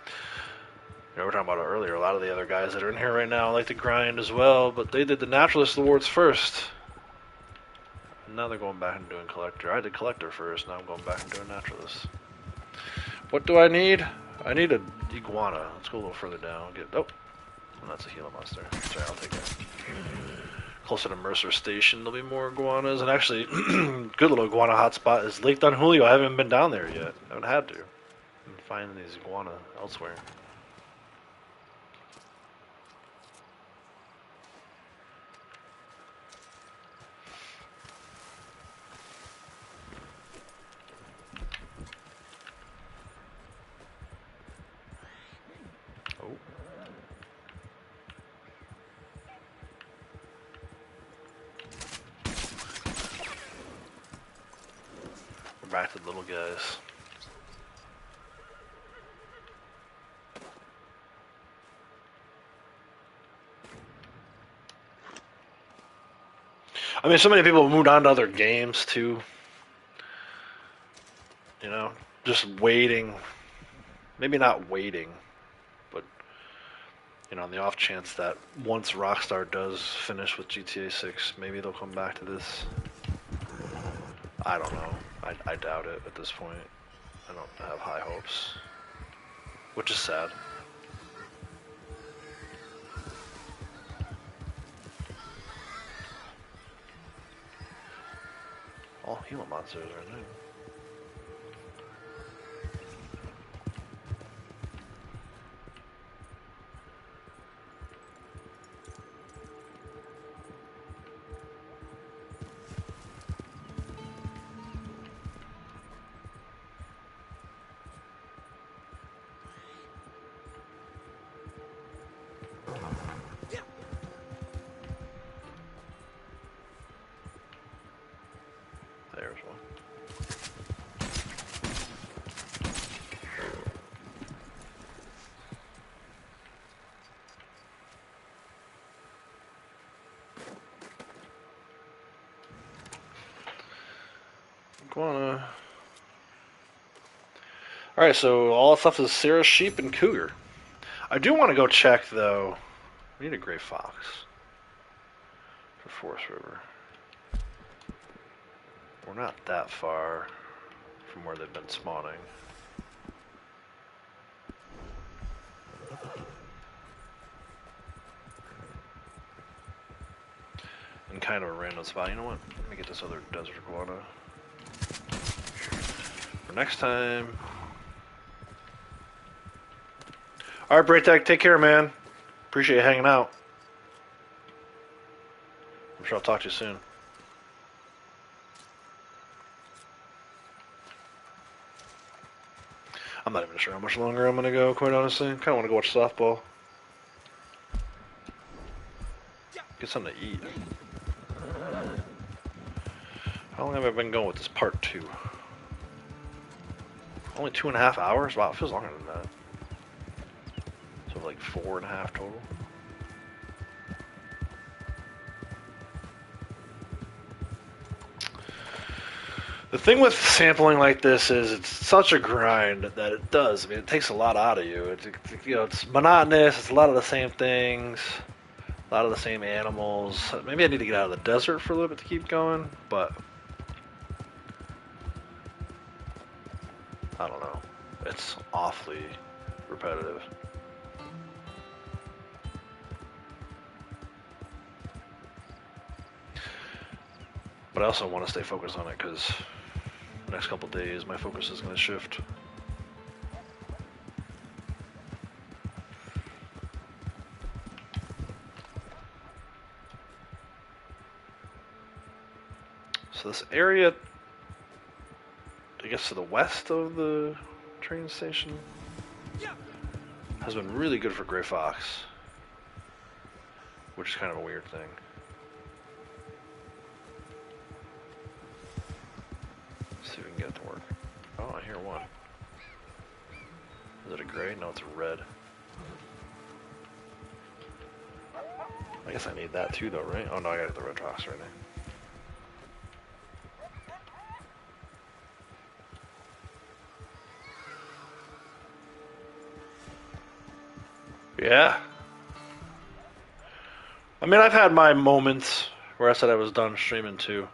You know, we were talking about it earlier. A lot of the other guys that are in here right now like to grind as well, but they did the Naturalist awards first. And now they're going back and doing Collector. I did Collector first, now I'm going back and doing Naturalist. What do I need? I need an iguana. Let's go a little further down. Oh, that's a Gila monster. Sorry, I'll take it. Closer to Mercer Station, there'll be more iguanas. And actually, good little iguana hotspot is Lake Don Julio. I haven't been down there yet. I haven't had to. I'm finding these iguana elsewhere. Oh. We're back to the little guys. I mean, so many people moved on to other games too. You know, just waiting. Maybe not waiting, but you know, on the off chance that once Rockstar does finish with GTA 6, maybe they'll come back to this. I don't know. I doubt it at this point. I don't have high hopes, which is sad. All Gila monsters are new. There's one. Iguana. Alright, so all that stuff is Sarah Sheep and Cougar. I do want to go check, though. We need a gray fox for Forest River. We're not that far from where they've been spawning. In kind of a random spot. You know what? Let me get this other desert iguana for next time. Alright, Braytech, take care, man. Appreciate you hanging out. I'm sure I'll talk to you soon. I'm not even sure how much longer I'm going to go, quite honestly. I kind of want to go watch softball. Get something to eat. How long have I been going with this part 2? Only 2.5 hours? Wow, it feels longer than that. So like 4.5 total. The thing with sampling like this is it's such a grind that it does. I mean, it takes a lot out of you. You know, it's monotonous. It's a lot of the same things, a lot of the same animals. Maybe I need to get out of the desert for a little bit to keep going, but I don't know. It's awfully repetitive. But I also want to stay focused on it because the next couple days my focus is going to shift. So this area, I guess to the west of the train station, has been really good for gray fox, which is kind of a weird thing. Let's see if we can get it to work. Oh, I hear one. Is it a gray? No, it's a red. I guess I need that too, though, right? Oh no, I got the red fox right now. Yeah. I mean, I've had my moments where I said I was done streaming too.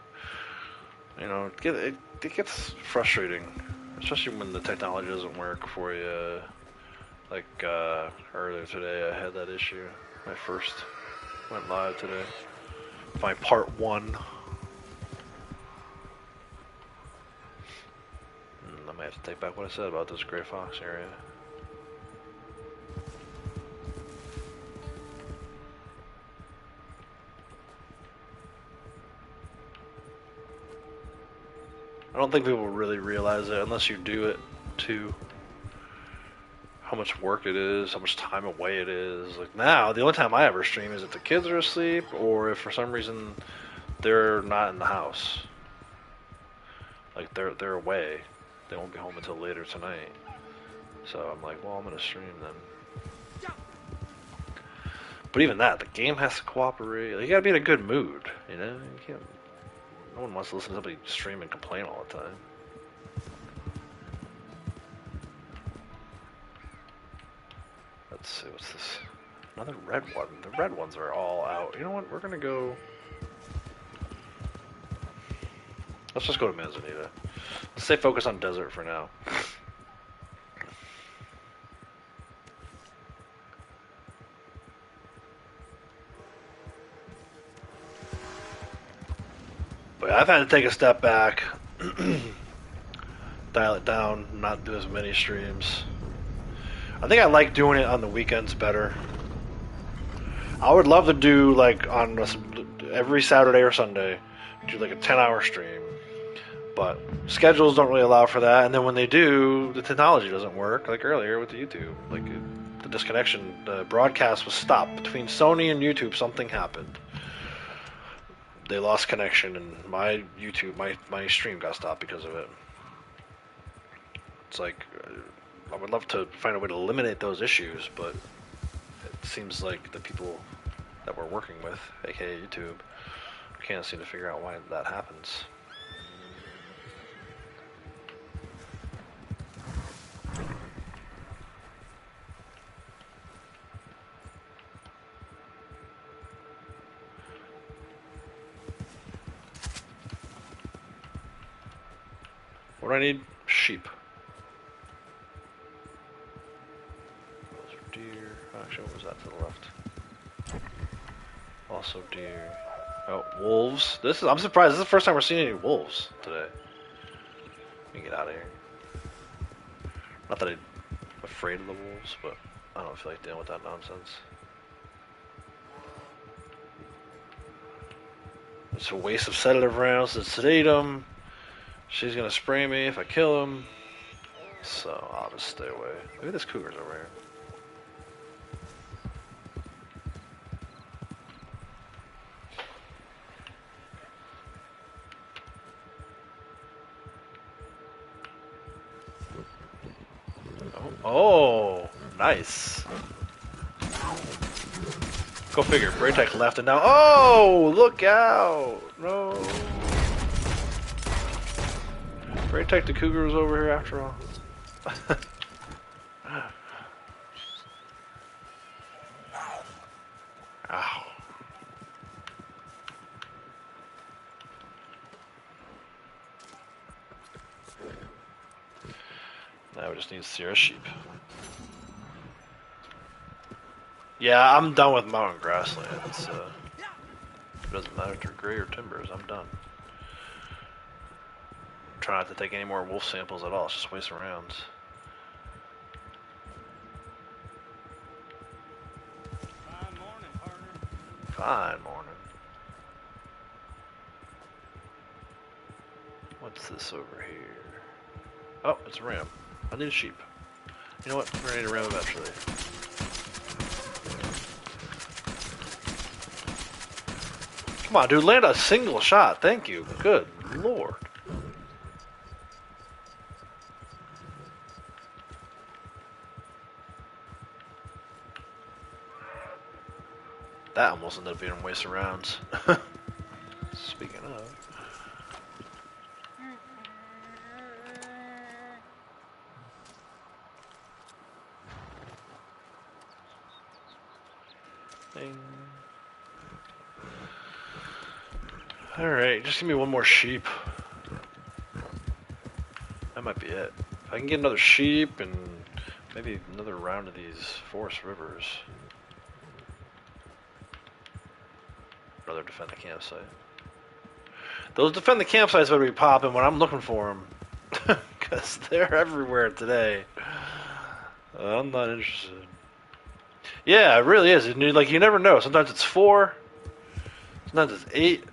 You know, it gets frustrating, especially when the technology doesn't work for you. Like earlier today, I had that issue. My first went live today. My part 1. I might have to take back what I said about this gray fox area. I don't think people really realize it unless you do it too. How much work it is, how much time away it is. Like now, the only time I ever stream is if the kids are asleep or if for some reason they're not in the house. Like they're away. They won't be home until later tonight. So I'm like, well, I'm gonna stream then. But even that, the game has to cooperate. Like, you gotta be in a good mood, you know? You can't. No one wants to listen to somebody stream and complain all the time. Let's see, what's this? Another red one. The red ones are all out. You know what? We're gonna go. Let's just go to Manzanita. Let's stay focused on desert for now. But I've had to take a step back, dial it down, not do as many streams. I think I like doing it on the weekends better. I would love to do like on every Saturday or Sunday, do like a 10-hour stream. But schedules don't really allow for that, and then when they do, the technology doesn't work. Like earlier with the YouTube, like the disconnection, the broadcast was stopped between Sony and YouTube. Something happened. They lost connection, and my YouTube, my stream got stopped because of it. It's like I would love to find a way to eliminate those issues, but it seems like the people that we're working with, aka YouTube, can't seem to figure out why that happens. What do I need? Sheep. Those are deer. Actually, what was that to the left? Also deer. Oh, wolves. I'm surprised. This is the first time we're seeing any wolves today. Let me get out of here. Not that I'm afraid of the wolves, but I don't feel like dealing with that nonsense. It's a waste of sedative rounds to sedate him. She's gonna spray me if I kill him. So I'll just stay away. Look at this cougar's over here. Oh, nice. Go figure. Braytech left and now. Oh, look out! No. Braytech the cougar was over here after all. Ow. Now we just need Sierra sheep. Yeah, I'm done with mountain grasslands. It doesn't matter if they're gray or timbers, I'm done. Try not to take any more wolf samples at all, it's just waste of rounds. Fine morning, partner. Fine morning. What's this over here? Oh, it's a ram. I need a sheep. You know what? We're gonna need a ram eventually. Come on, dude, land a single shot. Thank you. Good lord. That almost ended up being a waste of rounds. Speaking of. Ding. Alright, just give me one more sheep. That might be it. If I can get another sheep and maybe another round of these forest rivers. Another defend the campsite. Those defend the campsites better be popping when I'm looking for them. Because they're everywhere today. I'm not interested. Yeah, it really is. Like, you never know. Sometimes it's 4. Sometimes it's 8.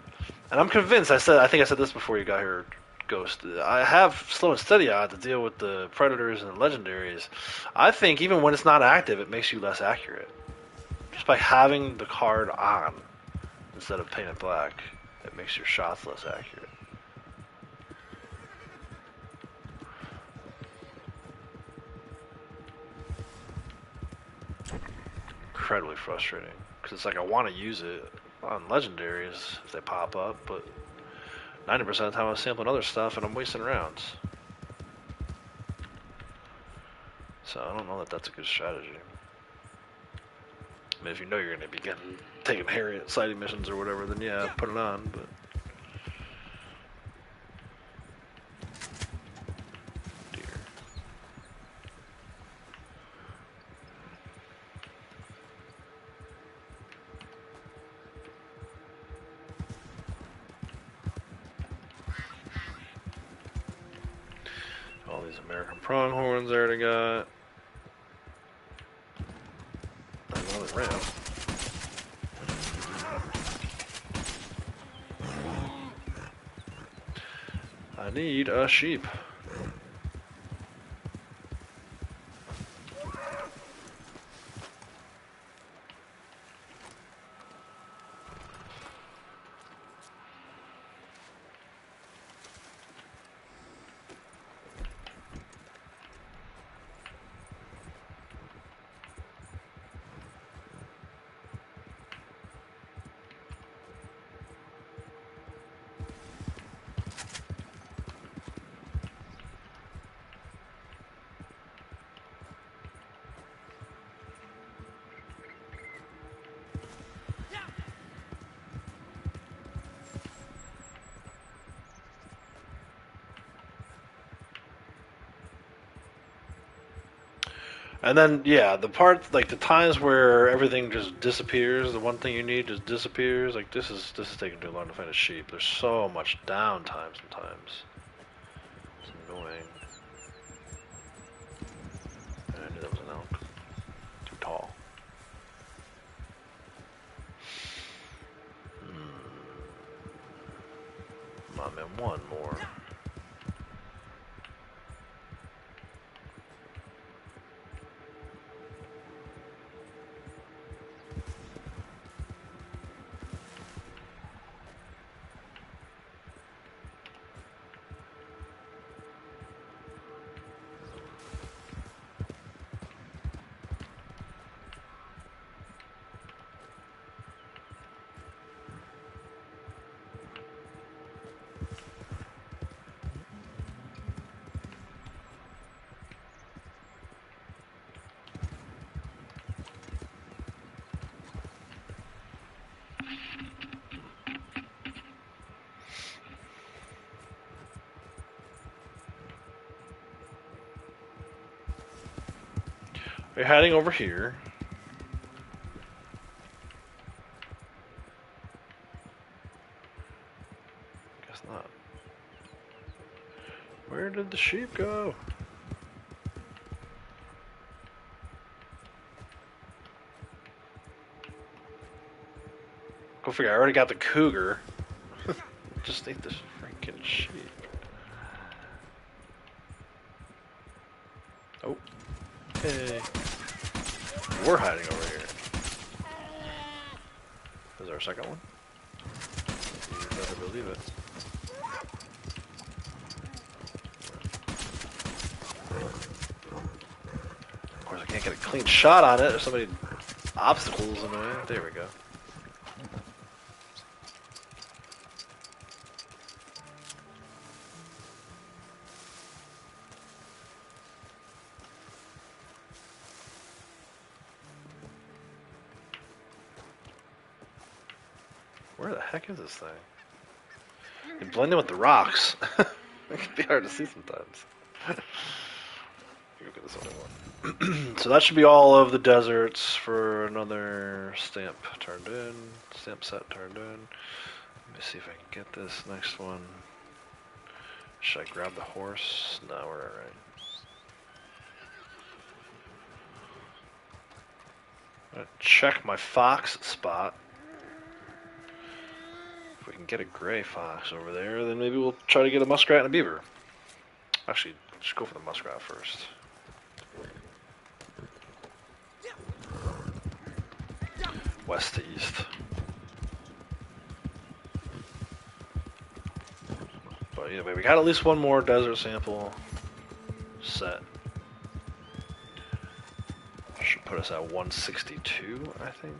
And I'm convinced, I think I said this before you got here, Ghost. I have slow and steady to deal with the predators and the legendaries. I think even when it's not active, it makes you less accurate. Just by having the card on instead of painted black, it makes your shots less accurate. Incredibly frustrating. Because it's like I want to use it on legendaries if they pop up, but 90% of the time I'm sampling other stuff and I'm wasting rounds. So I don't know that that's a good strategy. I mean, if you know you're going to be taking Harriet sighting missions or whatever, then yeah, put it on, but... Dear. All these American pronghorns I already got. Another ram. I need a sheep. And then, yeah, the part, like the times where everything just disappears, the one thing you need just disappears. Like this is taking too long to find a sheep. There's so much downtime sometimes. It's annoying. I knew that was an elk. Too tall. Come on, man, one more. We're heading over here. Guess not. Where did the sheep go? Go figure. I already got the cougar. Just need this freaking sheep. Hey. We're hiding over here. Is there a second one? You better believe it. Of course, I can't get a clean shot on it. There's so many obstacles in the way. There we go. Where the heck is this thing? You blend in with the rocks. It can be hard to see sometimes. Look at this other one. So that should be all of the deserts for another stamp turned in. Stamp set turned in. Let me see if I can get this next one. Should I grab the horse? No, we're alright. I'm gonna check my fox spot. If we can get a gray fox over there, then maybe we'll try to get a muskrat and a beaver. Actually, let's go for the muskrat first. West to east. But anyway, we got at least one more desert sample set. Should put us at 162, I think.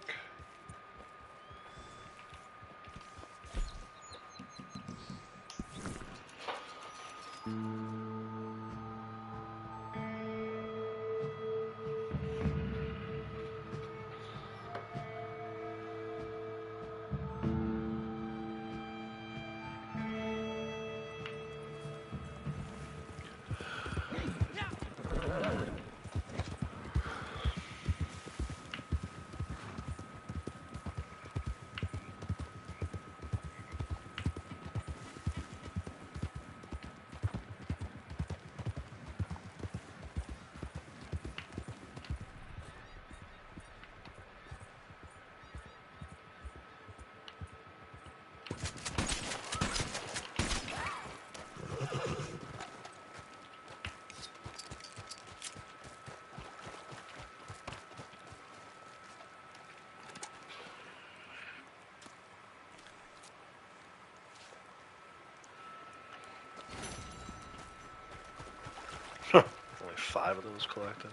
Only 5 of those collected.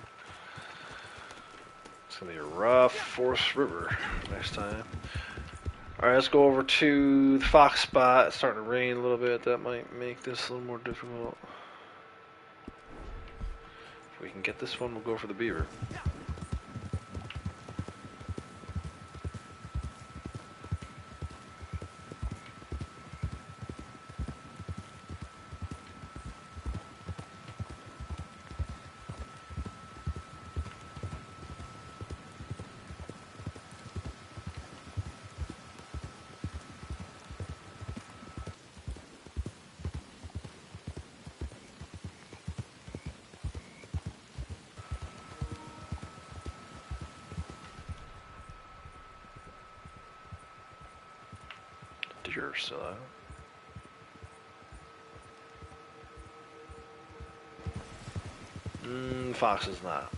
It's gonna be a rough Forest River next time. Alright, let's go over to the fox spot. It's starting to rain a little bit. That might make this a little more difficult. If we can get this one, we'll go for the beaver. Deer still out. Fox is not.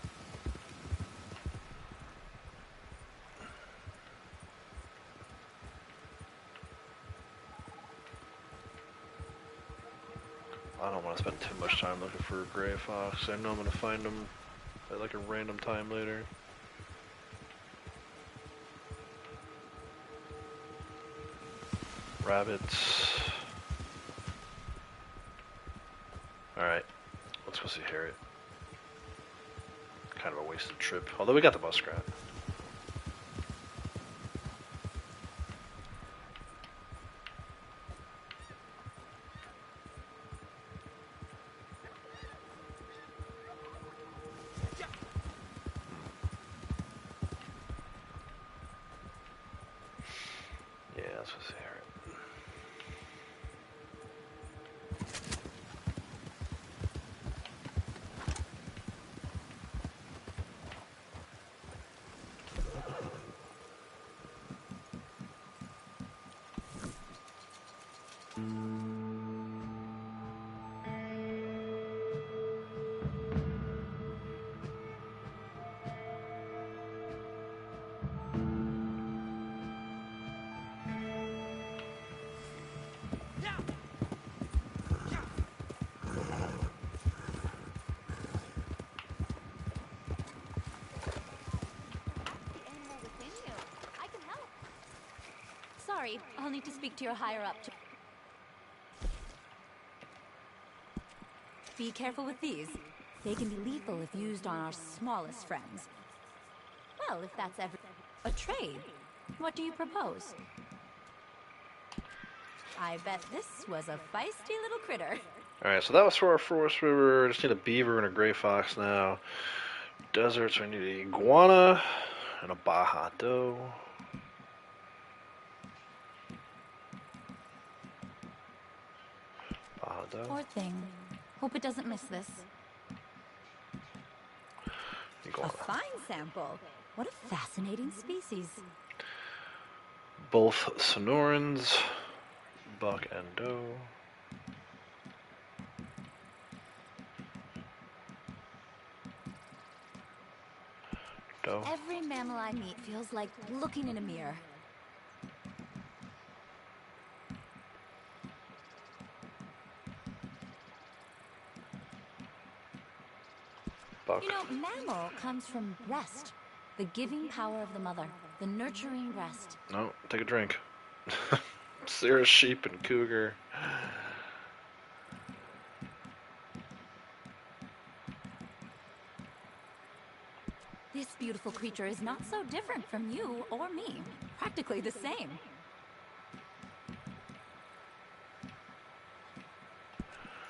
I don't want to spend too much time looking for a gray fox. I know I'm going to find them at like a random time later. Rabbits. Alright, let's go see Harriet. Kind of a wasted trip. Although we got the muskrat. Yeah, let's go see Harriet. I'll need to speak to your higher up. Be careful with these. They can be lethal if used on our smallest friends. Well, if that's ever a trade, what do you propose? I bet this was a feisty little critter. Alright, so that was for our forest river. Just need a beaver and a gray fox now. Deserts, we need an iguana and a Baja doe. Baja doe. Poor thing. Hope it doesn't miss this. Iguana. A fine sample. What a fascinating species. Both Sonorans, buck and doe. Doe. Every mammal I meet feels like looking in a mirror. Buck. You know, mammal comes from rest. The giving power of the mother. The nurturing rest. No, take a drink. Sarah's sheep and cougar. This beautiful creature is not so different from you or me. Practically the same.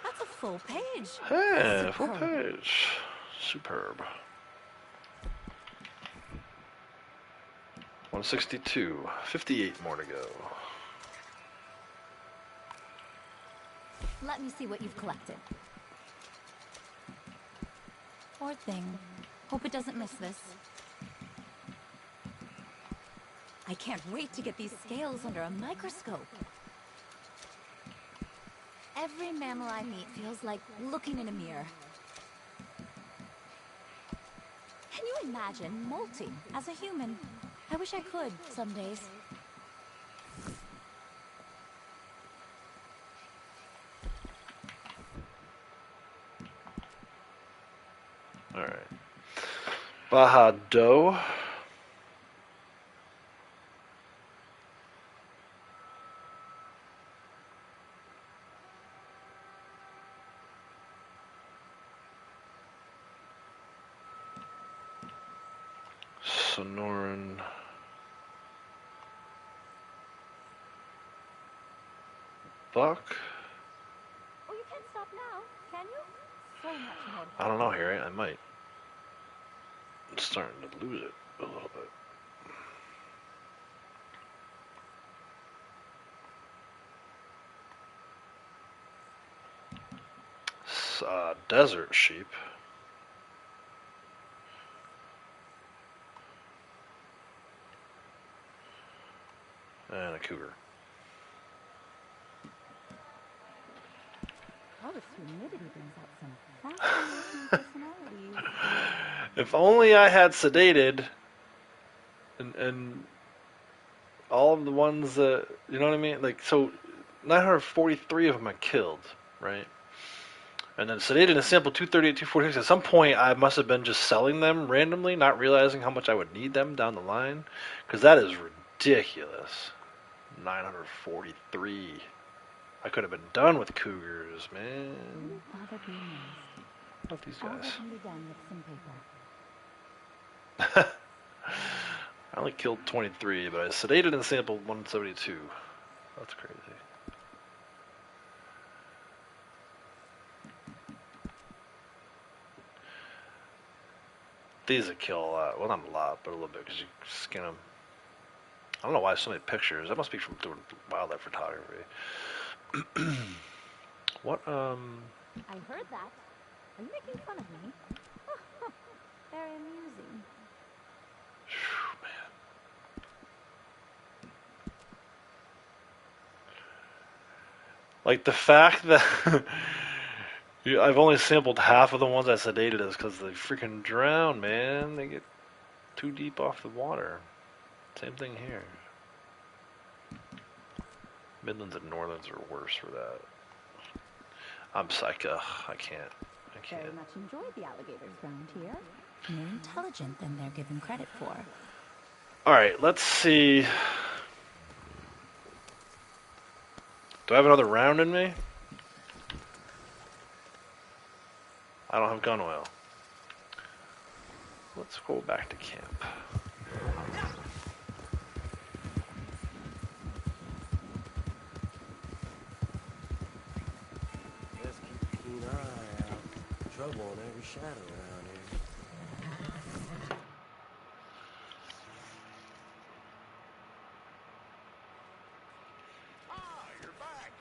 That's a full page. Hey, full Superb. page. Superb. 162. 58 more to go. Let me see what you've collected. Poor thing. Hope it doesn't miss this. I can't wait to get these scales under a microscope. Every mammal I meet feels like looking in a mirror. Can you imagine molting as a human? I wish I could some days. Alright. Baja doe. Sonoran. Buck. Oh, you can't stop now, can you? So much more. I don't know, Harry. I might. I'm starting to lose it a little bit. Desert sheep. And a cougar. Oh, this humidity brings out some fascinating personalities. If only I had sedated and all of the ones that, you know what I mean? Like, so 943 of them I killed, right? And then sedated and sample 238, 246. At some point, I must have been just selling them randomly, not realizing how much I would need them down the line. Because that is ridiculous. 943. I could have been done with cougars, man. Bother being nice. Love these All guys. that can be done with some paper. I only killed 23, but I sedated and sampled 172. That's crazy. These would kill a lot. Well, not a lot, but a little bit because you skin them. I don't know why so many pictures. That must be from doing wildlife photography. What, I heard that. Are you making fun of me? Very amusing. man. Like the fact that I've only sampled half of the ones I sedated is because they freaking drown, man. They get too deep off the water. Same thing here. Midlands and Northlands are worse for that. I'm psycho. I can't. Very much enjoyed the alligators around here. More intelligent than they're given credit for. Alright, let's see. Do I have another round in me? I don't have gun oil. Let's go back to camp. Best keep a keen eye out. Trouble on every shadow around here. Ah, you're back.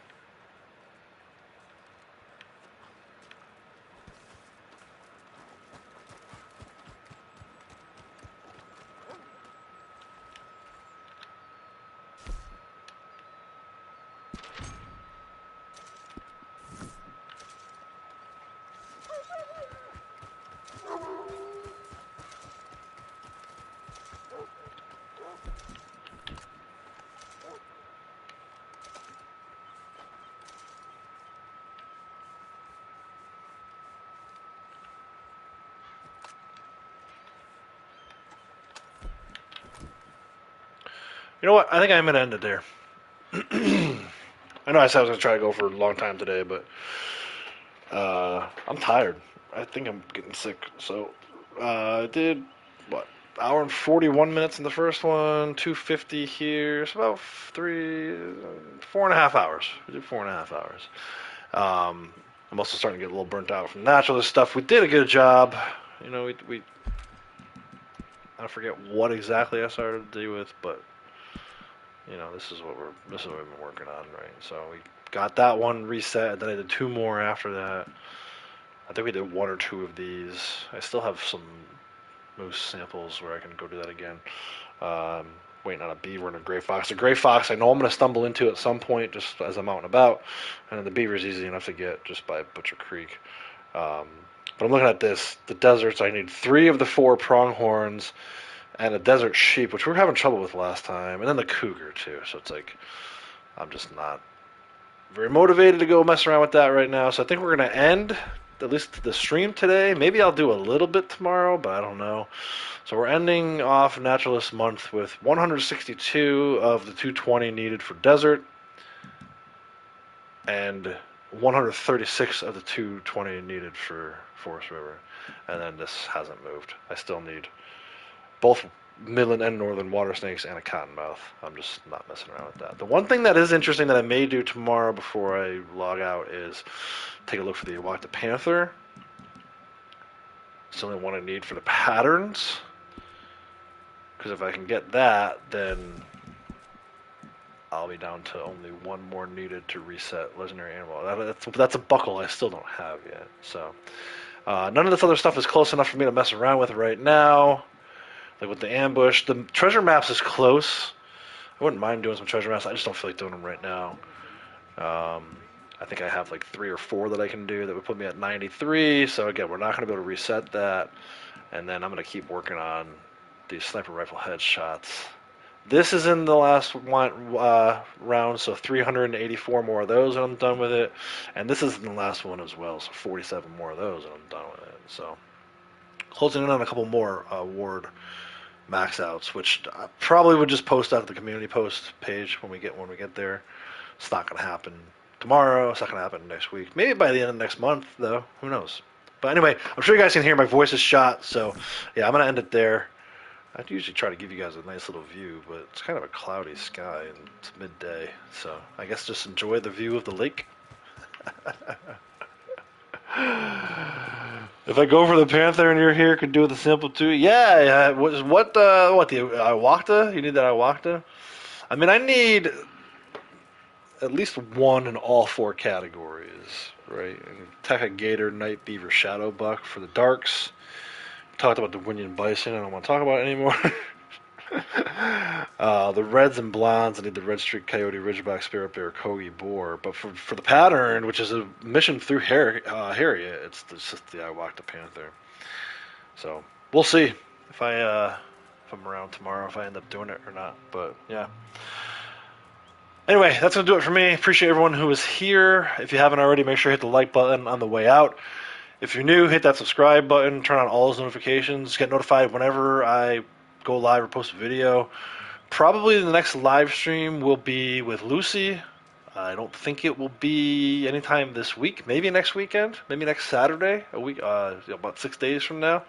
You know what? I think I'm gonna end it there. I know I said I was gonna try to go for a long time today, but I'm tired. I think I'm getting sick. So I did what? Hour and 41 minutes in the first one, 250 here. It's about 4.5 hours. We did 4.5 hours. I'm also starting to get a little burnt out from naturalist stuff. We did a good job. You know, we I forget what exactly I started to do with, but you know, this is what we've been working on, right? So we got that one reset. Then I did two more after that. I think we did one or two of these. I still have some moose samples where I can go do that again. Um, Waiting on a beaver and a gray fox. The gray fox, I know I'm going to stumble into at some point just as I'm out and about. And then the beaver is easy enough to get just by Butcher Creek. Um, but I'm looking at this. The deserts, I need 3 of the 4 pronghorns and a desert sheep, which we were having trouble with last time. And then the cougar, too. So it's like, I'm just not very motivated to go mess around with that right now. So I think we're going to end at least the stream today. Maybe I'll do a little bit tomorrow, but I don't know. So we're ending off Naturalist Month with 162 of the 220 needed for desert and 136 of the 220 needed for Forest River. And then this hasn't moved. I still need both midland and northern water snakes and a cottonmouth. I'm just not messing around with that. The one thing that is interesting that I may do tomorrow before I log out is take a look for the Iwata Panther. It's the only one I need for the patterns. Because if I can get that, then I'll be down to only one more needed to reset legendary animal. That's a buckle I still don't have yet. So none of this other stuff is close enough for me to mess around with right now. Like with the ambush, the treasure maps is close. I wouldn't mind doing some treasure maps. I just don't feel like doing them right now. I think I have like 3 or 4 that I can do that would put me at 93. So again, we're not going to be able to reset that. And then I'm going to keep working on these sniper rifle headshots. This is in the last one, round, so 384 more of those, and I'm done with it. And this is in the last one as well, so 47 more of those, and I'm done with it. So closing in on a couple more ward max outs, which I probably would just post out at the community post page when we get there. It's not going to happen tomorrow. It's not going to happen next week. Maybe by the end of next month, though. Who knows? But anyway, I'm sure you guys can hear my voice is shot, so yeah, I'm going to end it there. I'd usually try to give you guys a nice little view, but it's kind of a cloudy sky and it's midday, so I guess just enjoy the view of the lake. If I go for the Panther and you're here, could do with the sample too. Yeah, yeah. What the Iwakta? You need that Iwakta? I mean, I need at least one in all 4 categories, right? Tekka Gator, Night Beaver, Shadow Buck for the darks. Talked about the Winyan Bison. I don't want to talk about it anymore. The reds and blondes, I need the red streak coyote, ridgeback, spirit bear, kogi, boar. But for the pattern, which is a mission through Harriet, it's just the Iwakta Panther. So we'll see if I'm around tomorrow, if I end up doing it or not. But yeah. Anyway, that's going to do it for me. Appreciate everyone who is here. If you haven't already, make sure you hit the like button on the way out. If you're new, hit that subscribe button, turn on all those notifications, get notified whenever I go live or post a video. Probably the next live stream will be with Lucy. I don't think it will be anytime this week. Maybe next weekend. Maybe next Saturday. A week, about 6 days from now.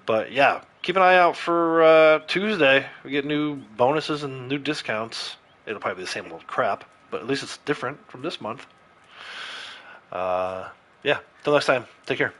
But yeah, keep an eye out for Tuesday. We get new bonuses and new discounts. It'll probably be the same old crap, but at least it's different from this month. Yeah. Till next time. Take care.